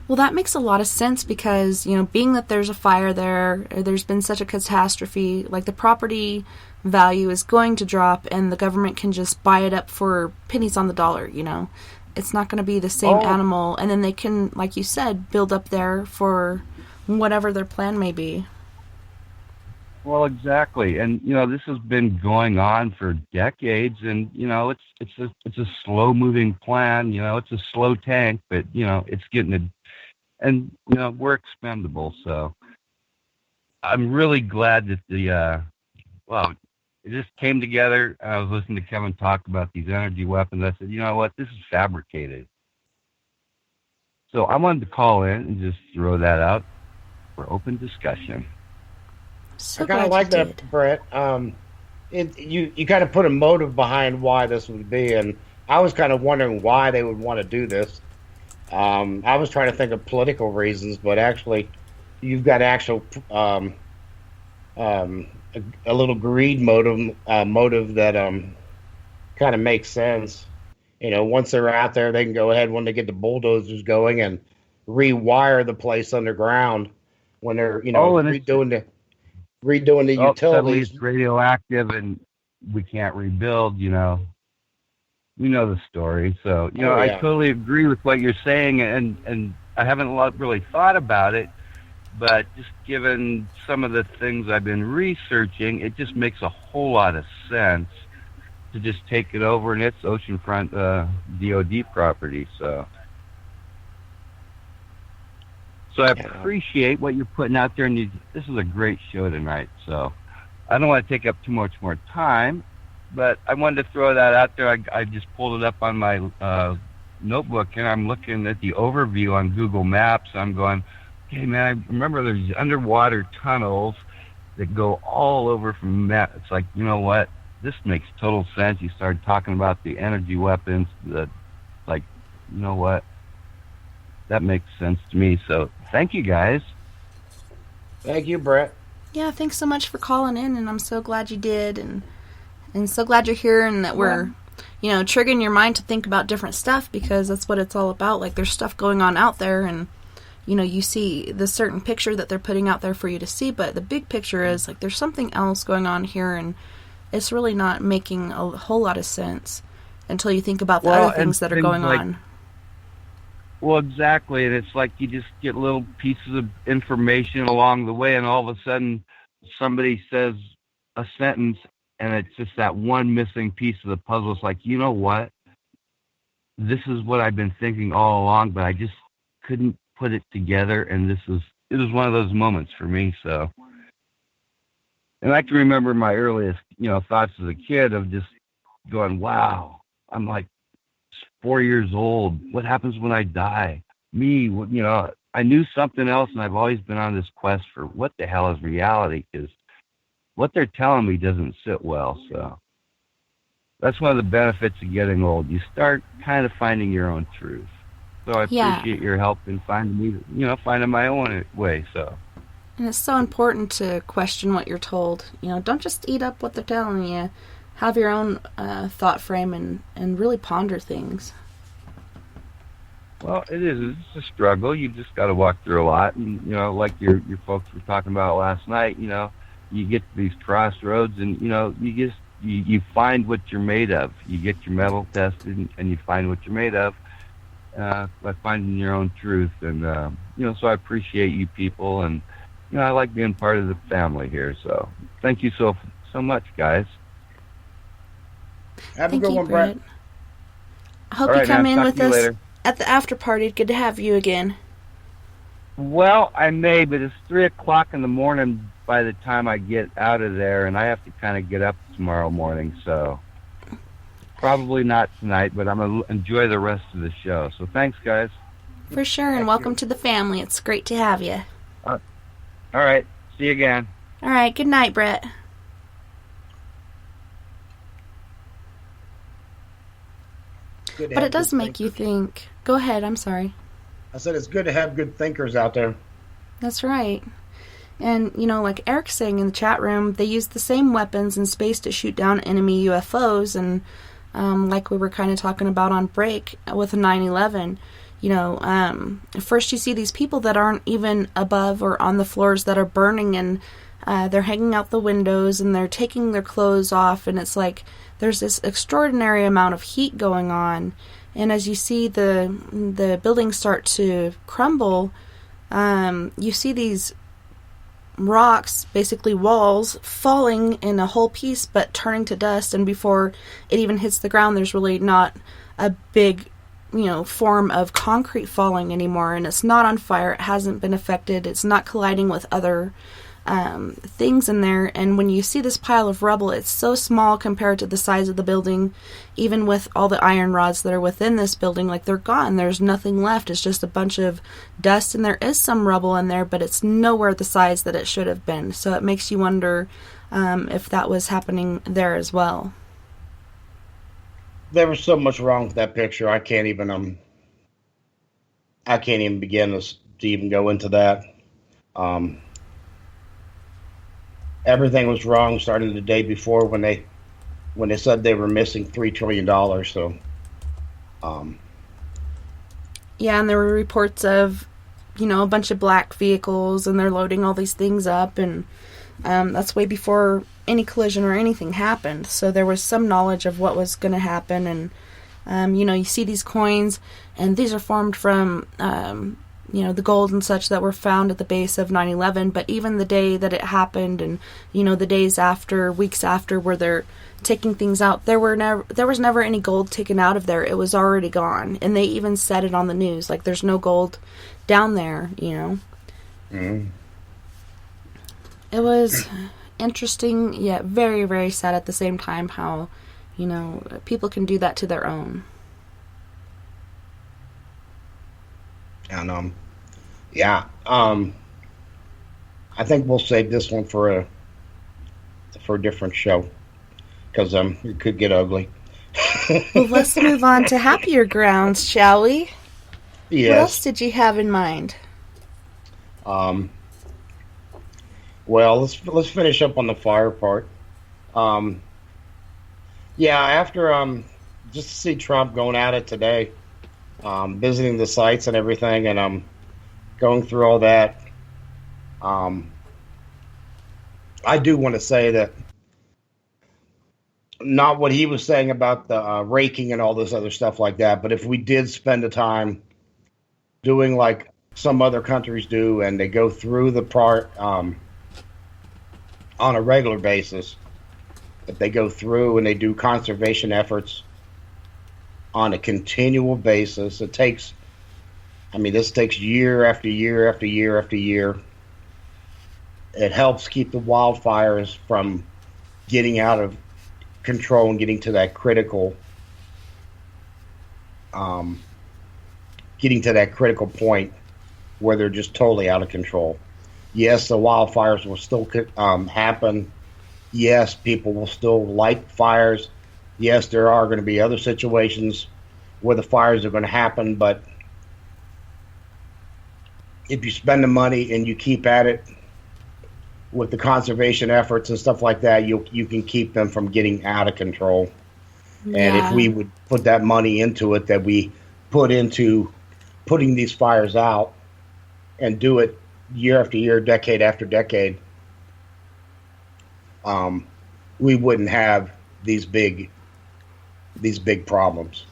Well, that makes a lot of sense because, being that there's a fire there's been such a catastrophe, the property value is going to drop and the government can just buy it up for pennies on the dollar, It's not going to be the same animal, and then they can, like you said, build up there for whatever their plan may be. Well, exactly. And, this has been going on for decades, and, it's a slow-moving plan. It's a slow tank, but, it's getting it. And, we're expendable, so I'm really glad that it just came together. I was listening to Kevin talk about these energy weapons. I said, you know what, this is fabricated. So I wanted to call in and just throw that out for open discussion. So I kind of like that, Brett. You kind of put a motive behind why this would be, and I was kind of wondering why they would want to do this. I was trying to think of political reasons, but actually, you've got actual a little greed motive that kind of makes sense. Once they're out there, they can go ahead when they get the bulldozers going and rewire the place underground when they're redoing the utilities. Suddenly it's radioactive and we can't rebuild. You know the story. So I totally agree with what you're saying, and I haven't really thought about it. But just given some of the things I've been researching, it just makes a whole lot of sense to just take it over, and it's oceanfront DOD property. So So I appreciate what you're putting out there, and this is a great show tonight. So I don't want to take up too much more time, but I wanted to throw that out there. I just pulled it up on my notebook, and I'm looking at the overview on Google Maps. I'm going, okay, man, I remember there's underwater tunnels that go all over from that. It's like, you know what? This makes total sense. You started talking about the energy weapons, like, you know what? That makes sense to me. So thank you, guys. Thank you, Brett. Yeah, thanks so much for calling in, and I'm so glad you did, and so glad you're here, and that we're, triggering your mind to think about different stuff, because that's what it's all about. Like, there's stuff going on out there, and, you see the certain picture that they're putting out there for you to see, but the big picture is, like, there's something else going on here, and it's really not making a whole lot of sense until you think about the other things that are going on. Well, exactly, and it's like you just get little pieces of information along the way, and all of a sudden somebody says a sentence, and it's just that one missing piece of the puzzle. It's like, you know what? This is what I've been thinking all along, but I just couldn't put it together, and it was one of those moments for me. So, and I can remember my earliest, thoughts as a kid of just going, wow, I'm like 4 years old. What happens when I die? I knew something else, and I've always been on this quest for what the hell is reality, because what they're telling me doesn't sit well. So that's one of the benefits of getting old. You start kind of finding your own truth. So I appreciate your help in finding my own way. So. And it's so important to question what you're told. Don't just eat up what they're telling you. Have your own thought frame and really ponder things. Well, it is. It's a struggle. You just got to walk through a lot. And, like your folks were talking about last night, you get to these crossroads, and, you find what you're made of. You get your metal tested, and you find what you're made of by finding your own truth. And, so I appreciate you people, and, I like being part of the family here. So thank you so much, guys. Have a good one, Brett. I hope you come in with us at the after party. Good to have you again. Well, I may, but it's 3:00 in the morning by the time I get out of there, and I have to kind of get up tomorrow morning, so probably not tonight, but I'm going to enjoy the rest of the show. So thanks, guys. For sure, and welcome to the family. It's great to have you. All right. See you again. All right. Good night, Brett. But it does make you think. Go ahead. I'm sorry. I said it's good to have good thinkers out there. That's right. And, like Eric's saying in the chat room, they use the same weapons in space to shoot down enemy UFOs. And like we were kind of talking about on break with 9/11, first you see these people that aren't even above or on the floors that are burning, and they're hanging out the windows, and they're taking their clothes off, and it's like there's this extraordinary amount of heat going on. And as you see the buildings start to crumble, you see these rocks, basically walls, falling in a whole piece but turning to dust, and before it even hits the ground there's really not a big form of concrete falling anymore, and it's not on fire, it hasn't been affected, it's not colliding with other things in there. And when you see this pile of rubble, it's so small compared to the size of the building. Even with all the iron rods that are within this building, like, they're gone, there's nothing left, it's just a bunch of dust, and there is some rubble in there, but it's nowhere the size that it should have been. So it makes you wonder if that was happening there as well. There was so much wrong with that picture. I can't even begin to even go into that. Everything was wrong starting the day before when they said they were missing $3 trillion. So, yeah, and there were reports of, a bunch of black vehicles, and they're loading all these things up, and that's way before any collision or anything happened. So there was some knowledge of what was going to happen, and you see these coins, and these are formed from the gold and such that were found at the base of 9/11, but even the day that it happened and, the days after, weeks after, where they're taking things out, there was never any gold taken out of there. It was already gone. And they even said it on the news, like, there's no gold down there, Mm. It was interesting, yet very, very sad at the same time how, people can do that to their own. And, I think we'll save this one for a different show, because it could get ugly. Well, let's move on to happier grounds, shall we? Yes. What else did you have in mind? Well, let's finish up on the fire part. After just to see Trump going at it today, visiting the sites and everything, and going through all that. I do want to say that not what he was saying about the raking and all this other stuff like that, but if we did spend the time doing like some other countries do, and they go through the part on a regular basis, if they go through and they do conservation efforts on a continual basis, this takes year after year after year after year. It helps keep the wildfires from getting out of control and getting to that critical point where they're just totally out of control. Yes, the wildfires will still happen. Yes, people will still light fires. Yes, there are going to be other situations where the fires are going to happen, but if you spend the money and you keep at it with the conservation efforts and stuff like that, you can keep them from getting out of control. Yeah. And if we would put that money into it that we put into putting these fires out and do it year after year, decade after decade, we wouldn't have these big problems.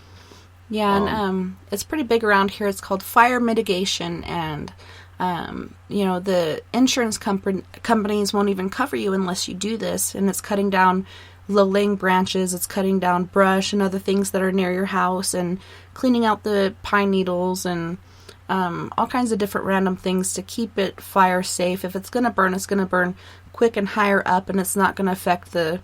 Yeah, and it's pretty big around here. It's called fire mitigation, and the insurance companies won't even cover you unless you do this, and it's cutting down low-laying branches, it's cutting down brush and other things that are near your house, and cleaning out the pine needles, and all kinds of different random things to keep it fire safe. If it's going to burn, it's going to burn quick and higher up, and it's not going to affect the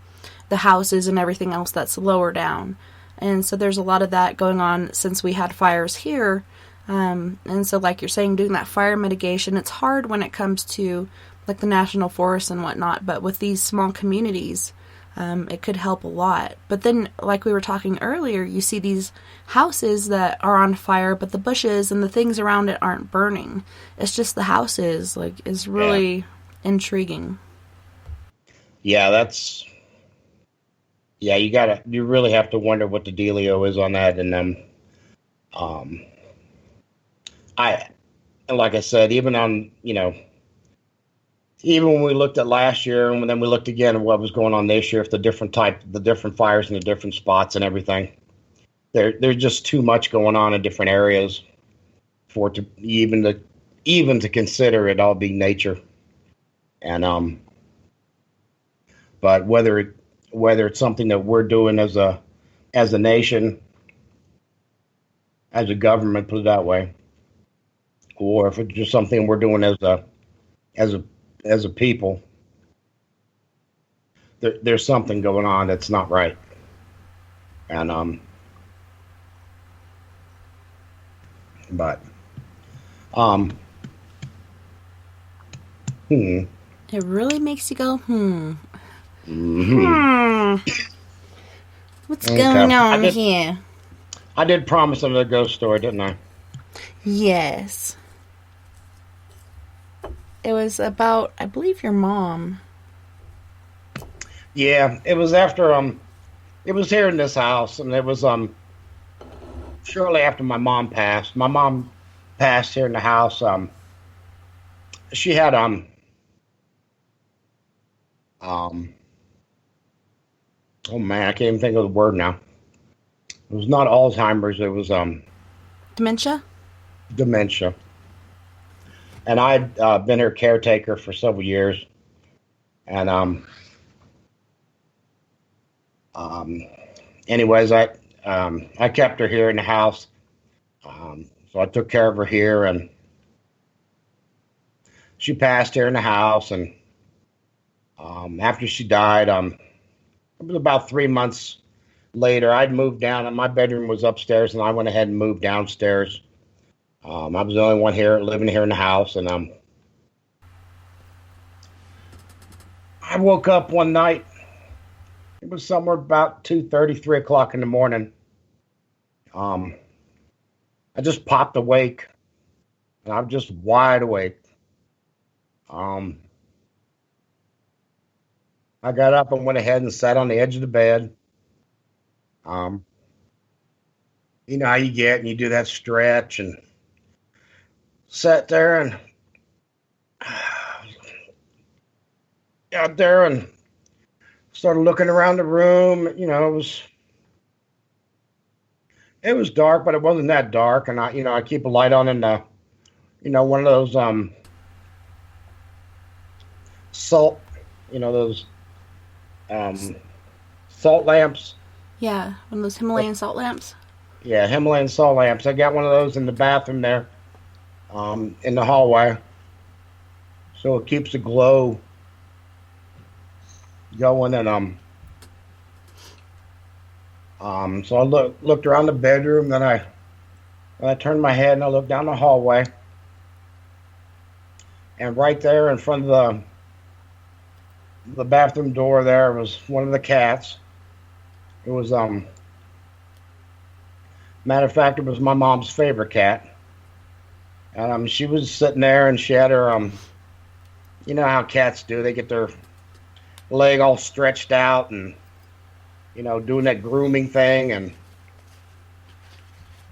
houses and everything else that's lower down. And so there's a lot of that going on since we had fires here. And so like you're saying, doing that fire mitigation, it's hard when it comes to like the national forests and whatnot, but with these small communities, it could help a lot. But then, like we were talking earlier, you see these houses that are on fire, but the bushes and the things around it aren't burning. It's just the houses, is really intriguing. Yeah, you really have to wonder what the dealio is on that. And like I said, even when we looked at last year, and then we looked again at what was going on this year, if the different fires in the different spots and everything, there's just too much going on in different areas for it to even to consider it all being nature. And but whether it's something that we're doing as a nation, as a government, put it that way, or if it's just something we're doing as a people, there's something going on that's not right. And It really makes you go, Mm-hmm. What's going on here? I did promise another ghost story, didn't I? Yes. It was about, I believe, your mom. Yeah, it was after it was here in this house, and it was shortly after my mom passed. My mom passed here in the house. She had oh man, I can't even think of the word now. It was not Alzheimer's. It was dementia. Dementia. And I'd been her caretaker for several years. And anyways, I kept her here in the house. So I took care of her here, and she passed here in the house. And after she died, it was about 3 months later, I'd moved down, and my bedroom was upstairs, and I went ahead and moved downstairs. I was the only one here living here in the house, and I woke up one night. It was somewhere about 2:30, 3 o'clock in the morning. I just popped awake, and I'm just wide awake. I got up and went ahead and sat on the edge of the bed. You know how you get, and you do that stretch, and sat there and got there and started looking around the room. You know, it was dark, but it wasn't that dark. And I keep a light on in the, one of those salt, those salt lamps. Yeah, one of those Himalayan salt lamps. Yeah, Himalayan salt lamps. I got one of those in the bathroom there, in the hallway, so it keeps the glow going. And so I looked around the bedroom. Then I turned my head and I looked down the hallway, and right there in front of the bathroom door there was one of the cats. It was matter of fact, it was my mom's favorite cat. And she was sitting there, and she had her you know how cats do, they get their leg all stretched out and doing that grooming thing and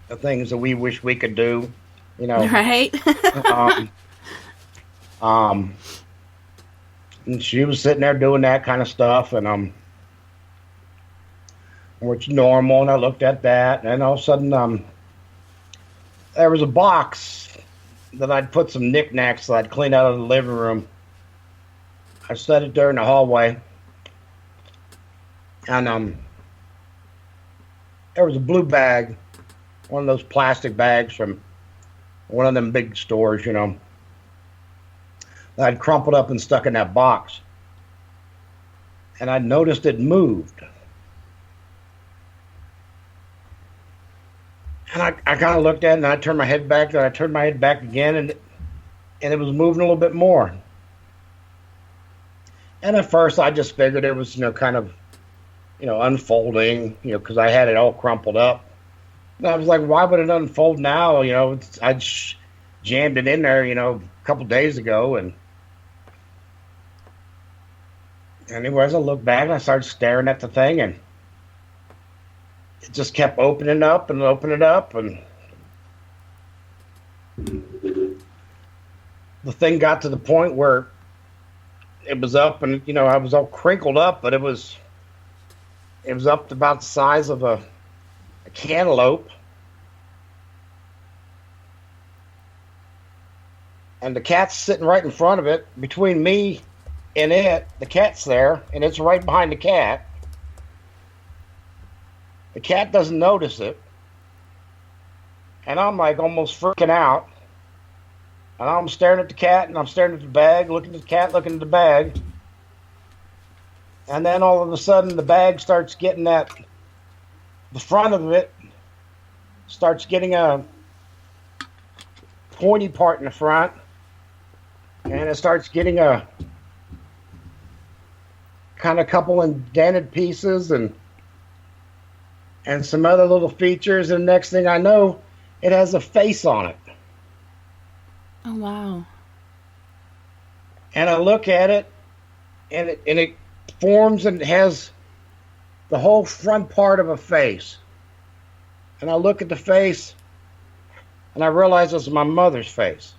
the things that we wish we could do, Right. And she was sitting there doing that kind of stuff, and which is normal. And I looked at that, and all of a sudden, there was a box that I'd put some knickknacks that I'd cleaned out of the living room. I set it there in the hallway, and there was a blue bag, one of those plastic bags from one of them big stores, that I'd crumpled up and stuck in that box. And I noticed it moved. And I kind of looked at it, and I turned my head back, then I turned my head back again, and it was moving a little bit more. And at first, I just figured it was, kind of, unfolding, because I had it all crumpled up. And I was like, why would it unfold now? I jammed it in there, a couple days ago. And anyways, I looked back and I started staring at the thing, and it just kept opening up and opening up. And the thing got to the point where it was up, and I was all crinkled up, but it was up to about the size of a cantaloupe. And the cat's sitting right in front of it. Between me and it, the cat's there, and it's right behind the cat. The cat doesn't notice it. And I'm like almost freaking out. And I'm staring at the cat, and I'm staring at the bag, looking at the cat, looking at the bag. And then all of a sudden, the bag starts getting the front of it starts getting a pointy part in the front. And it starts getting a kind of couple indented pieces and some other little features. And next thing I know, it has a face on it. Oh, wow. And I look at it, and it forms and has the whole front part of a face. And I look at the face, and I realize it's my mother's face.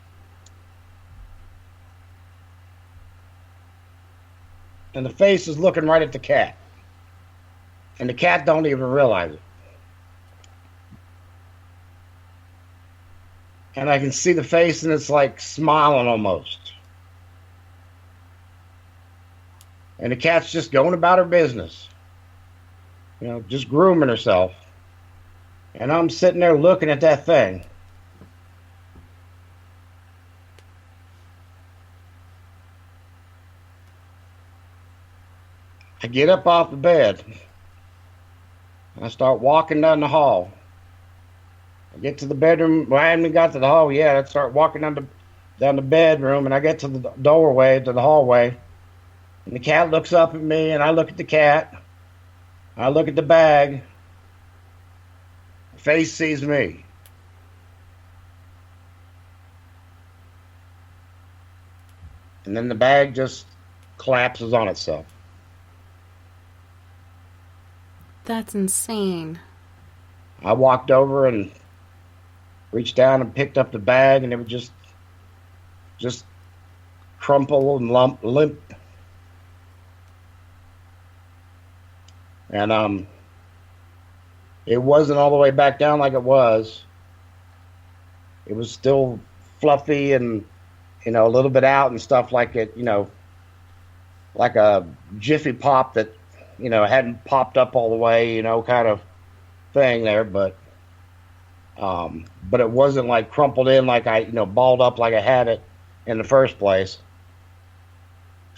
And the face is looking right at the cat. And the cat don't even realize it. and I can see the face, and it's like smiling almost. And the cat's just going about her business, just grooming herself. And I'm sitting there looking at that thing. I get up off the bed. I start walking down the hall. I get to the bedroom. Well, I haven't even got to the hall yet. I start walking down the bedroom, and I get to the doorway, to the hallway. And the cat looks up at me, and I look at the cat. I look at the bag. The face sees me. And then the bag just collapses on itself. That's insane. I walked over and reached down and picked up the bag, and it was just crumpled and limp. And it wasn't all the way back down like it was. It was still fluffy and a little bit out and stuff like it, like a Jiffy Pop that hadn't popped up all the way, kind of thing there, but it wasn't like crumpled in like I, balled up like I had it in the first place.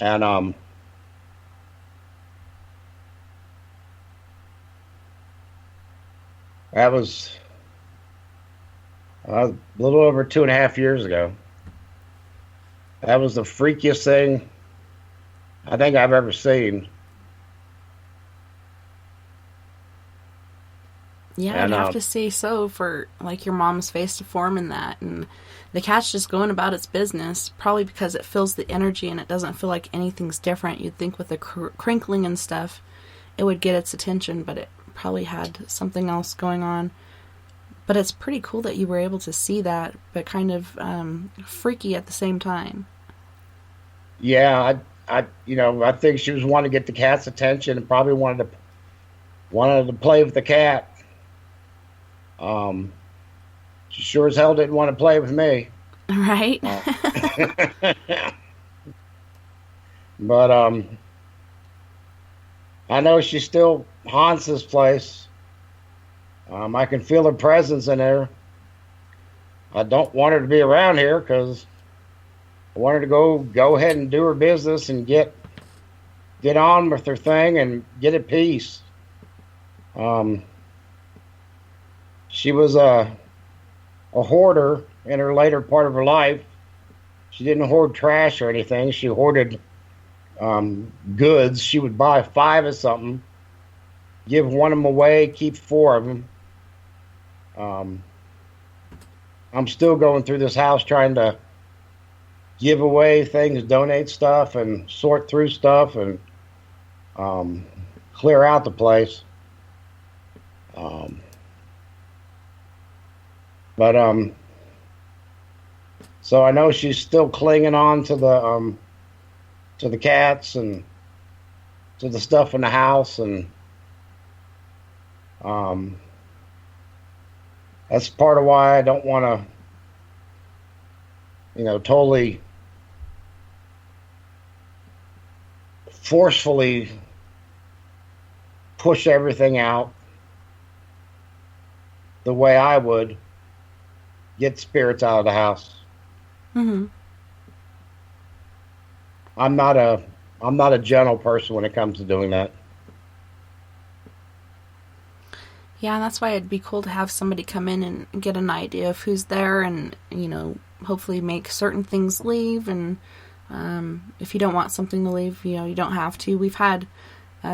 And that was a little over 2.5 years ago. That was the freakiest thing I think I've ever seen. Yeah, I'd have to say so for like your mom's face to form in that, and the cat's just going about its business, probably because it feels the energy and it doesn't feel like anything's different. You'd think with the crinkling and stuff, it would get its attention, but it probably had something else going on. But it's pretty cool that you were able to see that, but kind of freaky at the same time. Yeah, I think she was wanting to get the cat's attention and probably wanted to play with the cat. She sure as hell didn't want to play with me. Right? But I know she still haunts this place. I can feel her presence in there. I don't want her to be around here because I want her to go ahead and do her business and get on with her thing and get at peace. She was a hoarder in her later part of her life. She didn't hoard trash or anything. She hoarded goods. She would buy 5 of something, give 1 of them away, keep 4 of them. I'm still going through this house trying to give away things, donate stuff, and sort through stuff, and clear out the place. So I know she's still clinging on to the cats and to the stuff in the house, and that's part of why I don't want to, totally forcefully push everything out the way I would get spirits out of the house. Mm-hmm. I'm not a gentle person when it comes to doing that. Yeah, that's why it'd be cool to have somebody come in and get an idea of who's there and, hopefully make certain things leave. And if you don't want something to leave, you don't have to. We've had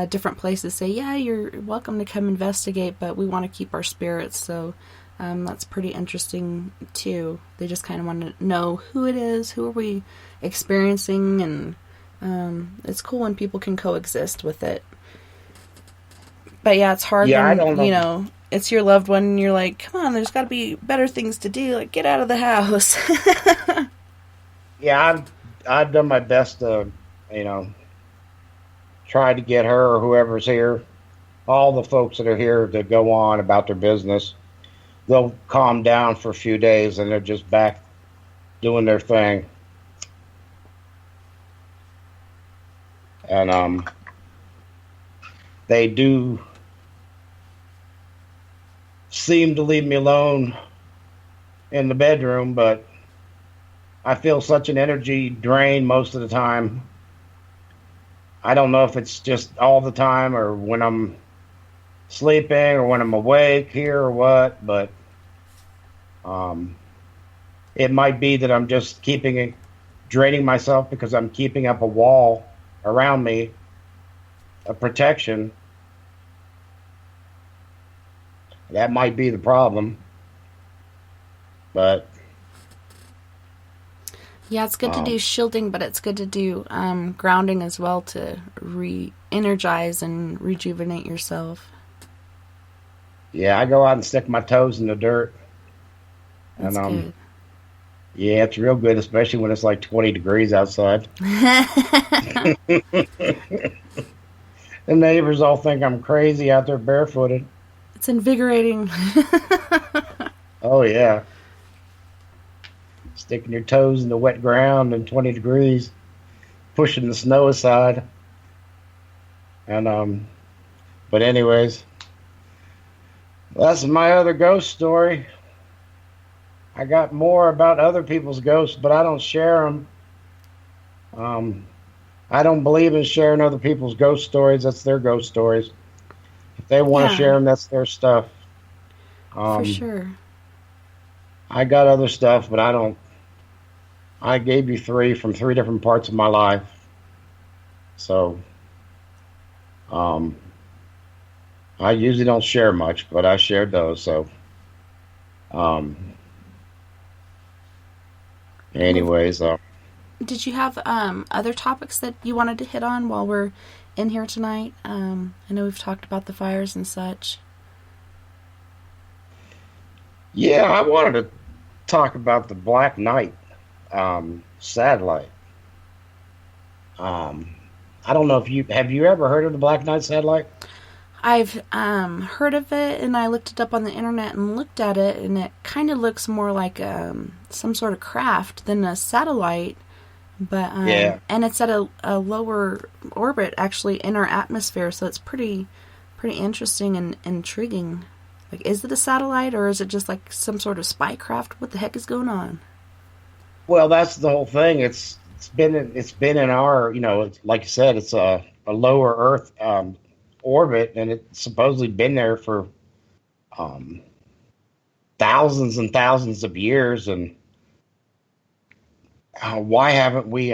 different places say, yeah, you're welcome to come investigate, but we want to keep our spirits. So that's pretty interesting, too. They just kind of want to know who it is, who are we experiencing, and it's cool when people can coexist with it. But yeah, it's hard when, I don't know. It's your loved one and you're like, come on, there's got to be better things to do. Like, get out of the house. Yeah, I've done my best to, try to get her or whoever's here, all the folks that are here to go on about their business. they'll calm down for a few days and they're just back doing their thing. And they do seem to leave me alone in the bedroom, but I feel such an energy drain most of the time. I don't know if it's just all the time or when I'm sleeping or when I'm awake here or what, but it might be that I'm just draining myself because I'm keeping up a wall around me, a protection. That might be the problem, but yeah, it's good to do shielding, but it's good to do grounding as well to re-energize and rejuvenate yourself. Yeah, I go out and stick my toes in the dirt. That's And good. yeah, it's real good, especially when it's like 20 degrees outside. The neighbors all think I'm crazy out there barefooted. It's invigorating. Oh, yeah. Sticking your toes in the wet ground in 20 degrees, pushing the snow aside. And, but anyways, that's my other ghost story. I got more about other people's ghosts, but I don't share them. I don't believe in sharing other people's ghost stories. That's their ghost stories. If they want to share them, that's their stuff. For sure. I got other stuff, but I don't. I gave you 3 from 3 different parts of my life. So, I usually don't share much, but I shared those. So, anyways, Did you have other topics that you wanted to hit on while we're in here tonight? I know we've talked about the fires and such. yeah, I wanted to talk about the Black Knight satellite. I don't know if you ever heard of the Black Knight satellite? I've heard of it, and I looked it up on the internet and looked at it, and it kind of looks more like some sort of craft than a satellite. But and it's at a lower orbit, actually, in our atmosphere, so it's pretty interesting and intriguing. Like, is it a satellite, or is it just like some sort of spy craft? What the heck is going on? Well, that's the whole thing. It's been in our, it's, like you said, it's a lower Earth orbit, and it's supposedly been there for thousands and thousands of years. And why haven't we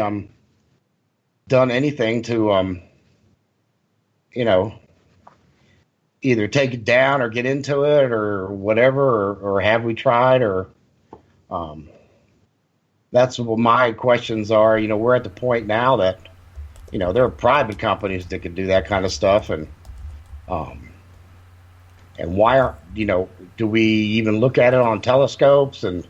done anything to either take it down or get into it or whatever, or have we tried? Or that's what my questions are. We're at the point now that there are private companies that can do that kind of stuff, and why are do we even look at it on telescopes? And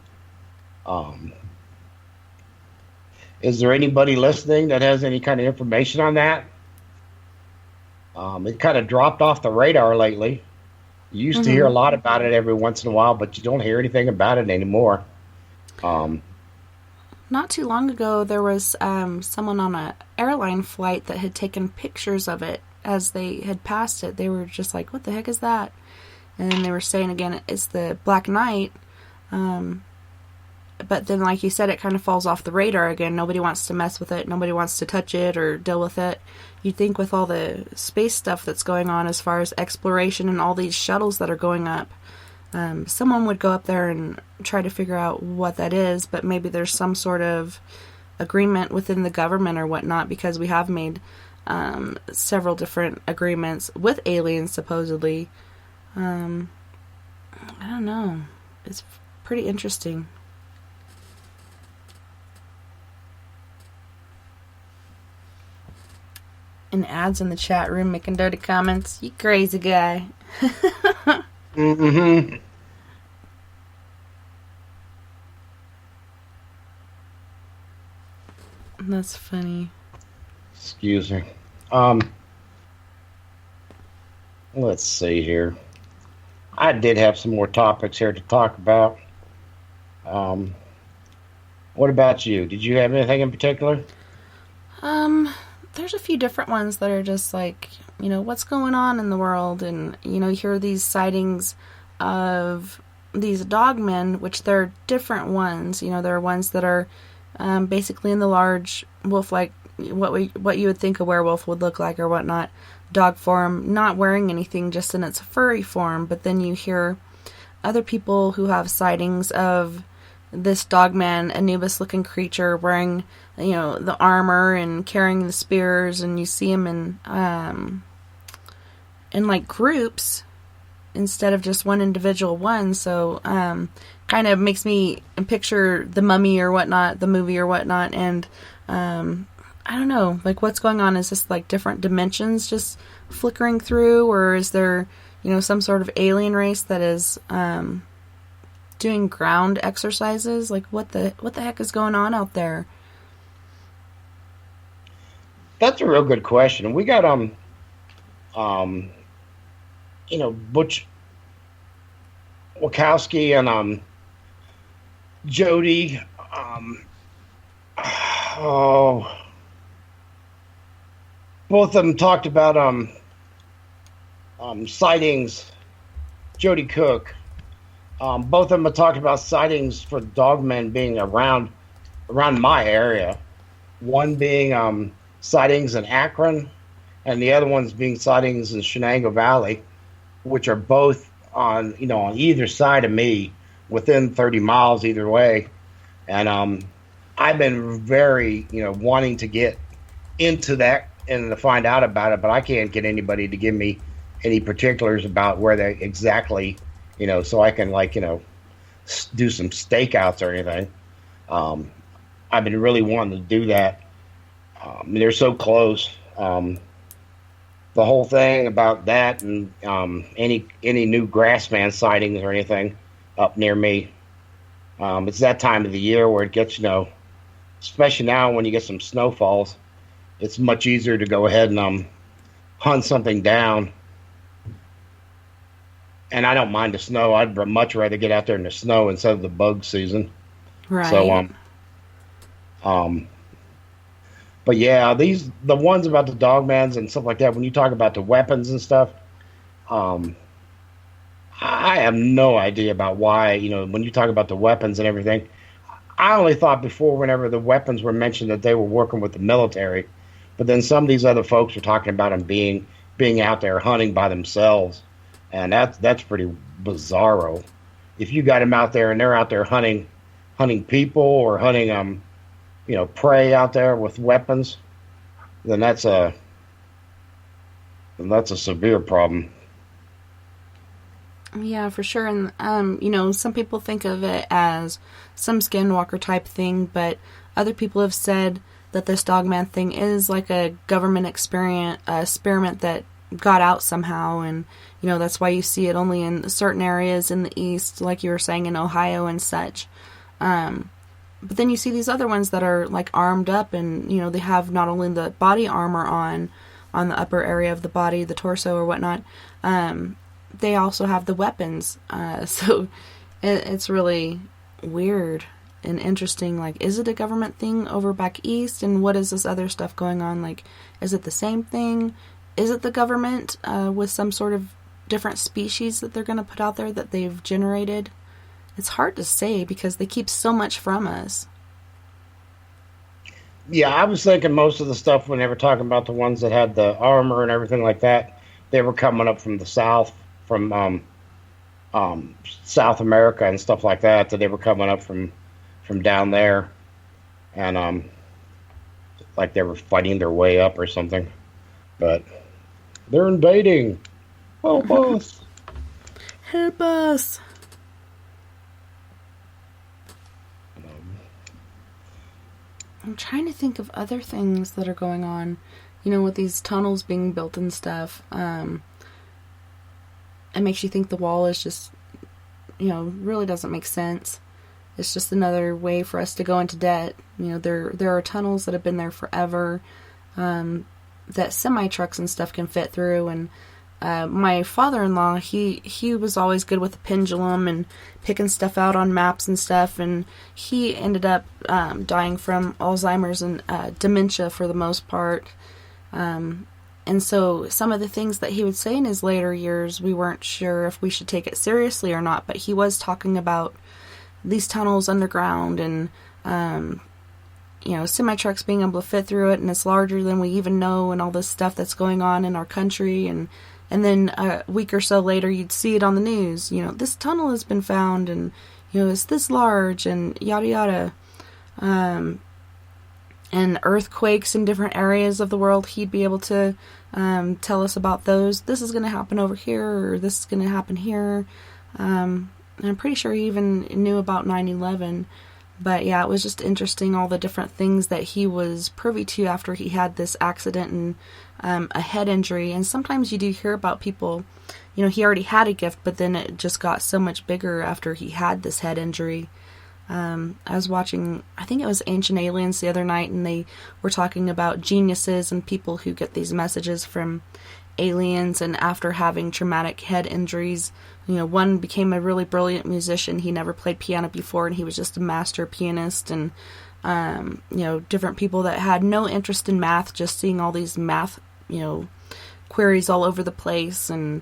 is there anybody listening that has any kind of information on that? It kind of dropped off the radar lately. You used to hear a lot about it every once in a while, but you don't hear anything about it anymore. Not too long ago, there was someone on an airline flight that had taken pictures of it as they had passed it. They were just like, what the heck is that? And then they were saying again, it's the Black Knight. But then, like you said, it kind of falls off the radar again. Nobody wants to mess with it. Nobody wants to touch it or deal with it. You'd think with all the space stuff that's going on as far as exploration and all these shuttles that are going up, someone would go up there and try to figure out what that is, but maybe there's some sort of agreement within the government or whatnot, because we have made several different agreements with aliens, supposedly. I don't know. It's pretty interesting. And ads in the chat room making dirty comments. You crazy guy. That's funny. Excuse me. Let's see here. I did have some more topics here to talk about. What about you? Did you have anything in particular? There's a few different ones that are just like, what's going on in the world, and, you hear these sightings of these dogmen, which they're different ones. There are ones that are basically in the large wolf, like what you would think a werewolf would look like or whatnot, dog form, not wearing anything, just in its furry form. But then you hear other people who have sightings of this dogman, Anubis-looking creature wearing, the armor and carrying the spears, and you see him in like groups instead of just one individual one. So kind of makes me picture The Mummy or whatnot, the movie or whatnot, and I don't know, like, what's going on? Is this like different dimensions just flickering through, or is there, some sort of alien race that is doing ground exercises? Like, what the heck is going on out there? That's a real good question. We got Butch Wachowski and Jody. Both of them talked about sightings. Jody Cook. Both of them have talked about sightings for dogmen being around my area. One being sightings in Akron, and the other one's being sightings in Shenango Valley, which are both on either side of me, within 30 miles either way. And I've been very wanting to get into that and to find out about it, but I can't get anybody to give me any particulars about where they exactly, so I can do some stakeouts or anything. I've been really wanting to do that. They're so close. The whole thing about that, and any new grassman sightings or anything up near me. It's that time of the year where it gets, especially now when you get some snowfalls, it's much easier to go ahead and hunt something down. And I don't mind the snow. I'd much rather get out there in the snow instead of the bug season. Right. So, but yeah, the ones about the dogmans and stuff like that, when you talk about the weapons and stuff, I have no idea about why, when you talk about the weapons and everything, I only thought before, whenever the weapons were mentioned, that they were working with the military. But then some of these other folks were talking about them being out there hunting by themselves. And that's pretty bizarro. If you got them out there and they're out there hunting people or hunting prey out there with weapons, then that's a severe problem. Yeah, for sure. And some people think of it as some skinwalker type thing, but other people have said that this dogman thing is like a government experiment that got out somehow, and that's why you see it only in certain areas in the east, like you were saying, in Ohio and such. But then you see these other ones that are like armed up, and they have not only the body armor on the upper area of the body, the torso or whatnot, they also have the weapons. So it's really weird and interesting. Like, is it a government thing over back east, and what is this other stuff going on? Like, is it the same thing? Is it the government with some sort of different species that they're going to put out there that they've generated? It's hard to say because they keep so much from us. Yeah, I was thinking most of the stuff when they were talking about the ones that had the armor and everything like that, they were coming up from the south, from South America and stuff like that, that they were coming up from down there, and like they were fighting their way up or something. But they're invading. Help us. Help us. I'm trying to think of other things that are going on, with these tunnels being built and stuff. It makes you think the wall is just, really doesn't make sense. It's just another way for us to go into debt. There are tunnels that have been there forever, that semi-trucks and stuff can fit through, and my father-in-law, he was always good with the pendulum and picking stuff out on maps and stuff, and he ended up dying from Alzheimer's and dementia for the most part. And so some of the things that he would say in his later years, we weren't sure if we should take it seriously or not, but he was talking about these tunnels underground and, semi-trucks being able to fit through it, and it's larger than we even know, and all this stuff that's going on in our country. And then a week or so later, you'd see it on the news, this tunnel has been found, and, it's this large, and yada yada. And earthquakes in different areas of the world, he'd be able to tell us about those. This is going to happen over here, or this is going to happen here. And I'm pretty sure he even knew about 9/11. But yeah, it was just interesting, all the different things that he was privy to after he had this accident and a head injury. And sometimes you do hear about people, he already had a gift, but then it just got so much bigger after he had this head injury. I was watching, I think it was Ancient Aliens the other night, and they were talking about geniuses and people who get these messages from aliens, and after having traumatic head injuries, one became a really brilliant musician. He never played piano before, and he was just a master pianist. And different people that had no interest in math, just seeing all these math queries all over the place, and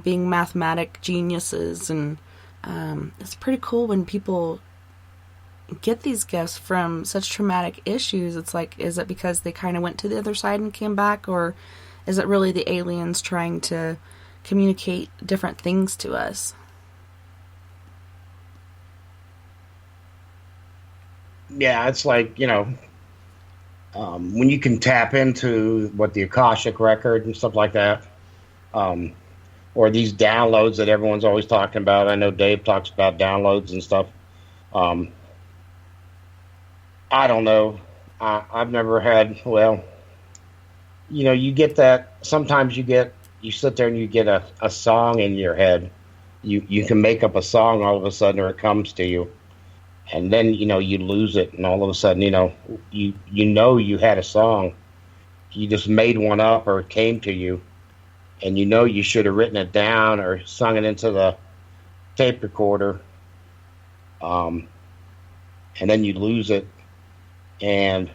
being mathematic geniuses. And it's pretty cool when people get these gifts from such traumatic issues. It's like, is it because they kind of went to the other side and came back, or is it really the aliens trying to communicate different things to us? Yeah, it's like, when you can tap into what the Akashic record and stuff like that, or these downloads that everyone's always talking about. I know Dave talks about downloads and stuff. I don't know. I've never had, you get that, sometimes you sit there and you get a song in your head. You can make up a song all of a sudden, or it comes to you. And then, you lose it, and all of a sudden, you had a song. You just made one up, or it came to you. And you should have written it down or sung it into the tape recorder. And then you lose it. And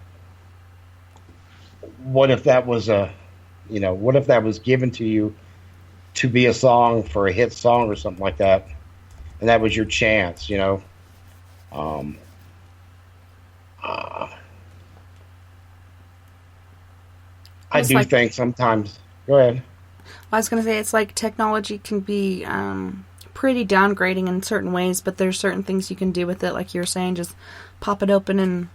what if that was what if that was given to you to be a song for a hit song or something like that, and that was your chance, I do think sometimes. Go ahead. I was going to say, it's like technology can be pretty downgrading in certain ways, but there's certain things you can do with it, like you were saying, just pop it open and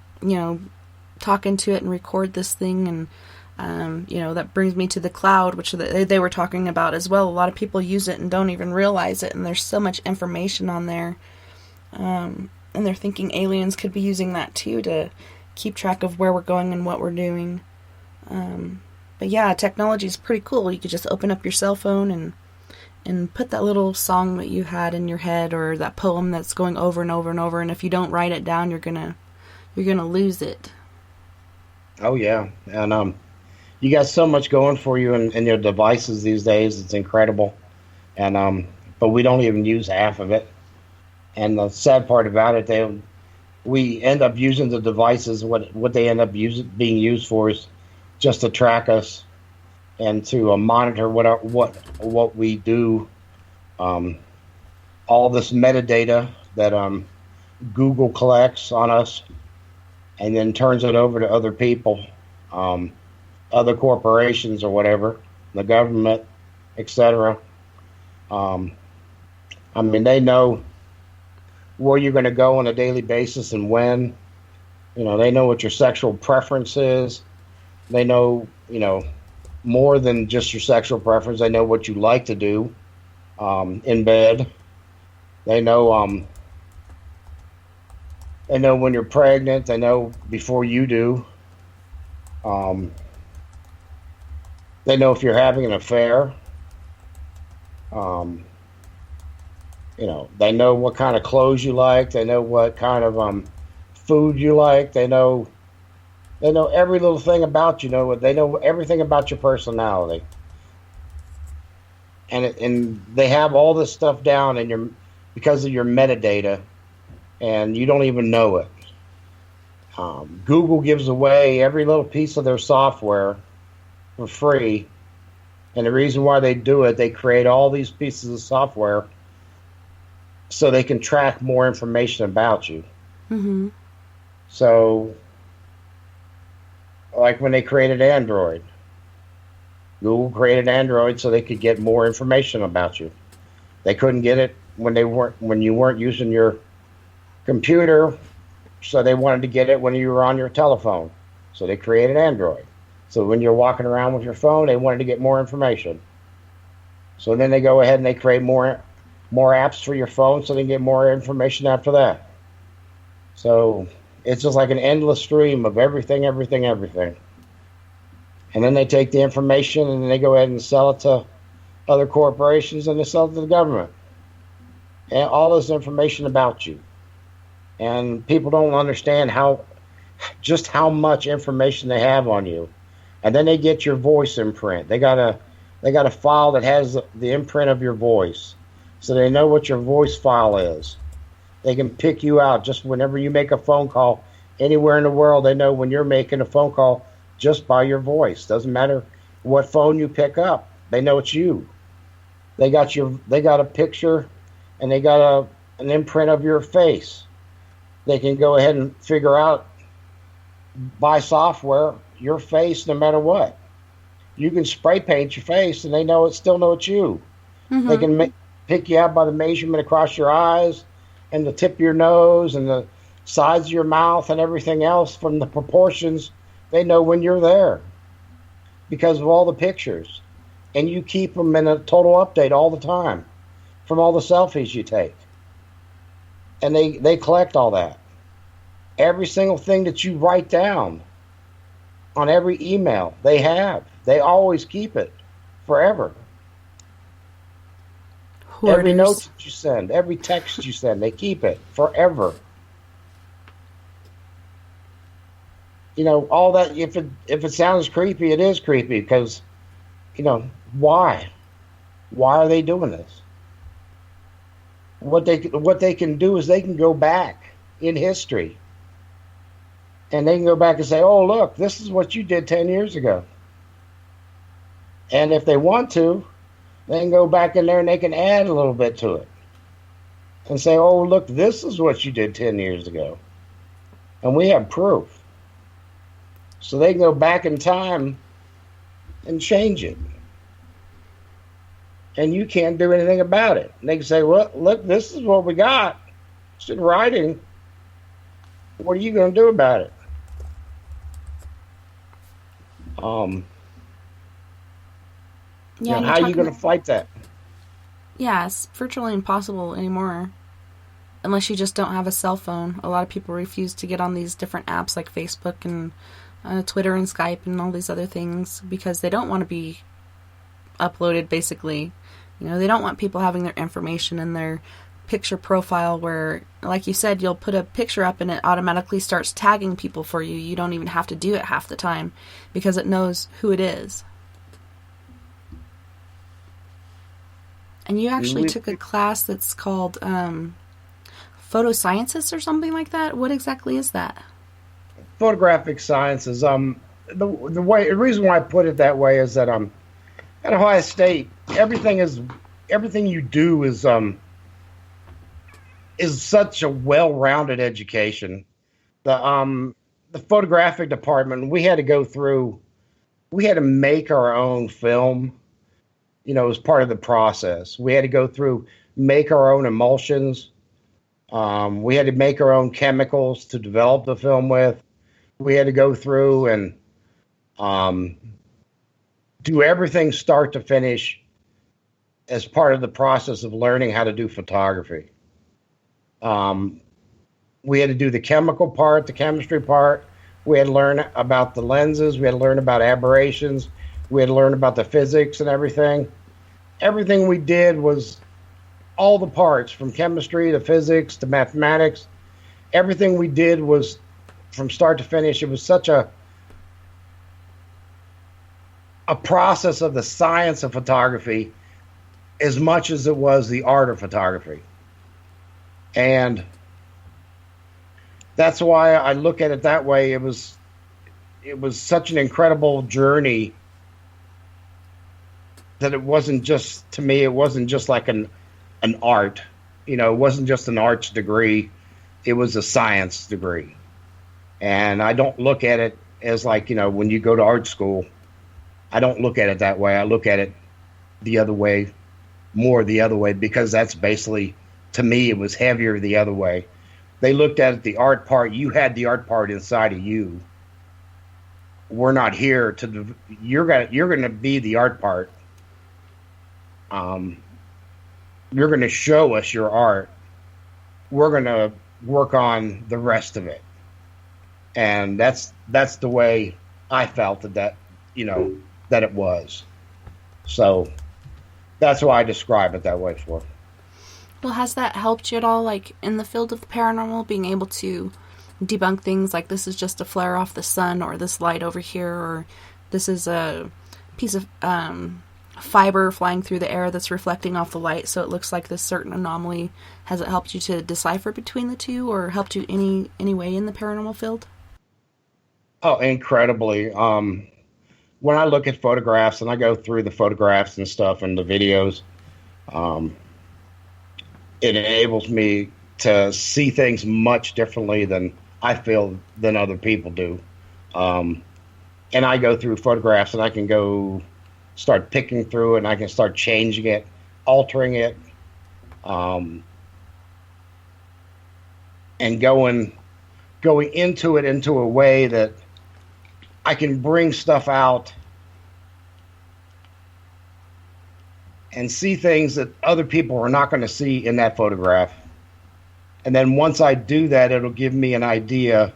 talk into it and record this thing. And that brings me to the cloud, which they were talking about as well. A lot of people use it and don't even realize it, and there's so much information on there. And they're thinking aliens could be using that too to keep track of where we're going and what we're doing. But yeah, technology is pretty cool. You could just open up your cell phone and put that little song that you had in your head, or that poem that's going over and over and over. And if you don't write it down, you're gonna lose it. Oh yeah, and you got so much going for you in your devices these days. It's incredible, and but we don't even use half of it. And the sad part about it, we end up using the devices. What they end up being used for is just to track us and to monitor what we do. All this metadata that Google collects on us, and then turns it over to other people, other corporations or whatever, the government, etc. They know where you're going to go on a daily basis and when. They know what your sexual preference is. They know, more than just your sexual preference. They know what you like to do in bed. They know when you're pregnant. They know before you do. They know if you're having an affair. They know what kind of clothes you like. They know what kind of food you like. They know every little thing about you. They know everything about your personality. and they have all this stuff down in your because of your metadata, and you don't even know it. Google gives away every little piece of their software for free, and the reason why they do it, they create all these pieces of software so they can track more information about you. Mm-hmm. So, like when they created Android, Google created Android so they could get more information about you. They couldn't get it when you weren't using your computer, so they wanted to get it when you were on your telephone. So they created Android. So when you're walking around with your phone, they wanted to get more information. So then they go ahead and they create more apps for your phone so they can get more information after that. So it's just like an endless stream of everything. And then they take the information and then they go ahead and sell it to other corporations and they sell it to the government. And all this information about you. And people don't understand just how much information they have on you. And then they get your voice imprint. They got a file that has the imprint of your voice. So they know what your voice file is. They can pick you out just whenever you make a phone call anywhere in the world. They know when you're making a phone call just by your voice. Doesn't matter what phone you pick up. They know it's you. They got a picture and they got an imprint of your face. They can go ahead and figure out by software your face no matter what. You can spray paint your face and they still know it's you. Mm-hmm. They can pick you out by the measurement across your eyes and the tip of your nose and the sides of your mouth and everything else from the proportions. They know when you're there because of all the pictures. And you keep them in a total update all the time from all the selfies you take. And they collect all that. Every single thing that you write down on every email, they have. They always keep it forever. Hoarders. Every note that you send, every text you send, they keep it forever. You know, all that, if it sounds creepy, it is creepy because, you know, why? Why are they doing this? What they can do is they can go back in history and they can go back and say, oh, look, this is what you did 10 years ago. And if they want to, they can go back in there and they can add a little bit to it and say, oh, look, this is what you did 10 years ago. And we have proof. So they can go back in time and change it. And you can't do anything about it. And they can say, well, look, this is what we got. It's in writing. What are you going to do about it? Yeah, how are you going to fight that? Yeah, it's virtually impossible anymore. Unless you just don't have a cell phone. A lot of people refuse to get on these different apps like Facebook and Twitter and Skype and all these other things because they don't want to be uploaded, basically. You know, they don't want people having their information in their picture profile where, like you said, you'll put a picture up and it automatically starts tagging people for you. You don't even have to do it half the time because it knows who it is. And you actually took a class that's called photosciences or something like that. What exactly is that? Photographic sciences. The reason why I put it that way is that at Ohio State, everything you do is such a well-rounded education. The photographic department, we had to make our own film. You know, as part of the process, we had to go through, make our own emulsions. We had to make our own chemicals to develop the film with. We had to go through and do everything start to finish as part of the process of learning how to do photography. We had to do the chemical part, the chemistry part. We had to learn about the lenses. We had to learn about aberrations. We had to learn about the physics and everything. Everything we did was all the parts, from chemistry to physics to mathematics. Everything we did was from start to finish. It was such a process of the science of photography as much as it was the art of photography. And that's why I look at it that way. It was such an incredible journey that it wasn't just, to me, it wasn't just like an art. You know, it wasn't just an arts degree. It was a science degree. And I don't look at it as like, you know, when you go to art school, I don't look at it that way. I look at it the other way, more the other way, because that's basically, to me, it was heavier the other way. They looked at it, the art part. You had the art part inside of you. We're not here to. You're gonna be the art part. You're gonna show us your art. We're gonna work on the rest of it. And that's the way I felt that you know that it was. So that's why I describe it that way for. Well, has that helped you at all, like, in the field of the paranormal, being able to debunk things like this is just a flare off the sun, or this light over here, or this is a piece of fiber flying through the air that's reflecting off the light, so it looks like this certain anomaly? Has it helped you to decipher between the two, or helped you any way in the paranormal field? Oh, incredibly. When I look at photographs and I go through the photographs and stuff and the videos, it enables me to see things much differently than I feel than other people do. And I go through photographs and I can go start picking through it, and I can start changing it, altering it, and going into it into a way that I can bring stuff out and see things that other people are not going to see in that photograph. And then once I do that, it'll give me an idea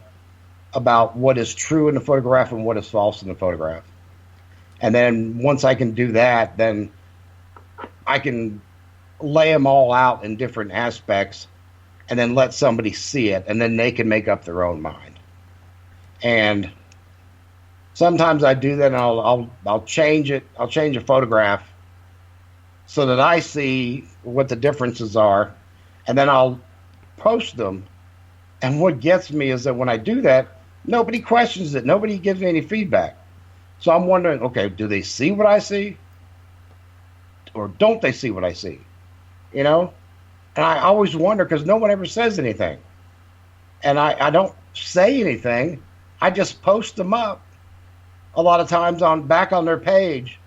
about what is true in the photograph and what is false in the photograph. And then once I can do that, then I can lay them all out in different aspects and then let somebody see it, and then they can make up their own mind. And sometimes I do that, and I'll change it. I'll change a photograph so that I see what the differences are, and then I'll post them. And what gets me is that when I do that, nobody questions it. Nobody gives me any feedback. So I'm wondering, okay, do they see what I see? Or don't they see what I see? You know? And I always wonder, because no one ever says anything. And I don't say anything. I just post them up a lot of times back on their page,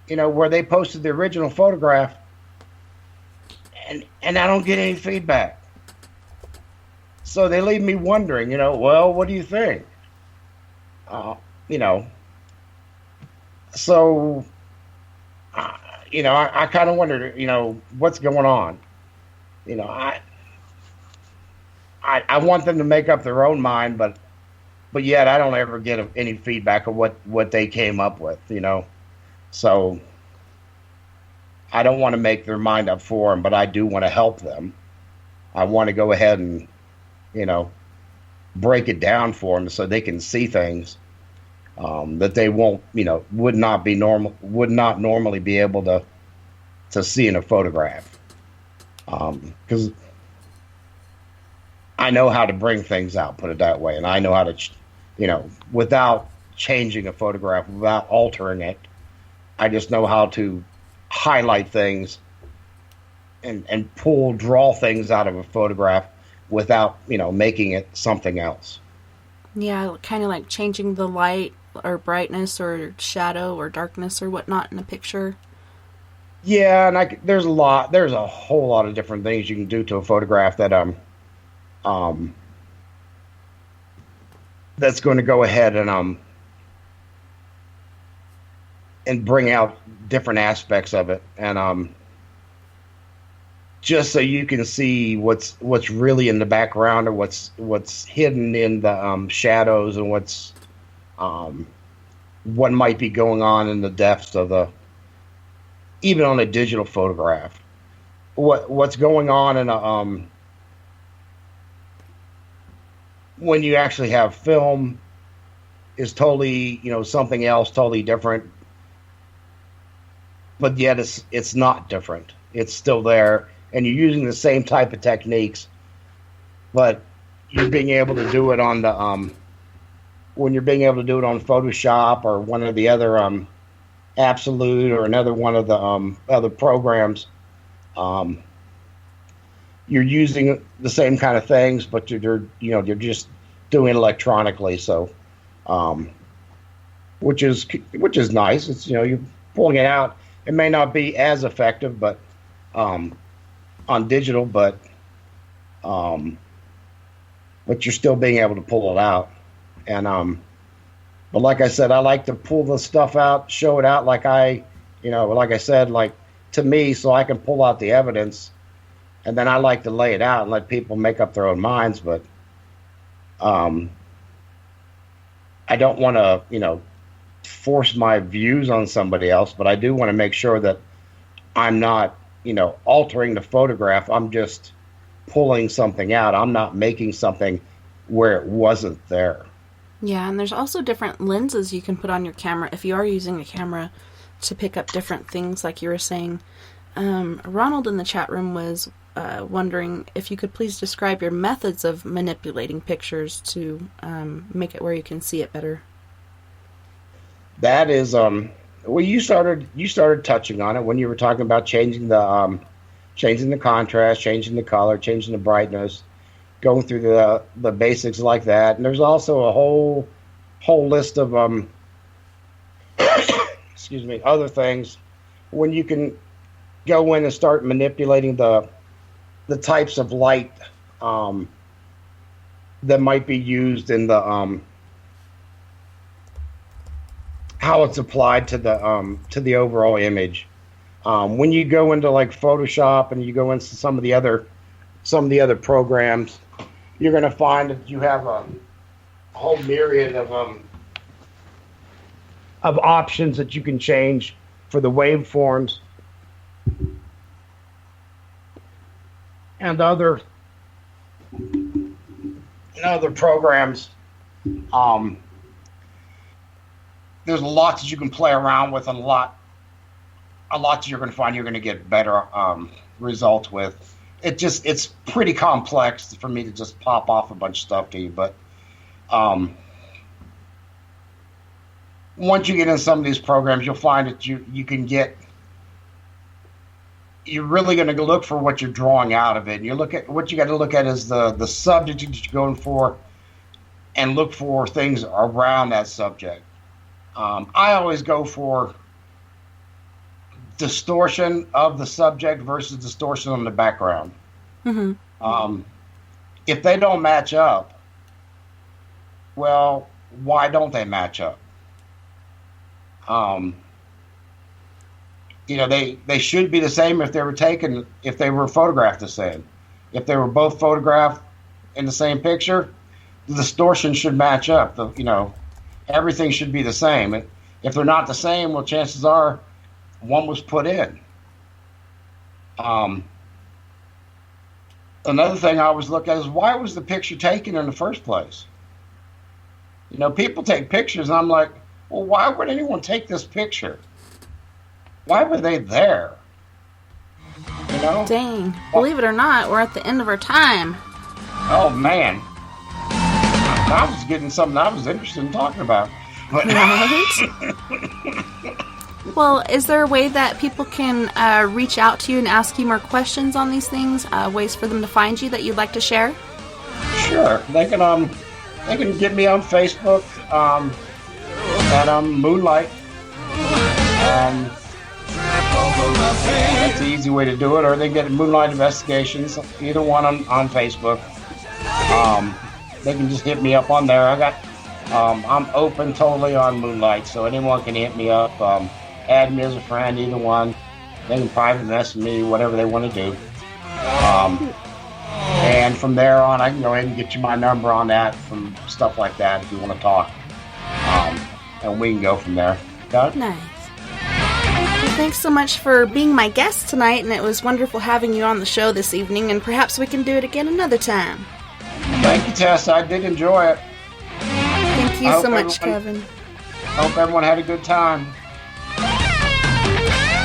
you know, where they posted the original photograph, and I don't get any feedback. So they leave me wondering, you know, well, what do you think? You know, so, you know, I kind of wondered, you know, what's going on? You know, I want them to make up their own mind, but yet I don't ever get any feedback of what they came up with, you know. So I don't want to make their mind up for them, but I do want to help them. I want to go ahead and, you know, break it down for them so they can see things that they won't, you know, would not normally be able to see in a photograph. Because I know how to bring things out, put it that way, and I know how to, you know, without changing a photograph, without altering it, I just know how to highlight things and draw things out of a photograph without, you know, making it something else. Yeah, kind of like changing the light or brightness or shadow or darkness or whatnot in a picture. Yeah, and there's a whole lot of different things you can do to a photograph that that's going to go ahead and bring out different aspects of it, and just so you can see what's really in the background, or what's hidden in the shadows, and what might be going on in the depths of even on a digital photograph. What's going on in when you actually have film is totally, you know, something else, totally different. but yet it's not different. It's still there, and you're using the same type of techniques, but you're being able to do it on the when you're being able to do it on Photoshop or one of the other Absolute or another one of the other programs. You're using the same kind of things, but you're just doing electronically. So, which is nice. It's you're pulling it out. It may not be as effective, but on digital, but you're still being able to pull it out. And but like I said, I like to pull the stuff out, show it out like I said, like to me, so I can pull out the evidence, and then I like to lay it out and let people make up their own minds. But I don't want to, force my views on somebody else, but I do want to make sure that I'm not, altering the photograph. I'm just pulling something out. I'm not making something where it wasn't there. Yeah, and there's also different lenses you can put on your camera if you are using a camera to pick up different things, like you were saying. Ronald in the chat room was wondering if you could please describe your methods of manipulating pictures to make it where you can see it better. That is, well, you started touching on it when you were talking about changing the contrast, changing the color, changing the brightness, going through the basics like that. And there's also a whole list of excuse me, other things when you can go in and start manipulating the types of light that might be used in the how it's applied to the overall image. When you go into like Photoshop and you go into some of the other programs, you're going to find that you have a whole myriad of options that you can change for the waveforms and other programs. There's a lot that you can play around with, and a lot that you're going to find you're going to get better results with. It's pretty complex for me to just pop off a bunch of stuff to you, but once you get in some of these programs, you'll find that you can get. You're really going to look for what you're drawing out of it. And you look at what you got to look at is the subject that you're going for, and look for things around that subject. I always go for distortion of the subject versus distortion on the background. Mm-hmm. If they don't match up, well, why don't they match up? They should be the same if they were photographed the same. If they were both photographed in the same picture, the distortion should match up. Everything should be the same. If they're not the same, well, chances are one was put in. Another thing I always look at is, why was the picture taken in the first place? People take pictures, and I'm like, well, why would anyone take this picture? Why were they there? Dang. Believe it or not, we're at the end of our time. Oh, man. I was getting something I was interested in talking about. But Right? Well, is there a way that people can reach out to you and ask you more questions on these things? Ways for them to find you that you'd like to share? Sure. They can get me on Facebook at Moonlight. That's the easy way to do it. Or they can get Moonlight Investigations, either one on Facebook. They can just hit me up on there. I'm open totally on Moonlight, so anyone can hit me up. Add me as a friend, either one. They can private message me, whatever they want to do. And from there on, I can go ahead and get you my number on that, from stuff like that, if you want to talk. And we can go from there. Got it? Nice. Well, thanks so much for being my guest tonight, and it was wonderful having you on the show this evening, and perhaps we can do it again another time. Thank you, Tessa. I did enjoy it. Thank you so much, Kevin. I hope everyone had a good time.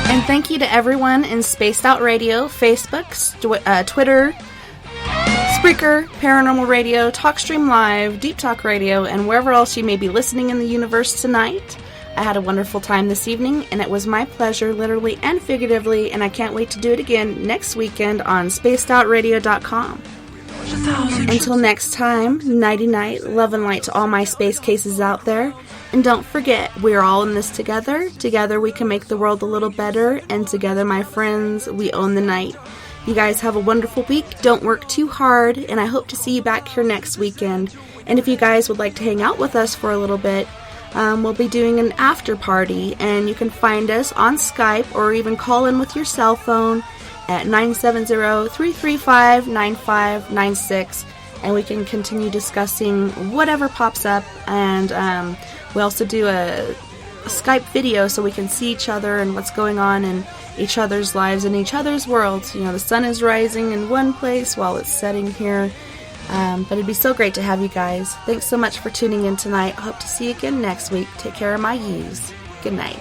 And thank you to everyone in Spaced Out Radio, Facebook, Twitter, Spreaker, Paranormal Radio, TalkStream Live, Deep Talk Radio, and wherever else you may be listening in the universe tonight. I had a wonderful time this evening, and it was my pleasure, literally and figuratively, and I can't wait to do it again next weekend on spacedoutradio.com. Until next time, nighty-night, love and light to all my space cases out there. And don't forget, we're all in this together. Together we can make the world a little better. And together, my friends, we own the night. You guys have a wonderful week. Don't work too hard. And I hope to see you back here next weekend. And if you guys would like to hang out with us for a little bit, we'll be doing an after party. And you can find us on Skype or even call in with your cell phone at 970-335-9596. And we can continue discussing whatever pops up. And we also do a Skype video so we can see each other and what's going on in each other's lives and each other's worlds. You know, the sun is rising in one place while it's setting here. But it'd be so great to have you guys. Thanks so much for tuning in tonight. I hope to see you again next week. Take care of my yous. Good night.